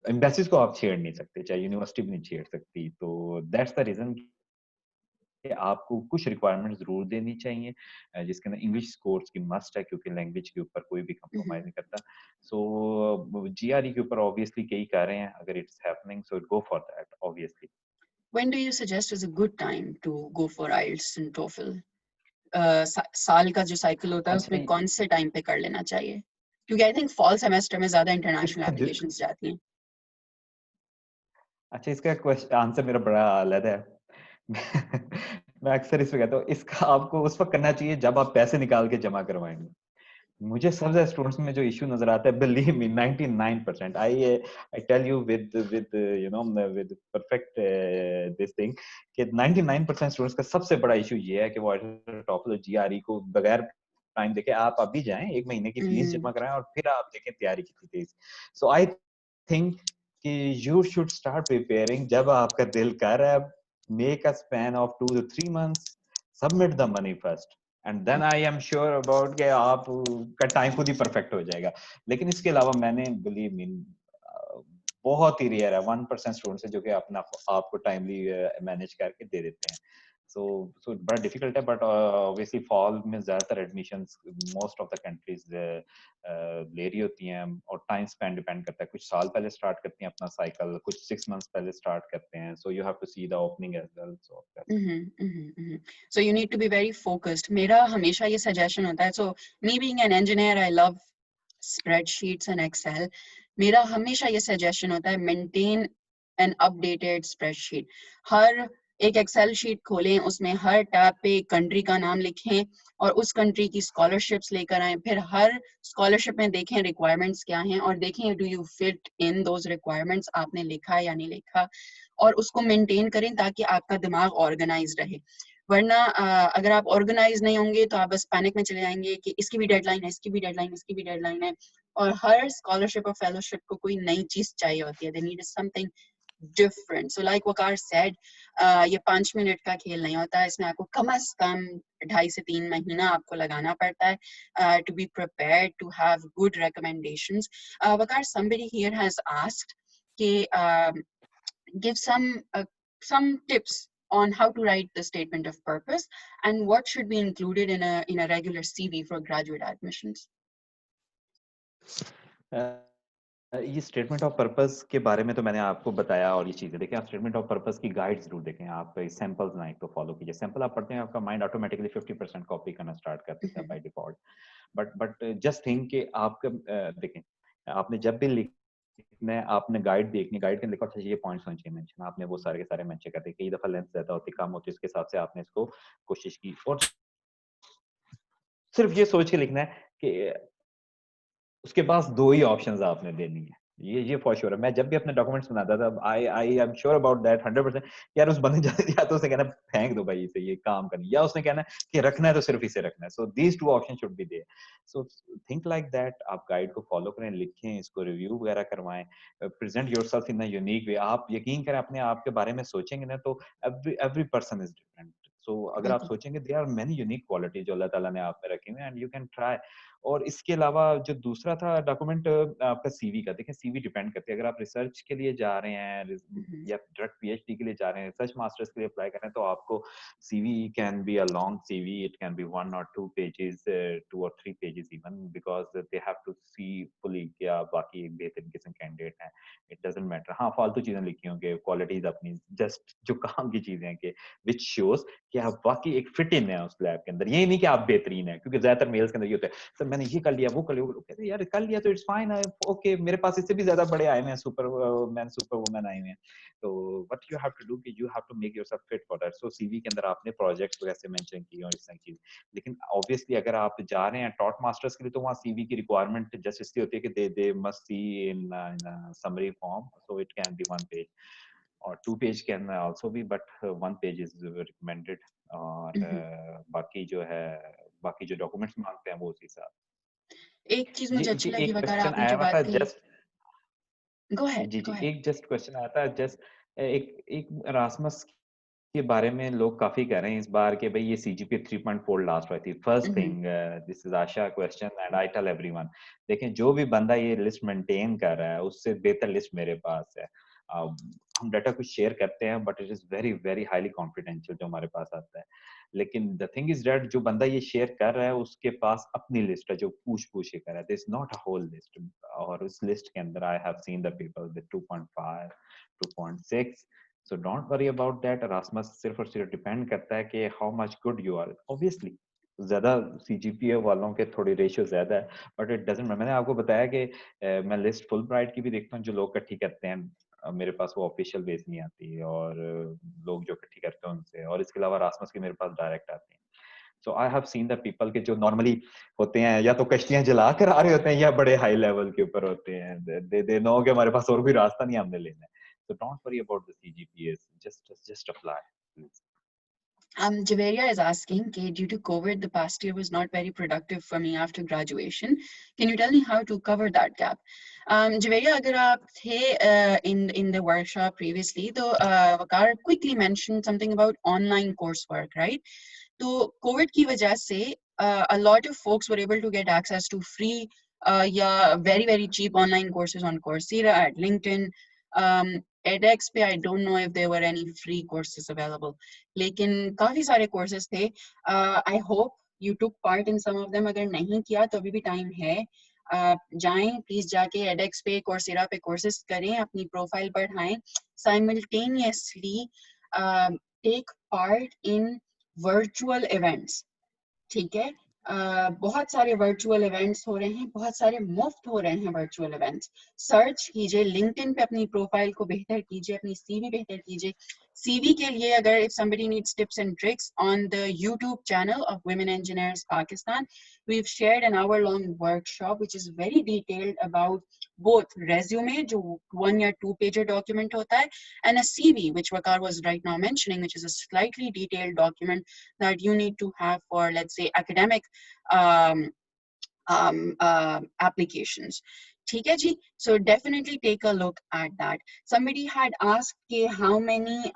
एम्बेसीज को आप छेड़ नहीं सकते चाहे यूनिवर्सिटी भी नहीं छेड़ सकती तो दैट्स द रीजन कि आपको कुछ रिक्वायरमेंट जरूर देनी चाहिए जिसके अंदर इंग्लिश कोर्स की मस्ट है क्योंकि लैंग्वेज के ऊपर कोई भी कंप्रोमाइज नहीं करता सो जीआरई के ऊपर ऑब्वियसली कई कर रहे हैं अगर it's happening so go for that obviously When do you suggest is a good time to go for IELTS and TOEFL? साल का जो साइकिल होता है अच्छा उसमें कौन से टाइम पे कर लेना चाहिए क्योंकि आई थिंक फॉल सेमेस्टर में ज्यादा इंटरनेशनल इसका एप्लीकेशंस जाती हैं. अच्छा इसका क्वेश्चन आंसर मेरा बड़ा अलग है मैं अक्सर इस पे कहता हूँ इसका आपको उस वक्त करना चाहिए जब आप पैसे निकाल के जमा करवाएंगे मुझे सबसे ज्यादा स्टूडेंट्स में जो इशू नजर आता है believe me 99% I tell you with with perfect this thing कि 99% स्टूडेंट्स का सबसे बड़ा इशू ये है कि वो टॉप जीआरई को बगैर टाइम देके आप अभी जाएं एक महीने की फीस जमा कराएं और फिर आप देखें तैयारी कितनी तेज सो आई थिंक कि यू शुड स्टार्ट प्रिपेयरिंग जब आपका दिल कर रहा है make a span of 2 to 3 months submit the money first and then I am sure about कि आप का टाइम खुद ही परफेक्ट हो जाएगा लेकिन इसके अलावा मैंने बिलीव मीन बहुत ही रेयर है 1% स्टूडेंट्स है जो कि अपना आपको टाइमली मैनेज करके दे देते हैं सो बड़ा डिफिकल्ट है बट ऑब्वियसली फॉल में ज्यादातर admissions most of the countries ले रही होती हैं और टाइम स्पेंड डिपेंड करता है कुछ साल पहले स्टार्ट करती हैं अपना साइकिल कुछ 6 months पहले स्टार्ट करते हैं so you have to see the opening as well so So you need to be very focused. मेरा हमेशा ये suggestion होता है. So me being an engineer, I love spreadsheets and Excel. मेरा हमेशा ये suggestion होता है maintain an updated spreadsheet. हर एक Excel sheet खोलें उसमें हर टैब पे कंट्री का नाम लिखें और उस कंट्री की स्कॉलरशिप्स लेकर आएं फिर हर स्कॉलरशिप में देखें रिक्वायरमेंट्स क्या हैं और देखें do you fit in those requirements आपने लिखा या नहीं लिखा और उसको मेंटेन करें ताकि आपका दिमाग ऑर्गेनाइज रहे वरना अगर आप ऑर्गेनाइज नहीं होंगे तो आप बस पैनिक में चले जाएंगे कि इसकी भी डेडलाइन है इसकी भी डेडलाइन है इसकी भी डेडलाइन है और हर स्कॉलरशिप और फेलोशिप को कोई नई चीज चाहिए होती है they need something different. So like Waqar said, ये 5 मिनट का खेल नहीं होता है इसमें आपको कम से कम 2.5 से 3 महीना आपको लगाना पड़ता है to be prepared to have good recommendations. Waqar, somebody here has asked कि give some tips on how to write the statement of purpose and what should be included in a regular CV for graduate admissions. ये statement of purpose के बारे में तो मैंने आपको बताया और ये चीजें देखिए आप स्टेटमेंट ऑफ पर्पस की गाइड जरूर देखें आप सैंपल्स ना एक तो फॉलो कीजिए सैंपल आप पढ़ते हैं आपका माइंड ऑटोमेटिकली 50% कॉपी करना स्टार्ट कर देता है by default but just think कि आपका देखें आपने जब भी लिखना है आपने गाइड देखनी गाइड के लिखा ये पॉइंट्स होने चाहिए मेंशन आपने वो सारे के सारे मेंशन कर दिए कई दफा लेंथ ज्यादा होती कम होती उसके हिसाब से आपने इसको कोशिश की और सिर्फ ये सोच के लिखना है कि उसके पास दो ही ऑप्शंस आपने देनी है ये फॉर श्योर है मैं जब भी अपने डॉक्यूमेंट्स बनाता था आई एम श्योर अबाउट दैट 100% यार उस बंदे या तो उसने कहना फेंक दो भाई इसे ये काम करनी या उसने कहना कि रखना है तो सिर्फ इसे रखना है so these two option should be there so think like that आप गाइड को फॉलो करें लिखें इसको रिव्यू वगैरह करवाएं present yourself in a unique way आप यकीन करें अपने आप के बारे में सोचेंगे ना तो every person is different so अगर आप सोचेंगे there are many unique quality जो अल्लाह ताला ने आप में रखी हुई एंड यू कैन ट्राई और इसके अलावा जो दूसरा था डॉक्यूमेंट आपका सीवी का देखें सीवी डिपेंड करती है अगर आप रिसर्च के लिए जा रहे हैं या डायरेक्ट पीएचडी के लिए जा रहे हैं रिसर्च मास्टर्स के लिए अप्लाई कर रहे हैं तो आपको CV can be a long CV it can be 1 or 2 pages 2 or 3 pages even because they have to see fully कि आप बाकी एक बेहतरीन किस्म कैंडिडेट हैं इट डजंट मैटर हाँ फालतू चीजें लिखी होंगे क्वालिटीज अपनी जस्ट जो काम की चीजें हैं कि विच शोज कि आप बाकी एक फिट इन है उस लैब के अंदर ये नहीं कि आप बेहतरीन है क्योंकि ज्यादातर मेल्स के अंदर ये होता है सर मैंने ये कर लिया वो कर लिया वो कहते यार कर लिया तो इट्स फाइन ओके मेरे पास इससे भी ज्यादा बड़े आए हैं सुपर मैन सुपर वुमन आए हुए हैं तो what you have to do कि you have to make yourself fit for that so CV के अंदर आपने प्रोजेक्ट्स वैसे मेंशन किए और इस तरह की चीज लेकिन ऑब्वियसली अगर आप जा रहे हैं टॉट मास्टर्स के लिए तो वहाँ सीवी की रिक्वायरमेंट जस्ट इसलिए होती है कि they must see in summary form so it can be 1 page or 2 page can also be but 1 page is recommended और बाकी जो है बाकी जो डॉक्यूमेंट्स मांगते हैं वो उसी हिसाब एक चीज जी मुझे अच्छी जी लगी एक वकार क्वेश्चन आपने आया जो हुआ बात था कही जस्ट गो अहेड जी गो जी अहेड एक जस्ट क्वेश्चन आया था जस्ट एक रासमस के बारे में लोग काफी कह रहे हैं इस बार के भाई ये सीजीपी 3.4 लास्ट हुई थी फर्स्ट थिंग दिस इज आशा question and I tell everyone देखें जो भी बंदा ये लिस्ट मेंटेन कर रहा है उससे बेहतर लिस्ट मेरे पास है हम डाटा कुछ शेयर करते हैं but it is very very highly confidential जो हमारे पास आता है लेकिन द थिंग इज दैट जो बंदा ये शेयर कर रहा है उसके पास अपनी लिस्ट है जो पूछ पूछ के कर रहा है this not a whole list और उस लिस्ट के अंदर I have seen the people with 2.5 2.6 so don't worry about that Erasmus सिर्फ और सिर्फ डिपेंड करता है कि how much good you are obviously ज्यादा सीजीपीए वालों के थोड़ी रेशियो ज्यादा है बट इट डजंट मैंने आपको बताया कि मैं लिस्ट फुल ब्राइट की भी देखता हूँ जो लोग इकट्ठी करते हैं मेरे पास वो ऑफिशियल बेस नहीं आती और लोग जो इकट्ठी करते हैं उनसे और इसके अलावा रासमस की मेरे पास डायरेक्ट आती है so I have seen the people के जो नॉर्मली होते हैं या तो कश्तियां जला कर आ रहे होते हैं या बड़े हाई लेवल के ऊपर होते हैं दे नो कि हमारे पास और कोई रास्ता नहीं हमने लेना है so don't worry about the CGPAs just apply please. Javeria is asking, okay, due to COVID, the past year was not very productive for me after graduation. Can you tell me how to cover that gap? Javeria, agar aap the in the workshop previously, तो Waqar quickly mentioned something about online coursework, right? So COVID की वजह से a lot of folks were able to get access to free, yeah, very very cheap online courses on Coursera, at LinkedIn. edX पे I don't know if there were any free courses available. लेकिन काफी सारे courses थे. I hope you took part in some of them. अगर नहीं किया तो अभी भी time है. जाएं प्लीज जाके edX पे Coursera पे courses करें अपनी प्रोफाइल बढ़ाएं simultaneously take part in virtual events. ठीक है बहुत सारे वर्चुअल इवेंट्स हो रहे हैं बहुत सारे मुफ्त हो रहे हैं वर्चुअल इवेंट्स सर्च कीजिए लिंक्डइन पे अपनी प्रोफाइल को बेहतर कीजिए अपनी सीवी बेहतर कीजिए सीवी के लिए अगर if somebody needs tips and tricks on the YouTube channel of Women Engineers Pakistan we've shared an hour-long workshop which is very detailed about both resume जो 1 या 2 pager document होता है and a CV which Waqar was right now mentioning which is a slightly detailed document that you need to have for let's say academic applications. ठीक है जी, so definitely take a look at that. Somebody had asked how many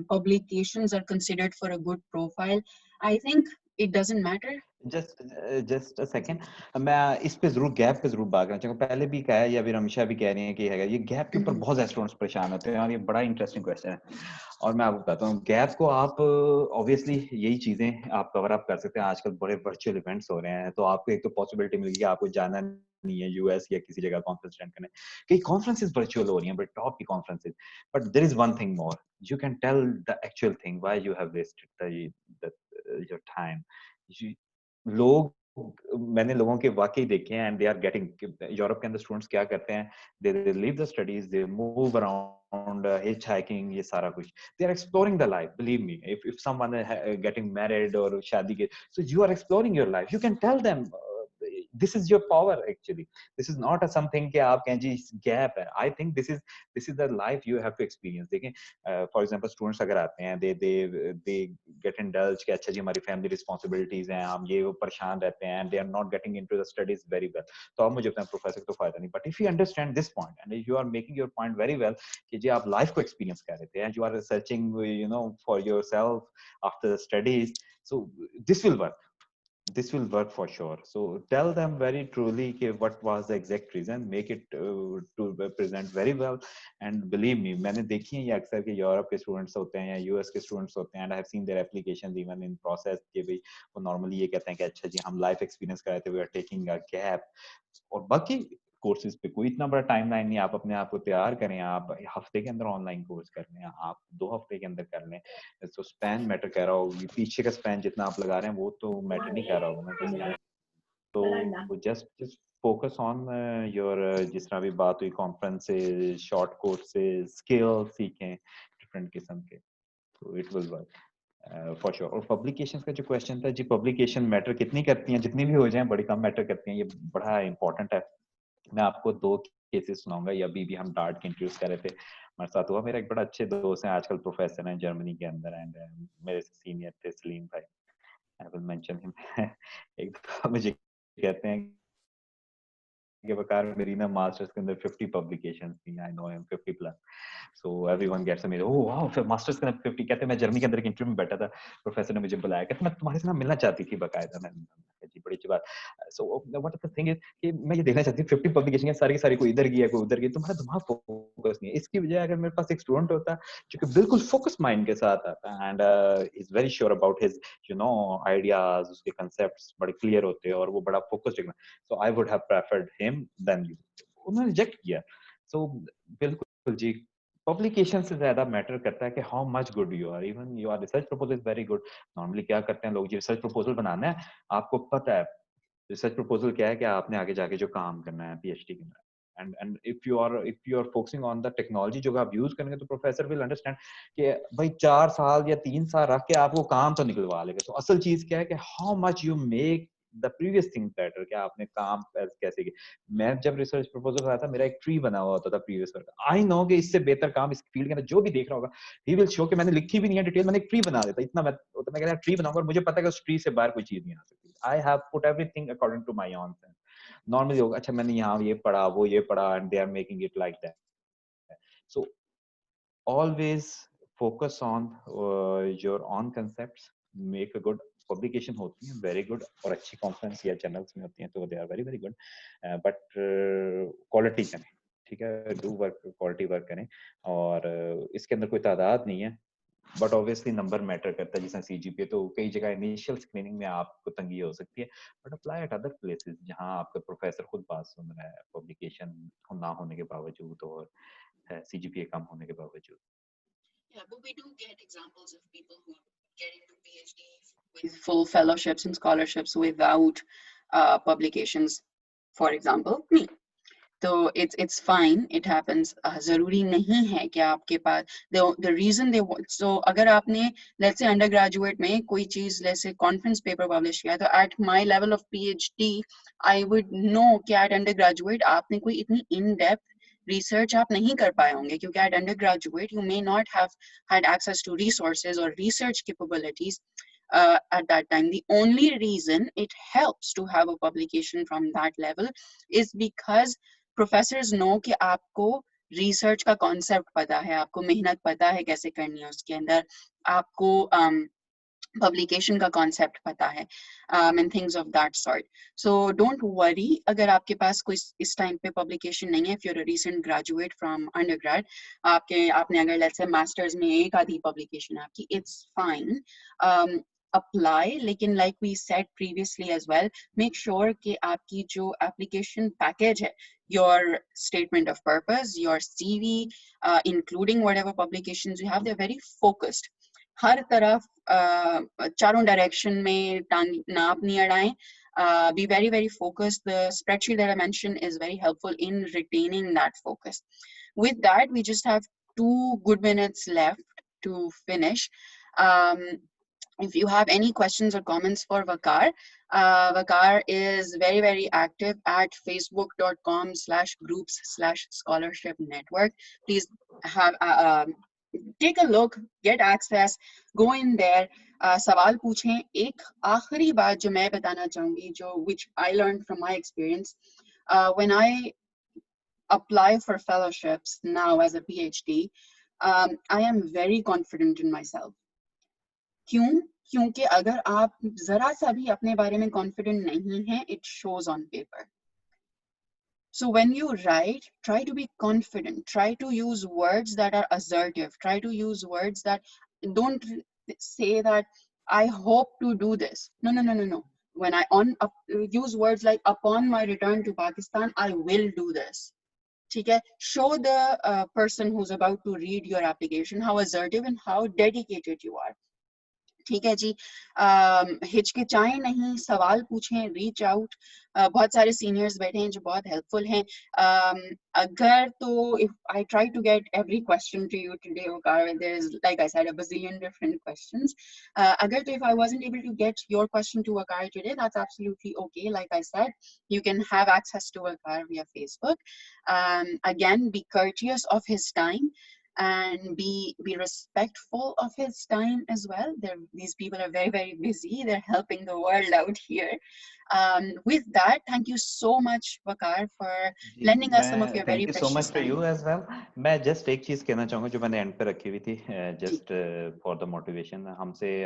publications are considered for a good profile. I think it doesn't matter? Just a second, मैं इस पे जरूर gap पे जरूर बात करना चाहूंगा। पहले भी कहा है या फिर हमेशा भी कह रहे हैं कि है ये गैप के ऊपर बहुत सारे स्टूडेंट्स परेशान होते हैं और ये बड़ा इंटरेस्टिंग क्वेश्चन है। और मैं आपको बताता हूँ गैप को आप ऑब्वियसली यही चीजें आप कवर अप कर सकते हैं। आजकल बड़े वर्चुअल इवेंट्स हो रहे हैं तो आपको एक तो पॉसिबिलिटी मिलेगी आपको जाना नहीं है यूएस या किसी जगह कॉन्फ्रेंस अटेंड करने। कई कॉन्फ्रेंसेस वर्चुअल हो रही हैं बट टॉप की conferences, but there is one thing more, you can tell the actual thing why you have wasted the your time. लोग, मैंने लोगों के वाकई देखे हैं and they are getting, Europe के अंदर स्टूडेंट्स क्या करते हैं, they leave the studies, they move around, hitchhiking, ये सारा कुछ, they are exploring the life. Believe me, if someone getting married और शादी के, so you are exploring your life, you can tell them this is your power actually, this is not a something कि आप कहें जी gap है। I think this is the life you have to experience। देखें for example students अगर आते हैं they get indulged कि अच्छा जी हमारी family responsibilities हैं, हम ये वो परेशान रहते हैं and they are not getting into the studies very well, तो आप मुझे अपना प्रोफेसर तो फायदा नहीं। But if you understand this point and you are making your point very well कि जी आप लाइफ को एक्सपीरियंस कर रहे थे and you are researching for yourself after the studies, so this will work, this will work for sure। So tell them very truly कि what was the exact reason, make it to present very well and believe me, मैंने देखी है ये अक्सर के Europe के students होते हैं या यूएस के स्टूडेंट्स होते हैं and I have seen their applications even in process कि भाई वो normally ये कहते हैं कि अच्छा जी हम लाइफ एक्सपीरियंस कराए थे, we are taking a gap। और बाकी कोर्सेज पे कोई इतना बड़ा टाइमलाइन नहीं, आप अपने आप को तैयार करें, आप हफ्ते के अंदर ऑनलाइन कोर्स कर लें, आप 2 हफ्ते के अंदर कर लें, तो स्पैन मैटर कर रहा होगा, पीछे का स्पैन जितना आप लगा रहे हैं वो तो मैटर नहीं कर रहा होगा ना किसी, तो जस्ट फोकस ऑन योर, जिस तरह भी बात हुई कॉन्फ्रेंसेज, शॉर्ट कोर्सेज, स्किल सीखें डिफरेंट किस्म के, तो it will work for sure. और पब्लिकेशन का जो क्वेश्चन था जी, पब्लिकेशन मैटर कितनी करती हैं, जितनी भी हो जाएं बड़ी कम मैटर करती हैं, ये बड़ा इंपॉर्टेंट है। मैं आपको 2 केसेस सुनाऊंगा, ये अभी भी हम डार्ट के इंट्रोड्यूस कर रहे थे, हमारे साथ हुआ। मेरा एक बड़ा अच्छे दोस्त हैं, आजकल प्रोफेसर हैं जर्मनी के अंदर एंड मेरे सीनियर थे सलीम भाई, आई विल मेंशन हिम। एक दफा मुझे कहते हैं कि वकार मेरी ना मास्टर्स के अंदर 50 पब्लिकेशंस थी, I know him 50 plus, so everyone gets amazed, oh wow फिर मास्टर्स के अंदर 50। कहते हैं मैं जर्मनी के अंदर एक इंटरव्यू में बैठा था, प्रोफेसर ने मुझे बुलाया, कहते मैं तुम्हारे साथ मिलना चाहती थी बकायदा। मैं जी बड़ी अच्छी बात। सो what is the thing is कि मैं ये देखना चाहती हूँ 50 पब्लिकेशन है सारी की सारी, कोई इधर गई है कोई उधर गई, तुम्हारा दिमाग फोकस नहीं है। इसकी वजह अगर मेरे पास एक स्टूडेंट होता जो कि बिल्कुल फोकस माइंड के साथ आता and is very sure about his ideas, उसके कांसेप्ट्स बड़े क्लियर होते हैं और वो बड़ा फोकस्ड है, so I would have preferred him than you. उन्होंने रिजेक्ट किया। सो बिल्कुल जी, पब्लिकेशन से ज्यादा मैटर करता है कि how much good you are, even your research proposal is very good. Normally क्या करते हैं लोग, जी रिसर्च प्रपोजल बनाना है, आपको पता है रिसर्च प्रपोजल क्या है कि आपने आगे जाके जो काम करना है पीएचडी करना है, and if you are focusing on the technology जो आप यूज करेंगे, तो प्रोफेसर विल अंडरस्टैंड कि भाई 4 साल या 3 साल रख के आपको काम तो निकलवा लेगा। तो असल चीज क्या है कि how much you make the previous thing better, क्या आपने काम कैसे किया। मैं जब रिसर्च प्रपोजल बनाया था, मेरा एक ट्री बना हुआ होता था प्रीवियस वर्क, आई नो कि इससे बेहतर काम इस फील्ड के अंदर जो भी देख रहा होगा ही विल शो कि मैंने लिखी भी नहीं है डिटेल, मैंने एक ट्री बना देता इतना। मैं कह रहा ट्री बनाऊंगा और मुझे पता है कि उस ट्री से बाहर कोई चीज नहीं आ सकती। I have put everything according to my own sense. Normally लोग अच्छा मैंने यहाँ ये पढ़ा वो ये पढ़ा and they are making it like that. So always focus on your own concepts, make a good publication होती है वेरी गुड, और अच्छी कॉन्फ्रेंस या चैनल्स में होती हैं तो they are very very good, but quality करें, ठीक है, डू वर्क क्वालिटी वर्क करें। और इसके अंदर कोई तादाद नहीं है, बट ऑब्वियसली नंबर मैटर करता है। जैसे सीजीपीए तो कई जगह इनिशियल स्क्रीनिंग में आपको तंगी हो सकती है, but apply eight other places जहां आपका प्रोफेसर खुद बात सुन रहा है पब्लिकेशन ना होने के बावजूद और सीजीपीए कम होने के बावजूद। Yeah, but we do get examples of people who get into PhD with full fellowships and scholarships without publications, for example, me. So it's fine, it happens. ज़रूरी नहीं है कि आपके पास the reason they want, so अगर आपने let's say undergraduate में कोई चीज़ let's say conference paper publish किया, तो at my level of PhD I would know कि at undergraduate आपने कोई इतनी in-depth research आप नहीं कर पाए होंगे, क्योंकि at undergraduate you may not have had access to resources or research capabilities at that time. The only reason it helps to have a publication from that level is because professors know कि आपको research का concept पता है, आपको मेहनत पता है कैसे करनी है उसके अंदर, आपको पब्लिकेशन का कॉन्सेप्ट पता है and things of that sort. So don't worry अगर आपके पास कोई इस टाइम पे पब्लिकेशन नहीं है. If you are a recent graduate from undergrad, आपने अगर लेट्स से मास्टर्स में एक आधी पब्लिकेशन है आपकी, इट्स फाइन. अप्लाई, लेकिन like we said previously as well, make sure कि आपकी जो एप्लीकेशन पैकेज है, your statement of purpose, your CV, including whatever publications you have, they're very focused. हर तरफ चारों डायरेक्शन में टांग नाप नहीं अड़ाएं. Be very very focused. The spreadsheet that I mentioned is very helpful in retaining that focus. With that, we just have 2 good minutes left to finish. If you have any questions or comments for Vakar, Vakar is very very active at facebook.com/groups/scholarship network. Please have take a look, get access, go in there. सवाल पूछें. एक आखिरी बात जो मैं बताना चाहूंगी, जो which I learned from my experience, when I apply for fellowships now as a PhD, I am very confident in myself. क्यों? क्योंकि अगर आप जरा सा भी अपने बारे में confident नहीं हैं, it shows on paper. So when you write, try to be confident. Try to use words that are assertive. Try to use words that don't say that I hope to do this. No, no, no, no, no. When I use words like upon my return to Pakistan, I will do this. Okay? Show the person who's about to read your application how assertive and how dedicated you are. ठीक है जी. हिचकिचाएं नहीं, सवाल पूछें, reach out. बहुत सारे seniors बैठे हैं जो बहुत हेल्पफुल हैं. अगर तो if I try to get every question to you today, Vakar, there is, like I said, a bazillion different questions. अगर तो if I wasn't able to get your question to Vakar today, that's absolutely okay. Like I said, you can have access to Vakar via Facebook. Again, be courteous of his time and be respectful of his time as well. These people are very very busy. They're helping the world out here. With that, thank you so much, Vakar, for lending us some of your very precious time. Thank you so much to you as well. मैं just एक चीज कहना चाहूंगा जो मैंने and पे रखी हुई थी, just for the motivation.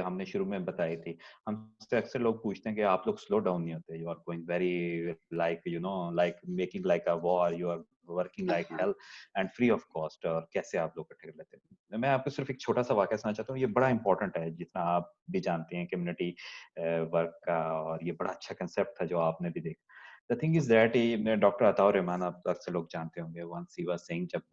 हमने शुरू में बताई थी. हमसे अक्सर लोग पूछते हैं कि आप लोग स्लो डाउन नहीं होते. You are going very like like making like a war. You are working like hell and free of cost. और कैसे आप लोग इकट्ठे कर लेते हैं. मैं आपको सिर्फ एक छोटा सा वाकया सुनाना चाहता हूँ. ये बड़ा इंपॉर्टेंट है, जितना आप भी जानते हैं कम्युनिटी वर्क का, और ये बड़ा अच्छा कंसेप्ट था जो आपने भी देखा. The thing is that doctor Ataur Rahman, आप अक्सर लोग जानते होंगे, once he was saying, जब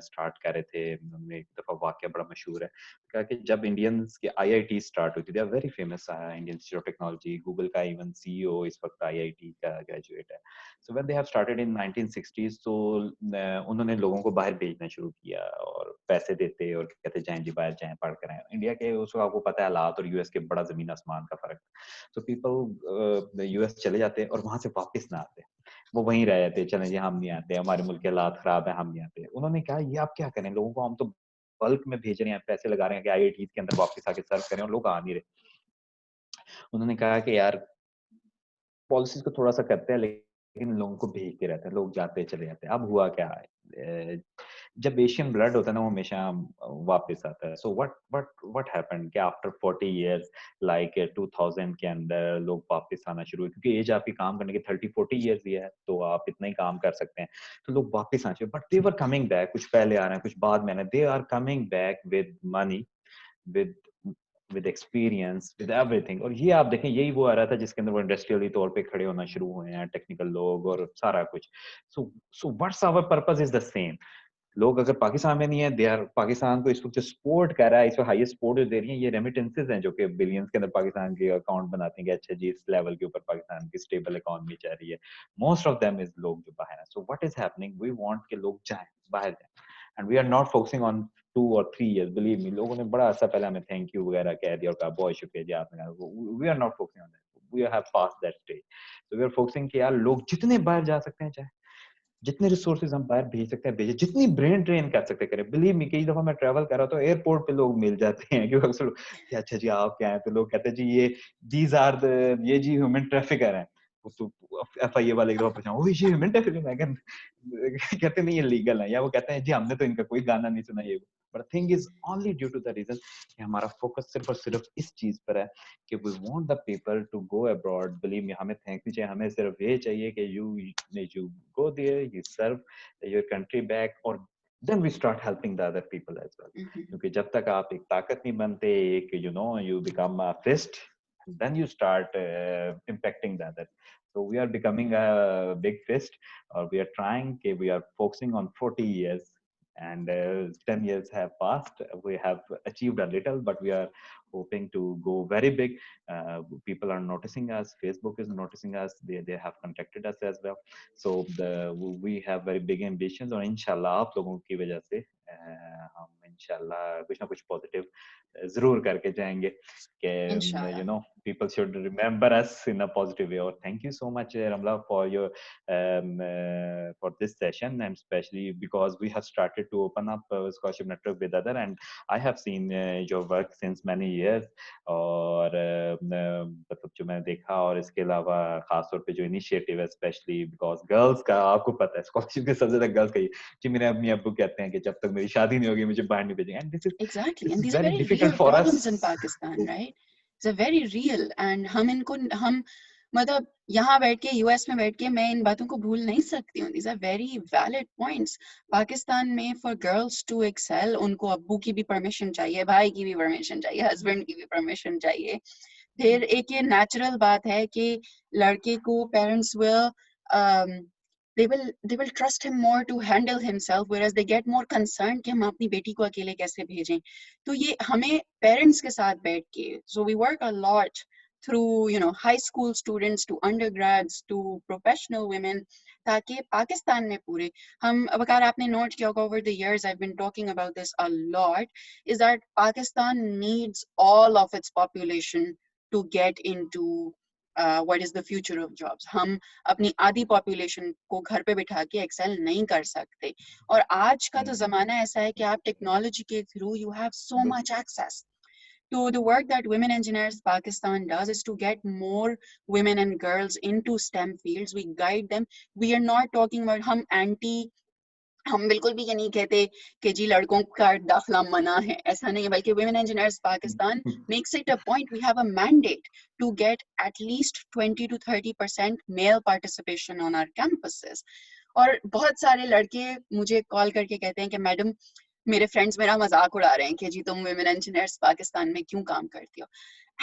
स्टार्ट कर रहे थे, उन्होंने एक दफा वाकया बड़ा मशहूर है, कहा कि जब इंडियंस के IIT स्टार्ट हुई थी, they are very famous, Indian Institute of Technology, Google का इवन CEO इस वक्त IIT का ग्रेजुएट है. So when they have started in 1960s, तो उन्होंने लोगों को बाहर भेजना शुरू किया और पैसे देते और कहते जाएं जी बाहर जाएं, पढ़ कर आएं. इंडिया के उस वक्त आपको पता है हालात और US के बड़ा जमीन आसमान का फर्क. तो पीपल US चले जाते और वहां से वापस ना आते. वो वहीं रह जाते, चलें जी हम नहीं आते, हमारे मुल्क के हालात खराब है, हम नहीं आते. उन्होंने कहा ये आप क्या करें, लोगों को हम तो बल्क में भेज रहे हैं, पैसे लगा रहे हैं कि IIT के अंदर वापस आके सर्व करें, और लोग आ नहीं रहे. उन्होंने कहा कि यार पॉलिसीज को थोड़ा सा करते हैं, लेकिन लोगों को भेजते रहते हैं, लोग जाते चले जाते हैं. अब हुआ क्या है, जब एशियन ब्लड होता है ना, वो हमेशा वापस आता है. सो व्हाट हैपेंड कि आफ्टर 40 इयर्स, लाइक 2000 के अंदर लोग वापस आना शुरू हुए, क्योंकि एज आपकी काम करने की 30-40 इयर्स ही है, तो आप इतना ही काम कर सकते हैं. तो लोग वापस आना शुरू, but they were coming back. कुछ पहले आ रहे हैं, कुछ बाद में. They are coming back with money, with experience, with everything. और ये आप देखें, यही वो आ रहा था जिसके अंदर वो इंडस्ट्रियली तौर पे खड़े होना शुरू हुए हैं, टेक्निकल लोग और सारा कुछ. so what's our purpose is the same. लोग अगर पाकिस्तान में नहीं है, दे आर पाकिस्तान को इस वक्त जो सपोर्ट कर रहा है, इस वक्त हाईएस्ट सपोर्ट दे रही है, ये रेमिटेंसेस हैं जो कि बिलियंस के अंदर पाकिस्तान के अकाउंट बनाते हैं कि अच्छा जी इस लेवल के ऊपर पाकिस्तान की स्टेबल इकोनॉमी चल रही है. मोस्ट ऑफ देम इज लोग जो बाहर हैं. So what is happening, we want के लोग जाएं, बाहर जाएं, and we are not focusing on 2 or 3 years. Believe me, लोगों ने बड़ा अर्सा पहले हमें थैंक यू वगैरह कह दिया और कहा बहुत शुक्रिया जी आपने कहा. We are not focusing on that, we have pass that stage. So we are focusing कि यार लोग जितने बाहर जा सकते हैं, चाहे जितने रिसोर्सेज हम बाहर भेज सकते हैं भेजें, जितनी ब्रेन ट्रेन कर सकते हैं करें. बिलीव मी, कई दफा मैं ट्रैवल कर रहा हूं तो एयरपोर्ट पे लोग मिल जाते हैं, क्योंकि अक्सर कि अच्छा जी आप क्या हैं, तो लोग कहते हैं जी दीज आर द ये जी ह्यूमन ट्रैफिकर हैं. तो FIA वाले एक दफा पूछा, ओ ये ह्यूमन ट्रैफिकर, मैं कहते नहीं ये लीगल है, या वो कहते हैं जी हमने तो इनका कोई गाना नहीं सुना, ये but thing is only due to the reason कि हमारा focus सिर्फ और सिर्फ इस चीज पर है कि we want the people to go abroad. Believe me, हमें thank नहीं चाहिए, हमें सिर्फ ये चाहिए कि you go there, you serve your country back, or then we start helping the other people as well. क्योंकि जब तक आप एक ताकत नहीं बनते, एक you become a fist, then you start impacting the others. So we are becoming a big fist, or we are trying, we are focusing on 40 years, and 10 years have passed. We have achieved a little, but we are hoping to go very big. People are noticing us. Facebook is noticing us. They have contacted us as well. So we have very big ambitions, और इंशाल्लाह आप लोगों की वजह से हम इंशाल्लाह कुछ ना कुछ पॉजिटिव जरूर करके जाएंगे कि people should remember us in a positive way. Or thank you so much, Ramla, for your for this session, and especially because we have started to open up scholarship network with other, and I have seen your work since many years. और मतलब जो मैंने देखा, और इसके अलावा खास तौर पे जो इनिशिएटिव है, स्पेशली बिकॉज गर्ल्स का आपको पता है स्कॉलरशिप के सबसे ज्यादा गर्ल्स का ही, जी मेरे अम्मी अब्बू कहते हैं कि जब तक मेरी शादी नहीं होगी मुझे बाहर नहीं भेजेंगे, and this is Exactly, and this is these are very very difficult real for us. problems in Pakistan, right? It's a very real, and हम मतलब यहाँ बैठ के यूएस में बैठ के मैं इन बातों को भूल नहीं सकती हूँ. These are very valid points. Pakistan में for girls to excel, उनको अब्बू की भी परमिशन चाहिए, भाई की भी परमिशन चाहिए, हस्बैंड की भी परमिशन चाहिए. फिर एक ये नेचुरल बात है कि लड़के को parents will they will trust him more to handle himself, whereas they get more concerned कि हम अपनी बेटी को अकेले कैसे भेजें. तो ये हमें पेरेंट्स के साथ बैठ के, so we work a lot through high school students to undergrads to professional women, ताकि पाकिस्तान में पूरे हम वकार आपने नोट किया होगा, over the years I've been talking about this a lot, is that Pakistan needs all of its population to get into what is the future of jobs. हम अपनी आधी population को घर पे बिठा के excel नहीं कर सकते, और आज का तो ज़माना ऐसा है कि आप technology के through you have so much access. So the work that Women Engineers Pakistan does is to get more women and girls into STEM fields. We guide them. We are not talking about हम बिल्कुल भी ये नहीं कहते कि जी लड़कों का दाखिला मना है, ऐसा नहीं है, बल्कि Women Engineers Pakistan makes it a point. We have a mandate to get at least 20 to 30% male participation on our campuses. और बहुत सारे लड़के मुझे कॉल करके कहते हैं कि मैडम मेरे फ्रेंड्स मेरा मजाक उड़ा रहे हैं कि जी तुम Women Engineers Pakistan में क्यों काम करती हो.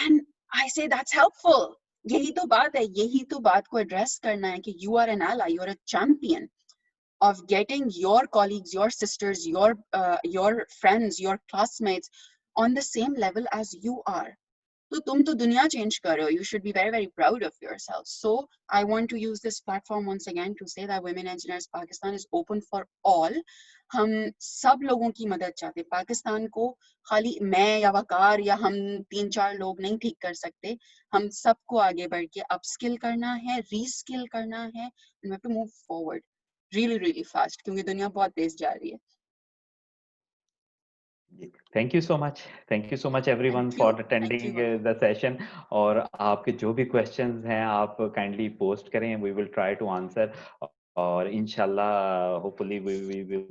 And I say that's helpful. यही तो बात है, यही तो बात को एड्रेस करना है कि you are an ally, you are a champion of getting your colleagues, your sisters, your friends, your classmates on the same level as you are. So तुम तो दुनिया change कर रहे हो. You should be very, very proud of yourself. So I want to use this platform once again to say that Women Engineers Pakistan is open for all. हम सब लोगों की मदद चाहते हैं. पाकिस्तान को खाली मैं या वकार या हम 3-4 लोग नहीं ठीक कर सकते. हम सबको आगे बढ़ के upskill करना है, reskill करना है, and we have to move forward really, really fast, क्योंकि दुनिया बहुत तेज जा रही है. Thank you so much. Thank you so much everyone Thank for you. attending Thank you. the session. और आपके जो भी questions हैं आप kindly post करें. We will try to answer. और इंशाल्लाह hopefully we will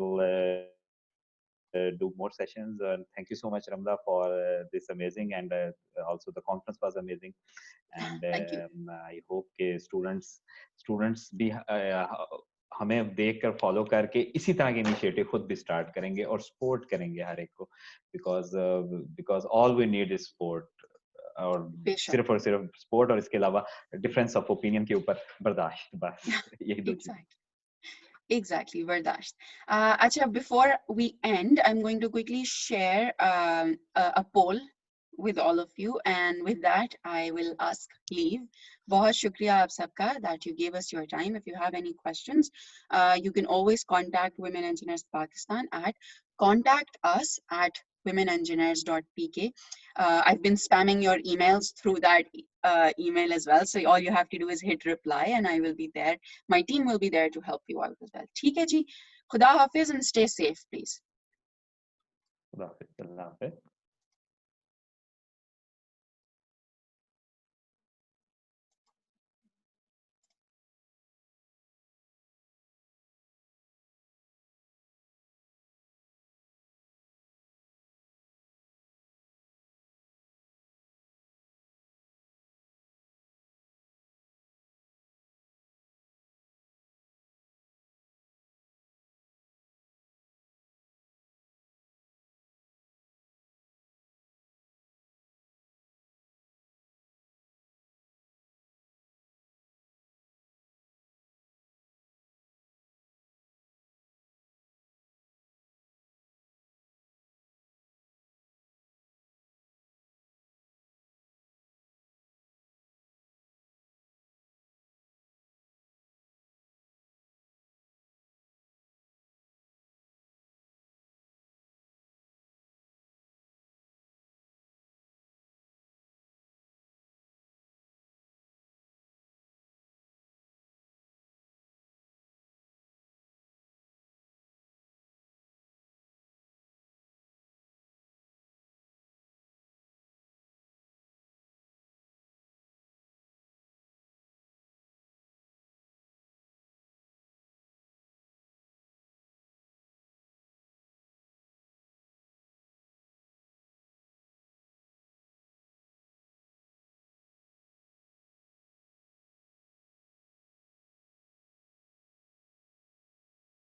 do more sessions. Thank you so much, Ramla, for this amazing, and also the conference was amazing. And Thank you. I hope के students भी हमें देखकर follow करके इसी तरह के इनिशिएटिव खुद भी स्टार्ट करेंगे और सपोर्ट करेंगे हर एक को, because all we need is support, और सिर्फ और सिर्फ सपोर्ट, और इसके अलावा डिफरेंस ऑफ ओपिनियन के ऊपर बर्दाश्त, बस यही दो चीजें. Exactly, Vardasht. Acha, before we end, I'm going to quickly share a poll with all of you, and with that, I will ask leave. Bahut shukriya aap sabka that you gave us your time. If you have any questions, you can always contact Women Engineers Pakistan at womenengineers.pk. I've been spamming your emails through that email as well, so all you have to do is hit reply and I will be there. My team will be there to help you out as well. ठीक है जी, खुदा हाफिज and stay safe, please. खुदा हाफिज.